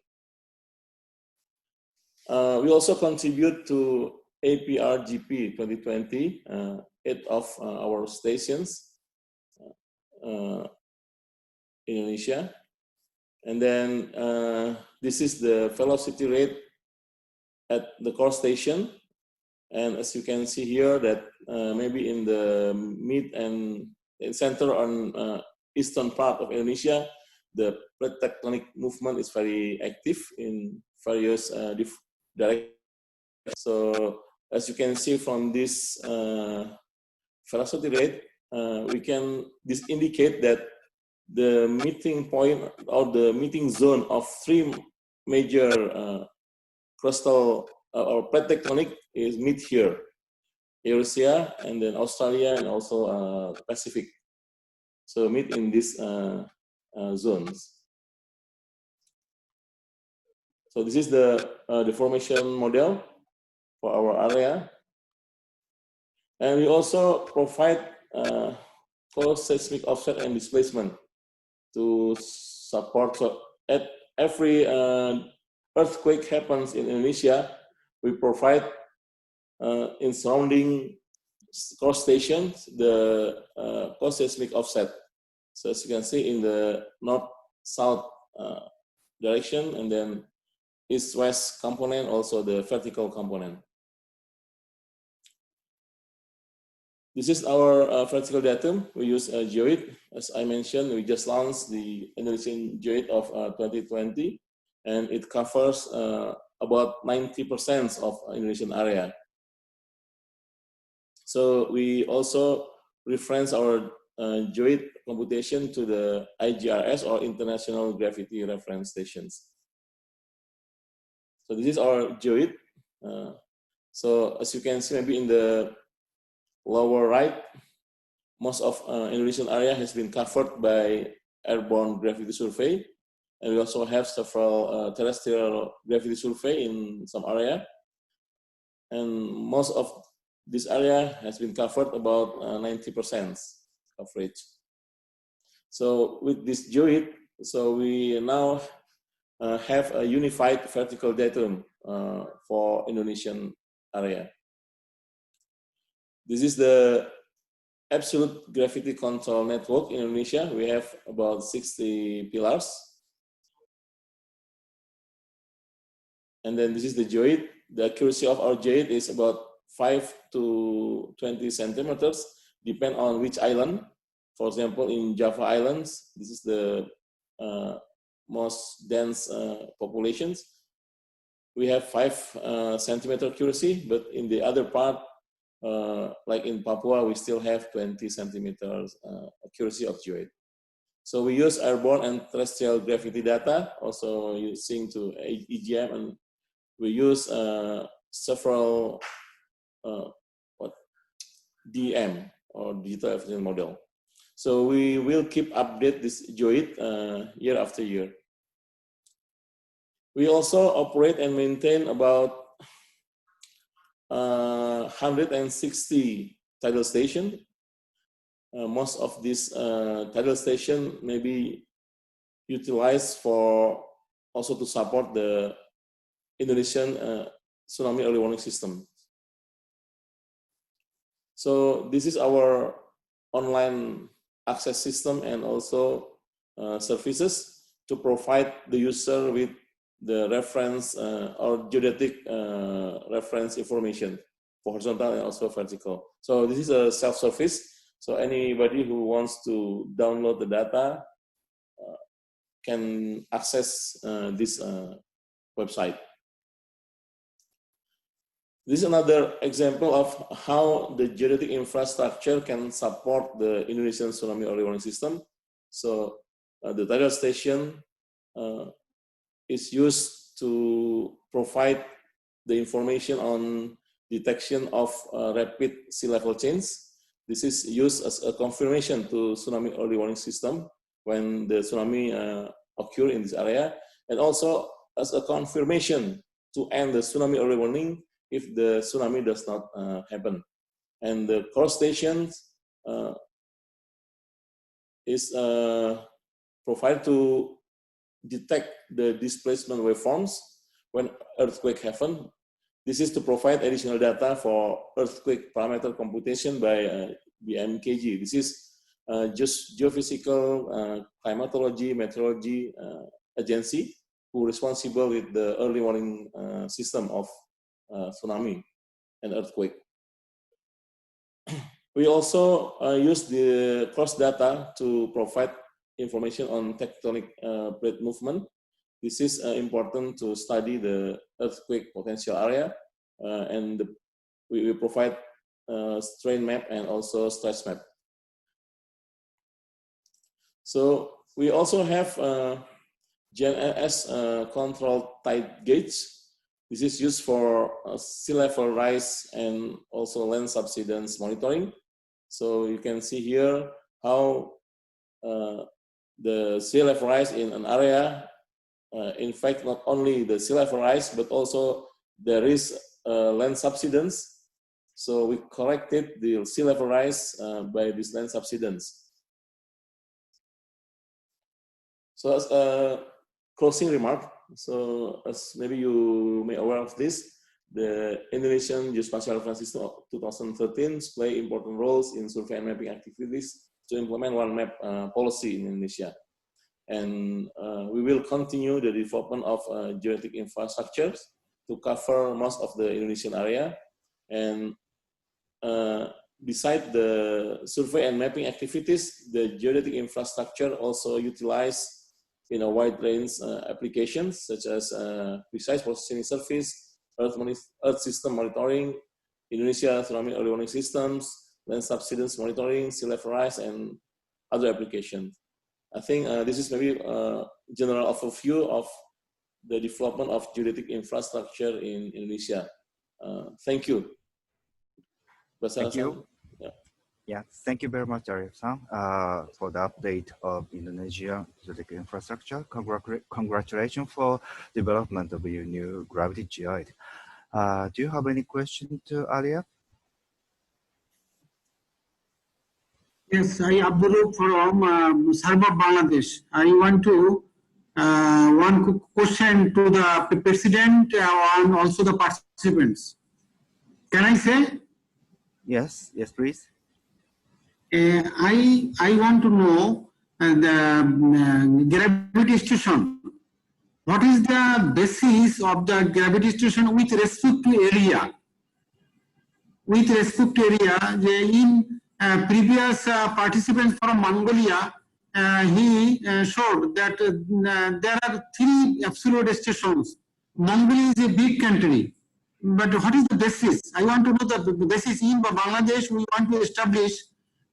We also contribute to APRGP 2020, 8 of our stations in Indonesia. And then this is the velocity rate at the core station. And as you can see here that maybe in the mid and center on eastern part of Indonesia, the plate tectonic movement is very active in various directions. So as you can see from this velocity rate, this indicate that the meeting point or the meeting zone of 3 major crustal or plate tectonic is meet here, Eurasia, and then Australia, and also Pacific. So meet in these zones. So this is the deformation model for our area, and we also provide co-seismic offset and displacement to support. So at every earthquake happens in Indonesia, we provide in surrounding core stations the co-seismic offset. So as you can see in the north-south direction, and then east-west component, also the vertical component. This is our vertical datum. We use Geoid. As I mentioned, we just launched the Indonesian Geoid of 2020, and it covers about 90% of Indonesian area. So we also reference our Geoid computation to the IGRS or International Gravity Reference Stations. So this is our Geoid. So as you can see, maybe in the lower right, most of Indonesian area has been covered by airborne gravity survey, and we also have several terrestrial gravity survey in some area, and most of this area has been covered about 90% coverage. So with this Geoid, so we now have a unified vertical datum for Indonesian area. This is the absolute gravity control network in Indonesia. We have about 60 pillars. And then this is the Geoid. The accuracy of our Geoid is about 5 to 20 centimeters, depend on which island. For example, in Java Islands, this is the most dense populations. We have 5 centimeter accuracy, but in the other part, like in Papua, we still have 20 centimeters accuracy of Geoid. So we use airborne and terrestrial gravity data, also using to EGM, and we use several DM or digital evidence model. So we will keep update this Geoid year after year. We also operate and maintain about 160 tidal stations. Most of these tidal stations may be utilized for also to support the Indonesian tsunami early warning system. So this is our online access system and also services to provide the user with the reference or geodetic reference information for horizontal and also vertical. So this is a self-service. So anybody who wants to download the data can access this website. This is another example of how the geodetic infrastructure can support the Indonesian tsunami early warning system. So the tidal station is used to provide the information on detection of rapid sea level change. This is used as a confirmation to tsunami early warning system when the tsunami occur in this area, and also as a confirmation to end the tsunami early warning if the tsunami does not happen. And the core station is provided to detect the displacement waveforms when earthquake happen. This is to provide additional data for earthquake parameter computation by UN-GGIM-AP. This is just geophysical, climatology, meteorology agency who responsible with the early warning system of tsunami and earthquake. We also use the cross data to provide information on tectonic plate movement. This is important to study the earthquake potential area, and we provide strain map and also stress map. So we also have GNSS controlled tide gauge. This is used for sea level rise and also land subsidence monitoring. So you can see here how the sea level rise in an area, in fact, not only the sea level rise, but also there is land subsidence. So we corrected the sea level rise by this land subsidence. So as a closing remark, so as maybe you may aware of this, the Indonesian Geospatial Reference System of 2013 play important roles in survey and mapping activities to implement one map policy in Indonesia. And we will continue the development of geodetic infrastructures to cover most of the Indonesian area. And beside the survey and mapping activities, the geodetic infrastructure also utilized in a wide range applications such as precise positioning service, earth system monitoring, Indonesia tsunami early warning systems, land subsidence monitoring, sea level rise, and other applications. I think this is maybe a general overview of the development of geodetic infrastructure in Indonesia. Thank you. Thank you. Yeah, thank you very much, Arif-san, for the update of Indonesia geodetic infrastructure. Congratulations for development of your new gravity geoid. Do you have any question to Arif? Yes, I Abdullah from Sarba, Bangladesh. I want to one question to the president and also the participants. Can I say? Yes, yes, please. I want to know the gravity station. What is the basis of the gravity station with respect to area? With respect to area, in previous participants from Mongolia, he showed that there are 3 absolute stations. Mongolia is a big country, but what is the basis? I want to know the basis. In Bangladesh, we want to establish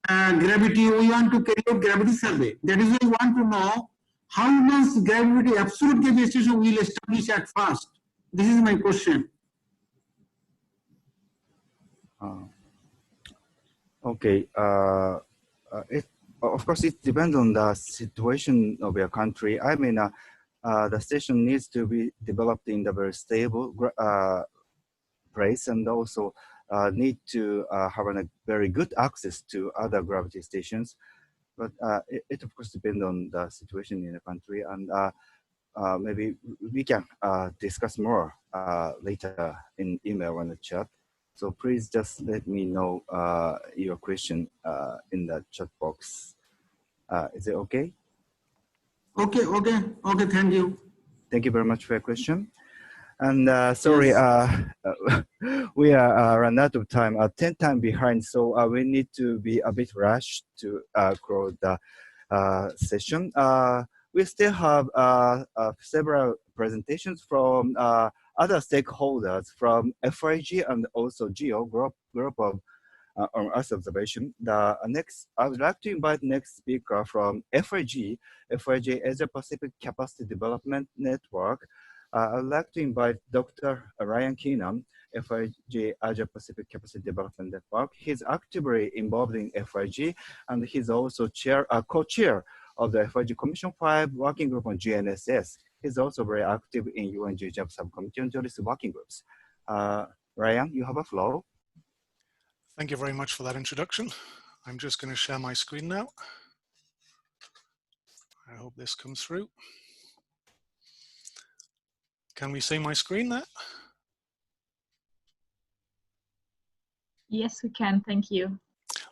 gravity, we want to carry out gravity survey. That is why we want to know how much gravity, absolute gravity station we will establish at first. This is my question. Okay. Of course, it depends on the situation of your country. I mean, the station needs to be developed in a very stable place, and also need to have a very good access to other gravity stations. But it of course depends on the situation in the country, and maybe we can discuss more later in email and the chat. So please just let me know your question in the chat box. Is it okay? Okay, thank you. Thank you very much for your question. And sorry, yes. We are run out of time, 10 times behind, so we need to be a bit rushed to close the session. We still have several presentations from other stakeholders from FIG and also GEO group of on Earth observation. The next, I would like to invite next speaker from FIG Asia Pacific Capacity Development Network. I would like to invite Dr. Ryan Keenan, FIG Asia Pacific Capacity Development Network. He's actively involved in FIG, and he's also co-chair of the FIG Commission 5 Working Group on GNSS. He's also very active in UN-GGIM-AP Subcommittee on Geodesy working groups. Ryan, you have a floor. Thank you very much for that introduction. I'm just going to share my screen now. I hope this comes through. Can we see my screen there? Yes, we can. Thank you.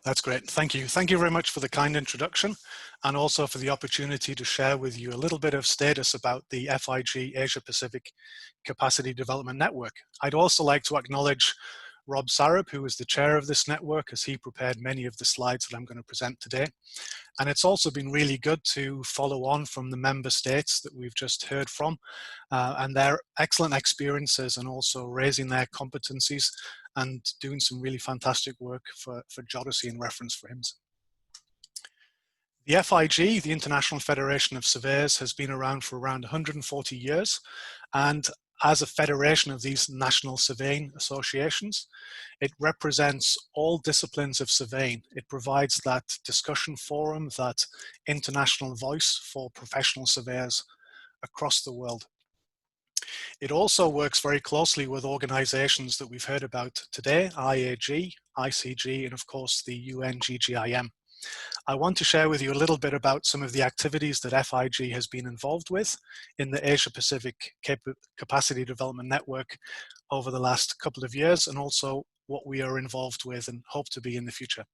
That's great. Thank you. Thank you very much for the kind introduction, and also for the opportunity to share with you a little bit of status about the FIG Asia Pacific Capacity Development Network. I'd also like to acknowledge Rob Sarup, who is the chair of this network, as he prepared many of the slides that I'm going to present today. And it's also been really good to follow on from the member states that we've just heard from and their excellent experiences, and also raising their competencies and doing some really fantastic work for Geodesy and reference frames. The FIG, the International Federation of Surveyors, has been around for around 140 years, and as a federation of these national surveying associations, it represents all disciplines of surveying. It provides that discussion forum, that international voice for professional surveyors across the world. It also works very closely with organizations that we've heard about today, IAG, ICG, and of course the UN-GGIM. I want to share with you a little bit about some of the activities that FIG has been involved with in the Asia Pacific Capacity Development Network over the last couple of years, and also what we are involved with and hope to be in the future.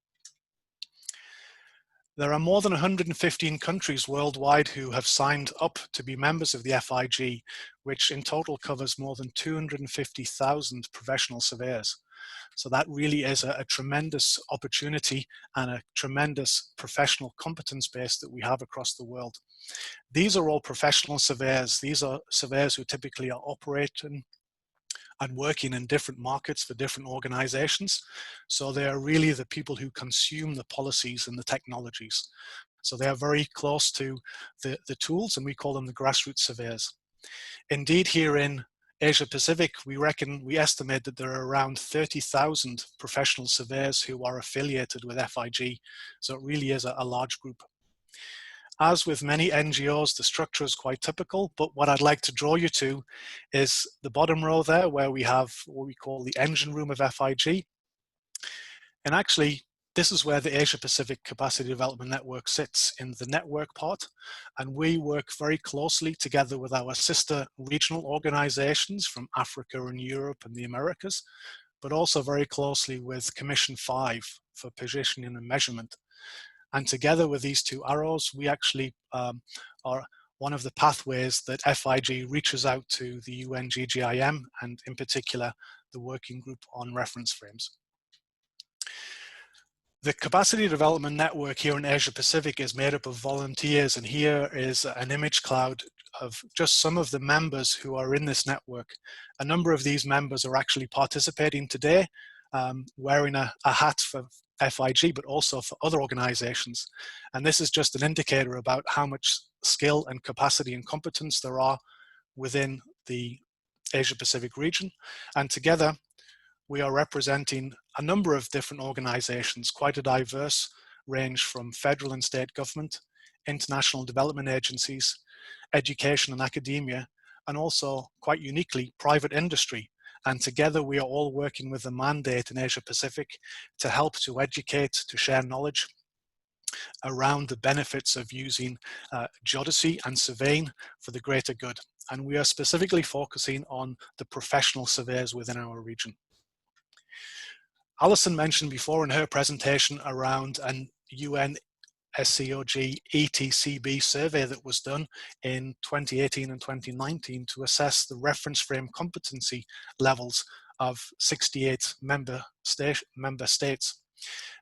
There are more than 115 countries worldwide who have signed up to be members of the FIG, which in total covers more than 250,000 professional surveyors. So that really is a tremendous opportunity and a tremendous professional competence base that we have across the world. These are all professional surveyors. These are surveyors who typically are operating and working in different markets for different organizations. So they are really the people who consume the policies and the technologies. So they are very close to the tools, and we call them the grassroots surveyors. Indeed, here in Asia Pacific, we estimate that there are around 30,000 professional surveyors who are affiliated with FIG. So it really is a large group. As with many NGOs, the structure is quite typical, but what I'd like to draw you to is the bottom row there, where we have what we call the engine room of FIG. And actually, this is where the Asia Pacific Capacity Development Network sits, in the network part. And we work very closely together with our sister regional organizations from Africa and Europe and the Americas, but also very closely with Commission 5 for positioning and measurement. And together with these two arrows, we actually are one of the pathways that FIG reaches out to the UN-GGIM, and in particular, the Working Group on Reference Frames. The Capacity Development Network here in Asia Pacific is made up of volunteers, and here is an image cloud of just some of the members who are in this network. A number of these members are actually participating today, wearing a hat for FIG, but also for other organizations. And this is just an indicator about how much skill and capacity and competence there are within the Asia Pacific region. And together, we are representing a number of different organizations, quite a diverse range from federal and state government, international development agencies, education and academia, and also, quite uniquely, private industry. And together we are all working with a mandate in Asia Pacific to help to educate, to share knowledge around the benefits of using geodesy and surveying for the greater good. And we are specifically focusing on the professional surveyors within our region. Alison mentioned before in her presentation around an UN-GGIM-AP survey that was done in 2018 and 2019 to assess the reference frame competency levels of 68 member states.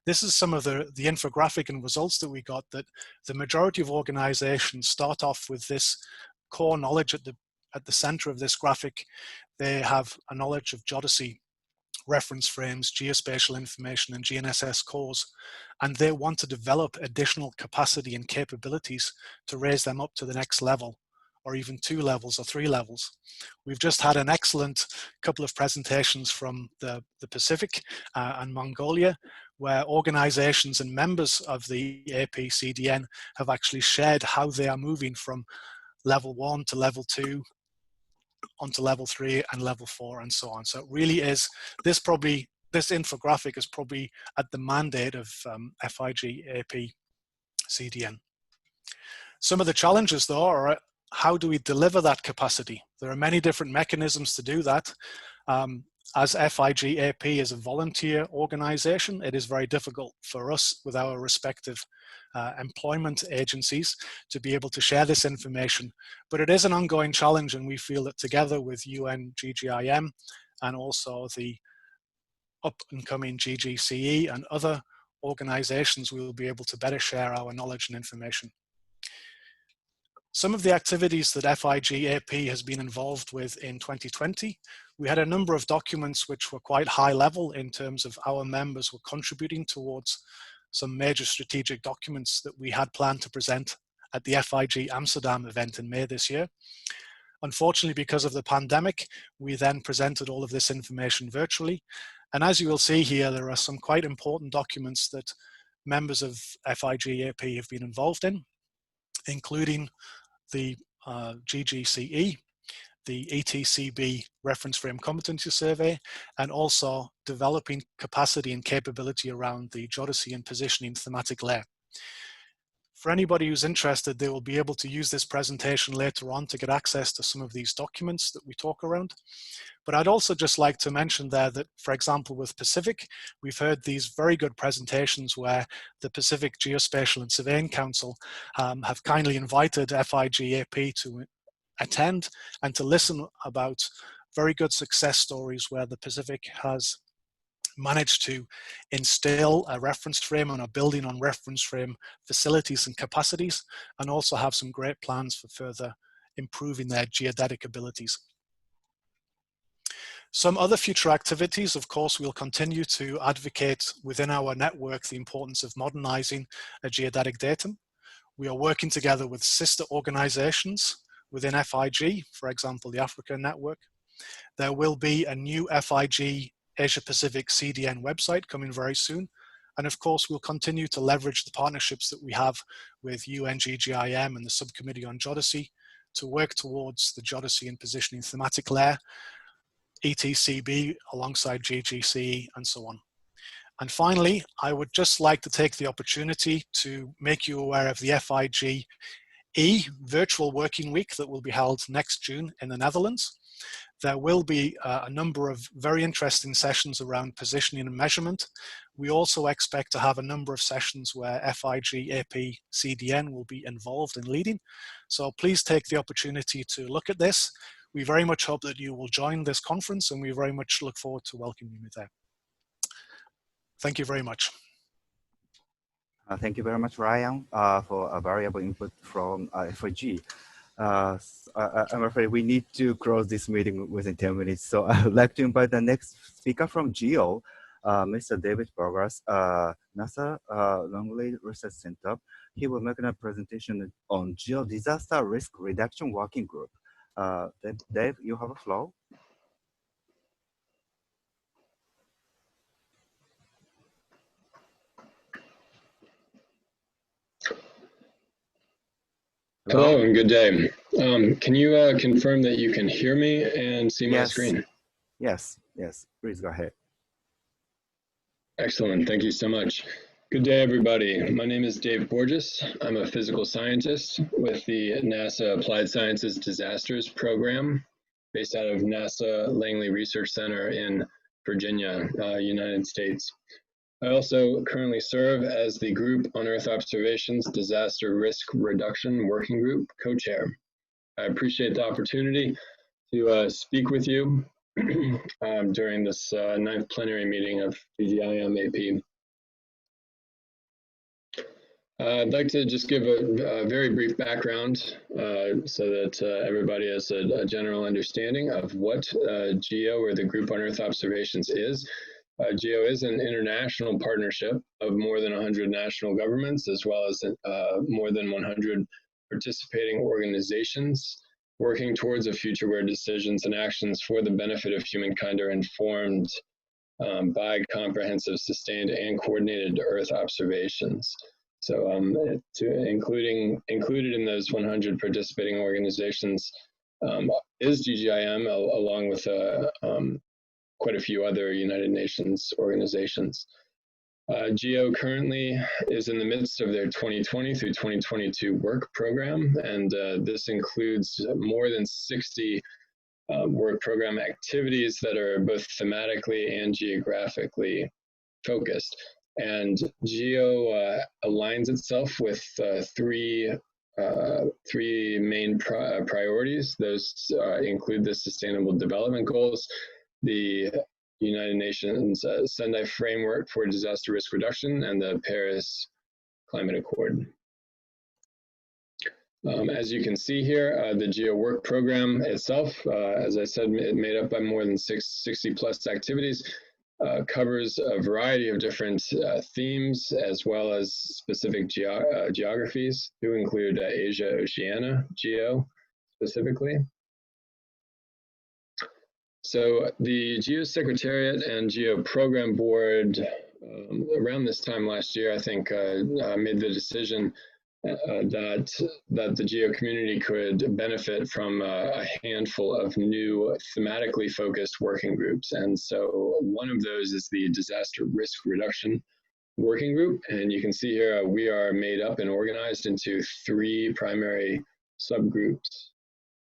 This is some of the infographic and results that we got, that the majority of organizations start off with this core knowledge at the center of this graphic. They have a knowledge of geodesy, reference frames, geospatial information, and GNSS cores, and they want to develop additional capacity and capabilities to raise them up to the next level, or even 2 levels or 3 levels. We've just had an excellent couple of presentations from the Pacific and Mongolia, where organizations and members of the AP-CDN have actually shared how they are moving from level 1 to level 2, onto level 3 and level 4 and so on. So it really is, this infographic is probably at the mandate of FIG-AP-CDN. Some of the challenges though are, how do we deliver that capacity? There are many different mechanisms to do that. As FIG-AP is a volunteer organization, it is very difficult for us with our respective employment agencies to be able to share this information. But it is an ongoing challenge, and we feel that together with UN-GGIM and also the up-and-coming GGCE and other organizations, we will be able to better share our knowledge and information. Some of the activities that FIG-AP has been involved with in 2020, we had a number of documents which were quite high level in terms of our members were contributing towards some major strategic documents that we had planned to present at the FIG Amsterdam event in May this year. Unfortunately, because of the pandemic, we then presented all of this information virtually. And as you will see here, there are some quite important documents that members of FIG-AP have been involved in, including the GGCE, the ETCB reference frame competency survey, and also developing capacity and capability around the geodesy and positioning thematic layer. For anybody who's interested, they will be able to use this presentation later on to get access to some of these documents that we talk around. But I'd also just like to mention there that, for example, with Pacific, we've heard these very good presentations where the Pacific Geospatial and Surveying Council have kindly invited FIG-AP to attend and to listen about very good success stories where the Pacific has managed to instill a reference frame and are building on reference frame facilities and capacities, and also have some great plans for further improving their geodetic abilities. Some other future activities, of course, we'll continue to advocate within our network the importance of modernizing a geodetic datum. We are working together with sister organizations within FIG, for example, the Africa Network. There will be a new FIG Asia Pacific CDN website coming very soon. And of course, we'll continue to leverage the partnerships that we have with UN-GGIM and the Subcommittee on Geodesy to work towards the geodesy and positioning thematic layer, ETCB alongside GGCE and so on. And finally, I would just like to take the opportunity to make you aware of the FIG-E virtual working week that will be held next June in the Netherlands. There will be a number of very interesting sessions around positioning and measurement. We also expect to have a number of sessions where FIG-AP-CDN will be involved in leading. So please take the opportunity to look at this. We very much hope that you will join this conference, and we very much look forward to welcoming you there. Thank you very much. Thank you very much, Ryan, for a valuable input from FIG. I'm afraid we need to close this meeting within 10 minutes. So I would like to invite the next speaker from GEO, Mr. David Burgers, NASA Langley Research Center. He will make a presentation on Geo Disaster Risk Reduction Working Group. Dave, you have a floor. Hello and good day. Can you confirm that you can hear me and see my screen? Yes, yes, please go ahead. Excellent, thank you so much. Good day, everybody. My name is Dave Borges. I'm a physical scientist with the NASA Applied Sciences Disasters Program based out of NASA Langley Research Center in Virginia, United States. I also currently serve as the Group on Earth Observations Disaster Risk Reduction Working Group co-chair. I appreciate the opportunity to speak with you during this 9th plenary meeting of GGIM-AP. I'd like to just give a very brief background so that everybody has a general understanding of what GEO, or the Group on Earth Observations, is. GEO is an international partnership of more than 100 national governments, as well as more than 100 participating organizations, working towards a future where decisions and actions for the benefit of humankind are informed by comprehensive, sustained, and coordinated Earth observations. So included in those 100 participating organizations is GGIM, along with quite a few other United Nations organizations. GEO currently is in the midst of their 2020 through 2022 work program, and this includes more than 60 work program activities that are both thematically and geographically focused. And GEO aligns itself with three main priorities. Those include the Sustainable Development Goals, the United Nations Sendai Framework for Disaster Risk Reduction, and the Paris Climate Accord. As you can see here, the GEO work program itself, as I said, made up by more than 60 plus activities, covers a variety of different themes, as well as specific geographies, to include Asia, Oceania, GEO specifically. So the GEO Secretariat and GEO Program Board, around this time last year, I think, made the decision that the GEO community could benefit from a handful of new thematically focused working groups. And so one of those is the Disaster Risk Reduction Working Group. And you can see here, we are made up and organized into 3 primary subgroups,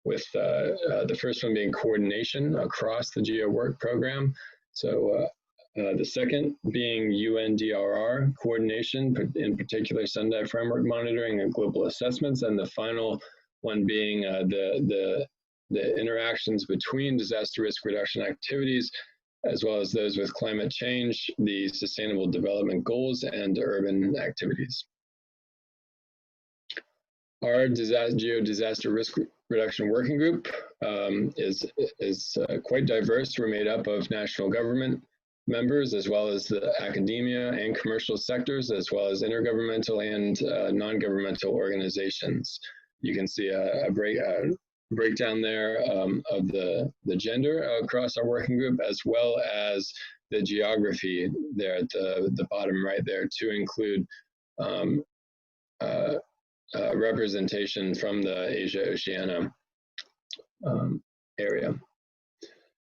with the first one being coordination across the GEO work program. So the second being UNDRR coordination, in particular Sendai Framework monitoring and global assessments, and the final one being the interactions between disaster risk reduction activities, as well as those with climate change, the Sustainable Development Goals, and urban activities. Our GEO Disaster Risk Reduction Working Group is quite diverse. We're made up of national government members, as well as the academia and commercial sectors, as well as intergovernmental and non-governmental organizations. You can see a breakdown there of the gender across our working group, as well as the geography there at the bottom right there, to include representation from the Asia-Oceania area.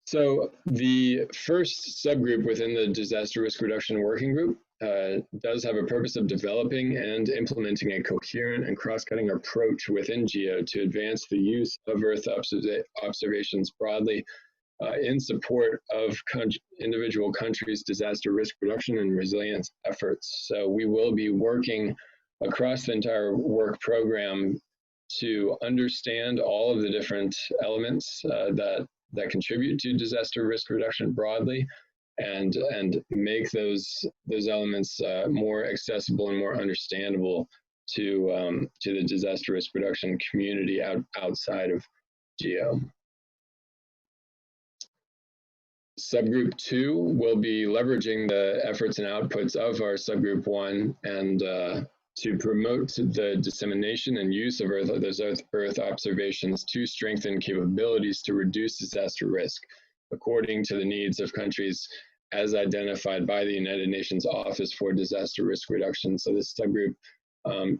So the first subgroup within the Disaster Risk Reduction Working Group does have a purpose of developing and implementing a coherent and cross-cutting approach within GEO to advance the use of Earth observations broadly in support of individual countries' disaster risk reduction and resilience efforts. So we will be working across the entire work program to understand all of the different elements that contribute to disaster risk reduction broadly, and make those elements more accessible and more understandable to the disaster risk reduction community outside of GEO. Subgroup 2 will be leveraging the efforts and outputs of our subgroup 1 and to promote the dissemination and use of those Earth observations to strengthen capabilities to reduce disaster risk according to the needs of countries as identified by the United Nations Office for Disaster Risk Reduction. So this subgroup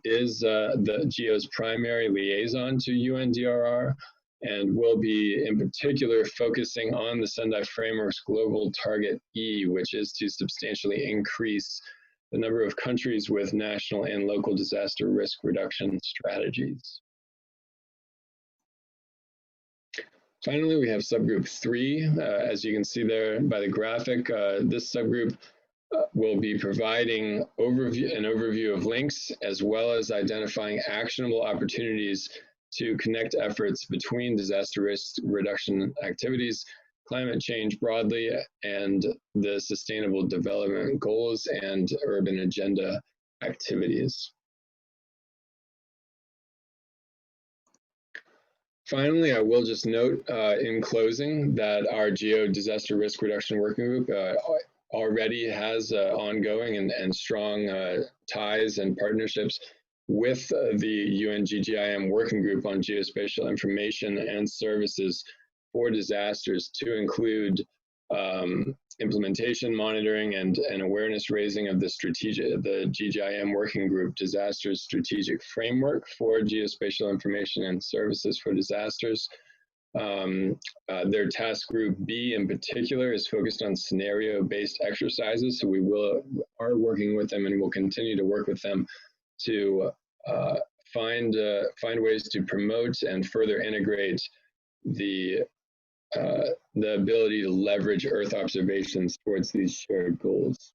is the GEO's primary liaison to UNDRR, and will be in particular focusing on the Sendai Framework's global target E, which is to substantially increase the number of countries with national and local disaster risk reduction strategies. Finally, we have subgroup 3. As you can see there by the graphic, this subgroup will be providing an overview of links, as well as identifying actionable opportunities to connect efforts between disaster risk reduction activities, climate change broadly, and the Sustainable Development Goals and Urban Agenda activities. Finally, I will just note in closing that our Geo Disaster Risk Reduction Working Group already has ongoing and strong ties and partnerships with the UN-GGIM Working Group on Geospatial Information and Services for Disasters, to include implementation, monitoring, and awareness raising of the GGIM Working Group Disasters Strategic Framework for Geospatial Information and Services for Disasters. Their task group B in particular is focused on scenario-based exercises, so we are working with them and will continue to work with them to find ways to promote and further integrate the ability to leverage Earth observations towards these shared goals.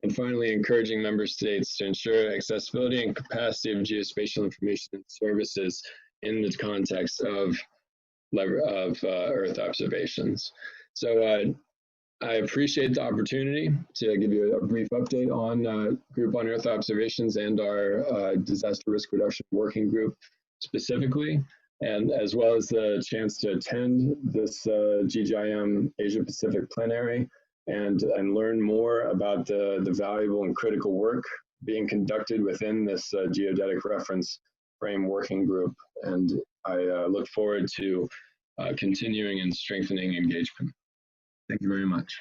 And finally, encouraging member states to ensure accessibility and capacity of geospatial information and services in the context of Earth observations. So I appreciate the opportunity to give you a brief update on Group on Earth Observations and our Disaster Risk Reduction Working Group specifically, and as well as the chance to attend this GGIM Asia Pacific Plenary and learn more about the valuable and critical work being conducted within this Geodetic Reference Frame Working Group. And I look forward to continuing and strengthening engagement. Thank you very much.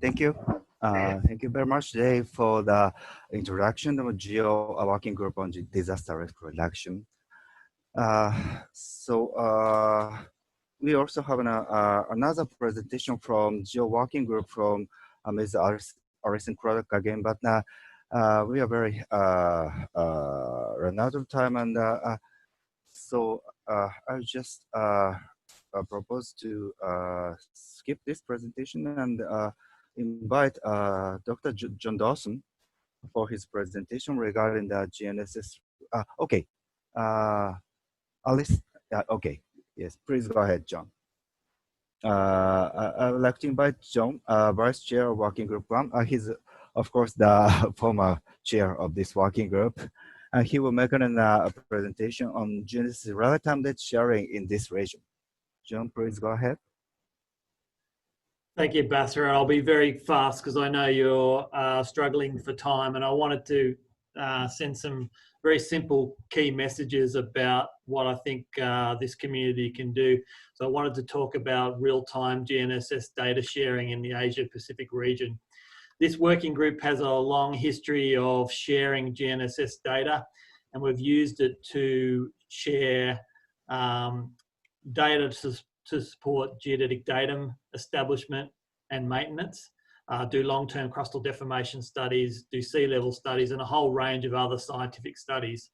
Thank you. Thank you very much, Dave, for the introduction of Geo Working Group on Disaster Risk Reduction. We also have another presentation from Geo Working Group from Ms. Alison Craddock again, but we are very run out of time, and so I just propose to skip this presentation and invite Dr. John Dawson for his presentation regarding the GNSS. Okay, Alice. Okay, yes, please go ahead, John. I would like to invite John, Vice Chair of Working Group 1. He's, of course, the former chair of this working group. And he will make a presentation on GNSS real-time data sharing in this region. John, please go ahead. Thank you, Basra. I'll be very fast because I know you're struggling for time, and I wanted to send some very simple key messages about what I think this community can do. So I wanted to talk about real-time GNSS data sharing in the Asia Pacific region. This working group has a long history of sharing GNSS data, and we've used it to share data to support geodetic datum establishment and maintenance, do long-term crustal deformation studies, do sea level studies, and a whole range of other scientific studies.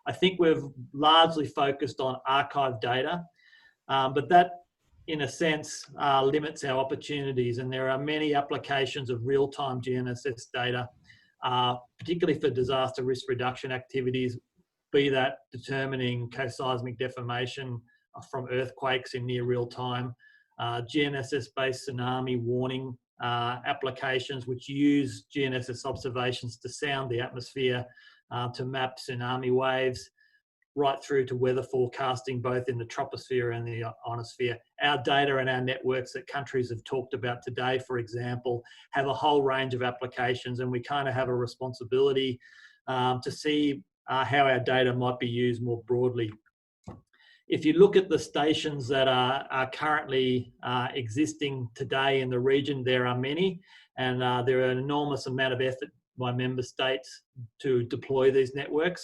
I think we've largely focused on archive data, but that, in a sense, limits our opportunities, and there are many applications of real-time GNSS data, particularly for disaster risk reduction activities, be that determining coseismic deformation from earthquakes in near real time, GNSS-based tsunami warning applications which use GNSS observations to sound the atmosphere to map tsunami waves, right through to weather forecasting both in the troposphere and the ionosphere. Our data and our networks that countries have talked about today, for example, have a whole range of applications, and we kind of have a responsibility to see how our data might be used more broadly. If you look at the stations that are currently existing today in the region, there are many, and there are an enormous amount of effort by member states to deploy these networks.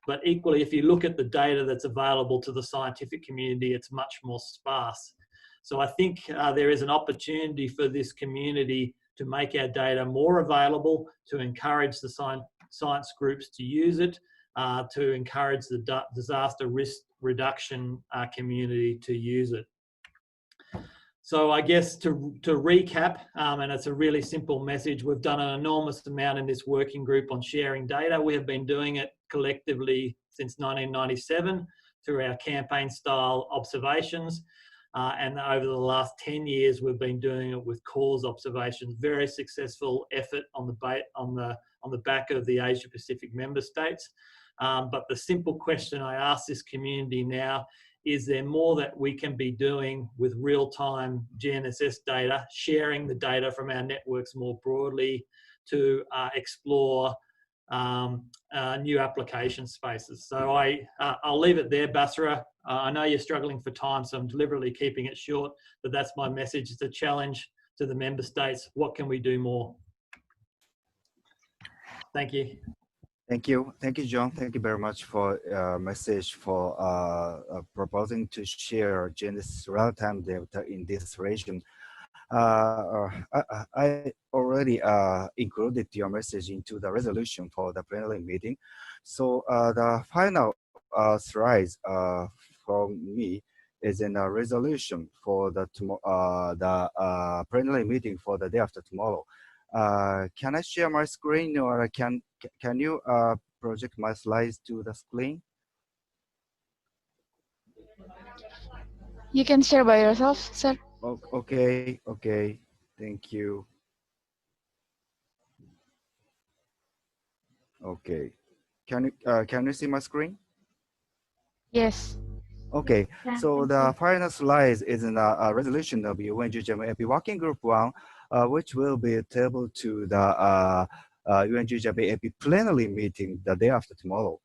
But equally, if you look at the data that's available to the scientific community, it's much more sparse. So I think there is an opportunity for this community to make our data more available, to encourage the science groups to use it, to encourage the disaster risk reduction community to use it. So I guess to recap, and it's a really simple message, we've done an enormous amount in this working group on sharing data. We have been doing it collectively since 1997 through our campaign style observations. And over the last 10 years, we've been doing it with cause observations. Very successful effort on the back of the Asia Pacific member states. But the simple question I ask this community now, is there more that we can be doing with real-time GNSS data, sharing the data from our networks more broadly to explore new application spaces? So I'll leave it there, Basra. I know you're struggling for time, so I'm deliberately keeping it short, but that's my message. It's a challenge to the member states. What can we do more? Thank you. Thank you, John. Thank you very much for your message for proposing to share GNSS real-time data in this region. I already included your message into the resolution for the plenary meeting. So the final slide from me is in a resolution for the plenary meeting for the day after tomorrow. Can I share my screen, or can you project my slides to the screen? You can share by yourself, sir. Okay, thank you. Okay, can you see my screen? Yes. Okay, so the final slide is in a resolution of UN-GGIM-AP Working Group 1, which will be tabled to the UN-GGIM-AP plenary meeting the day after tomorrow.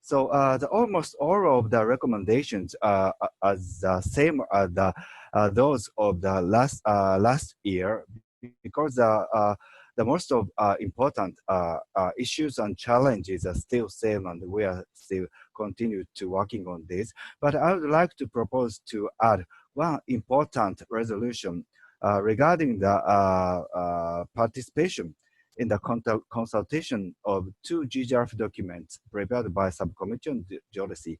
So almost all of the recommendations are the same as those of the last year, because the most of important issues and challenges are still same, and we are still continue to working on this. But I would like to propose to add one important resolution regarding the participation in the consultation of two GGRF documents prepared by Subcommittee on Geodesy.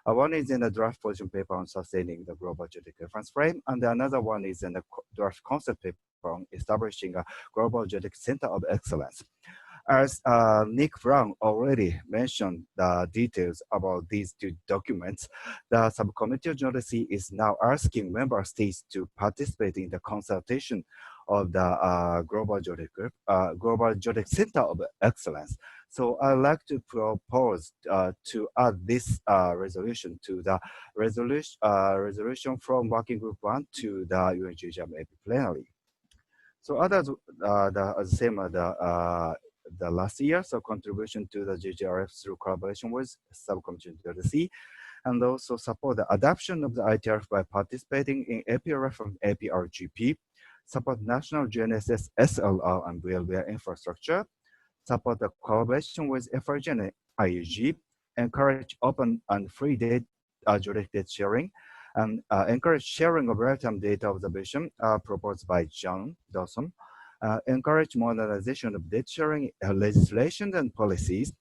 One is in the draft position paper on sustaining the global geodetic reference frame, and another one is in the draft concept paper on establishing a global geodetic center of excellence. As Nick Brown already mentioned the details about these two documents, the Subcommittee on Geodesy is now asking member states to participate in the consultation of the Global Geodetic Center of Excellence. So I'd like to propose to add this resolution to the resolution from Working Group 1 to the UN-GGIM-AP plenary. So others, the same as the last year, so contribution to the GGRF through collaboration with Subcommittee on Geodesy, and also support the adoption of the ITRF by participating in APRF and APRGP, support national GNSS SLR and VLBI infrastructure, support the collaboration with FRG and IUG, encourage open and free data geodetic data sharing, and encourage sharing of real-time data observation proposed by John Dawson, encourage modernization of data sharing legislation and policies,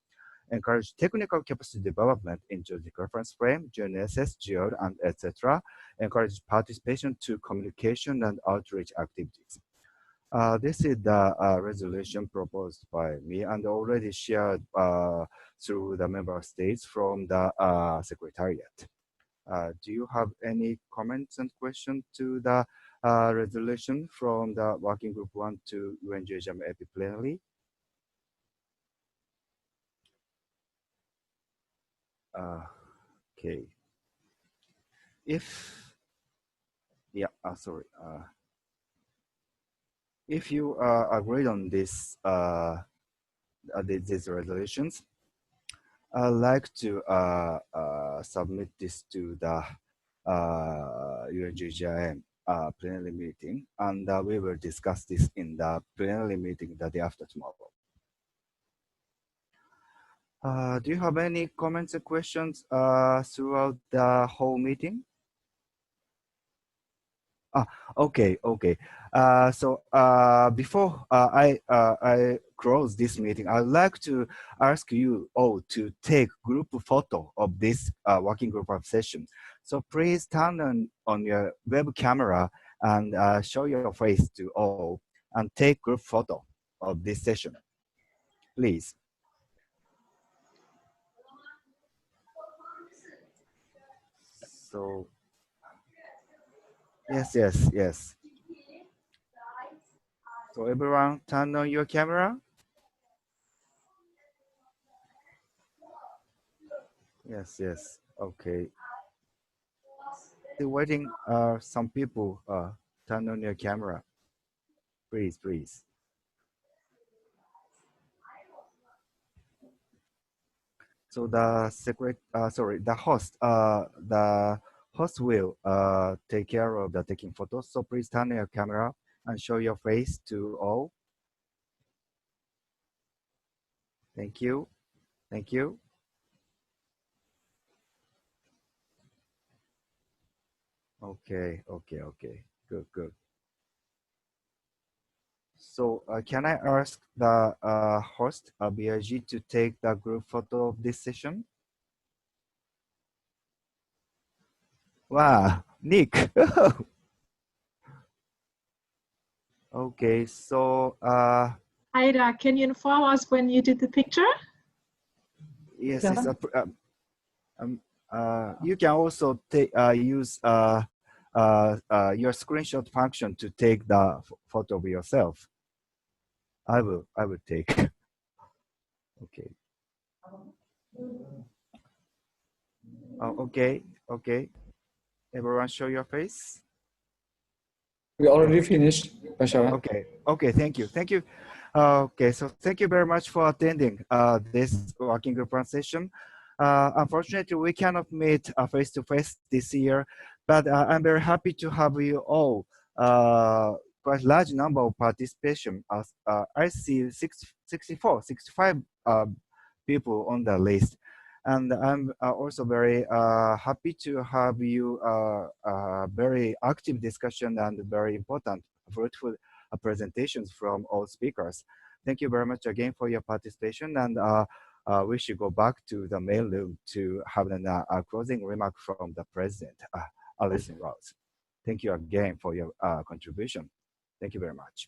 encourage technical capacity development in geodetic reference frame, GNSS, geode, and etc. Encourage participation to communication and outreach activities. This is the resolution proposed by me and already shared through the member states from the Secretariat. Do you have any comments and questions to the resolution from the Working Group 1 to UN-GGIM-AP plenary? Okay. If you agreed on this these resolutions, I'd like to submit this to the UN-GGIM plenary meeting, and we will discuss this in the plenary meeting the day after tomorrow. Do you have any comments or questions throughout the whole meeting? Okay. Before I close this meeting, I'd like to ask you all to take group photo of this working group of session. So please turn on your web camera and show your face to all and take group photo of this session, please. So yes. So everyone turn on your camera. Yes. Okay. Still waiting. Some people turn on your camera. Please. So the host will take care of the taking photos. So please turn on your camera and show your face to all. Thank you. Okay. Good. So can I ask the host, BIG, to take the group photo of this session? Wow, Nick. Okay, so Ira, can you inform us when you did the picture? yes, you can also use your screenshot function to take the photo of yourself. I will take. Okay. Okay. Everyone show your face. We already finished, Bashara. Okay, thank you. Okay, so thank you very much for attending this working group session. Unfortunately, we cannot meet face-to-face this year, but I'm very happy to have you all, quite large number of participation. I see 65 people on the list. And I'm also very happy to have you very active discussion and very important, fruitful presentations from all speakers. Thank you very much again for your participation, and we should go back to the mail room to have a closing remark from the president, Alison Rouse. Thank you again for your contribution. Thank you very much.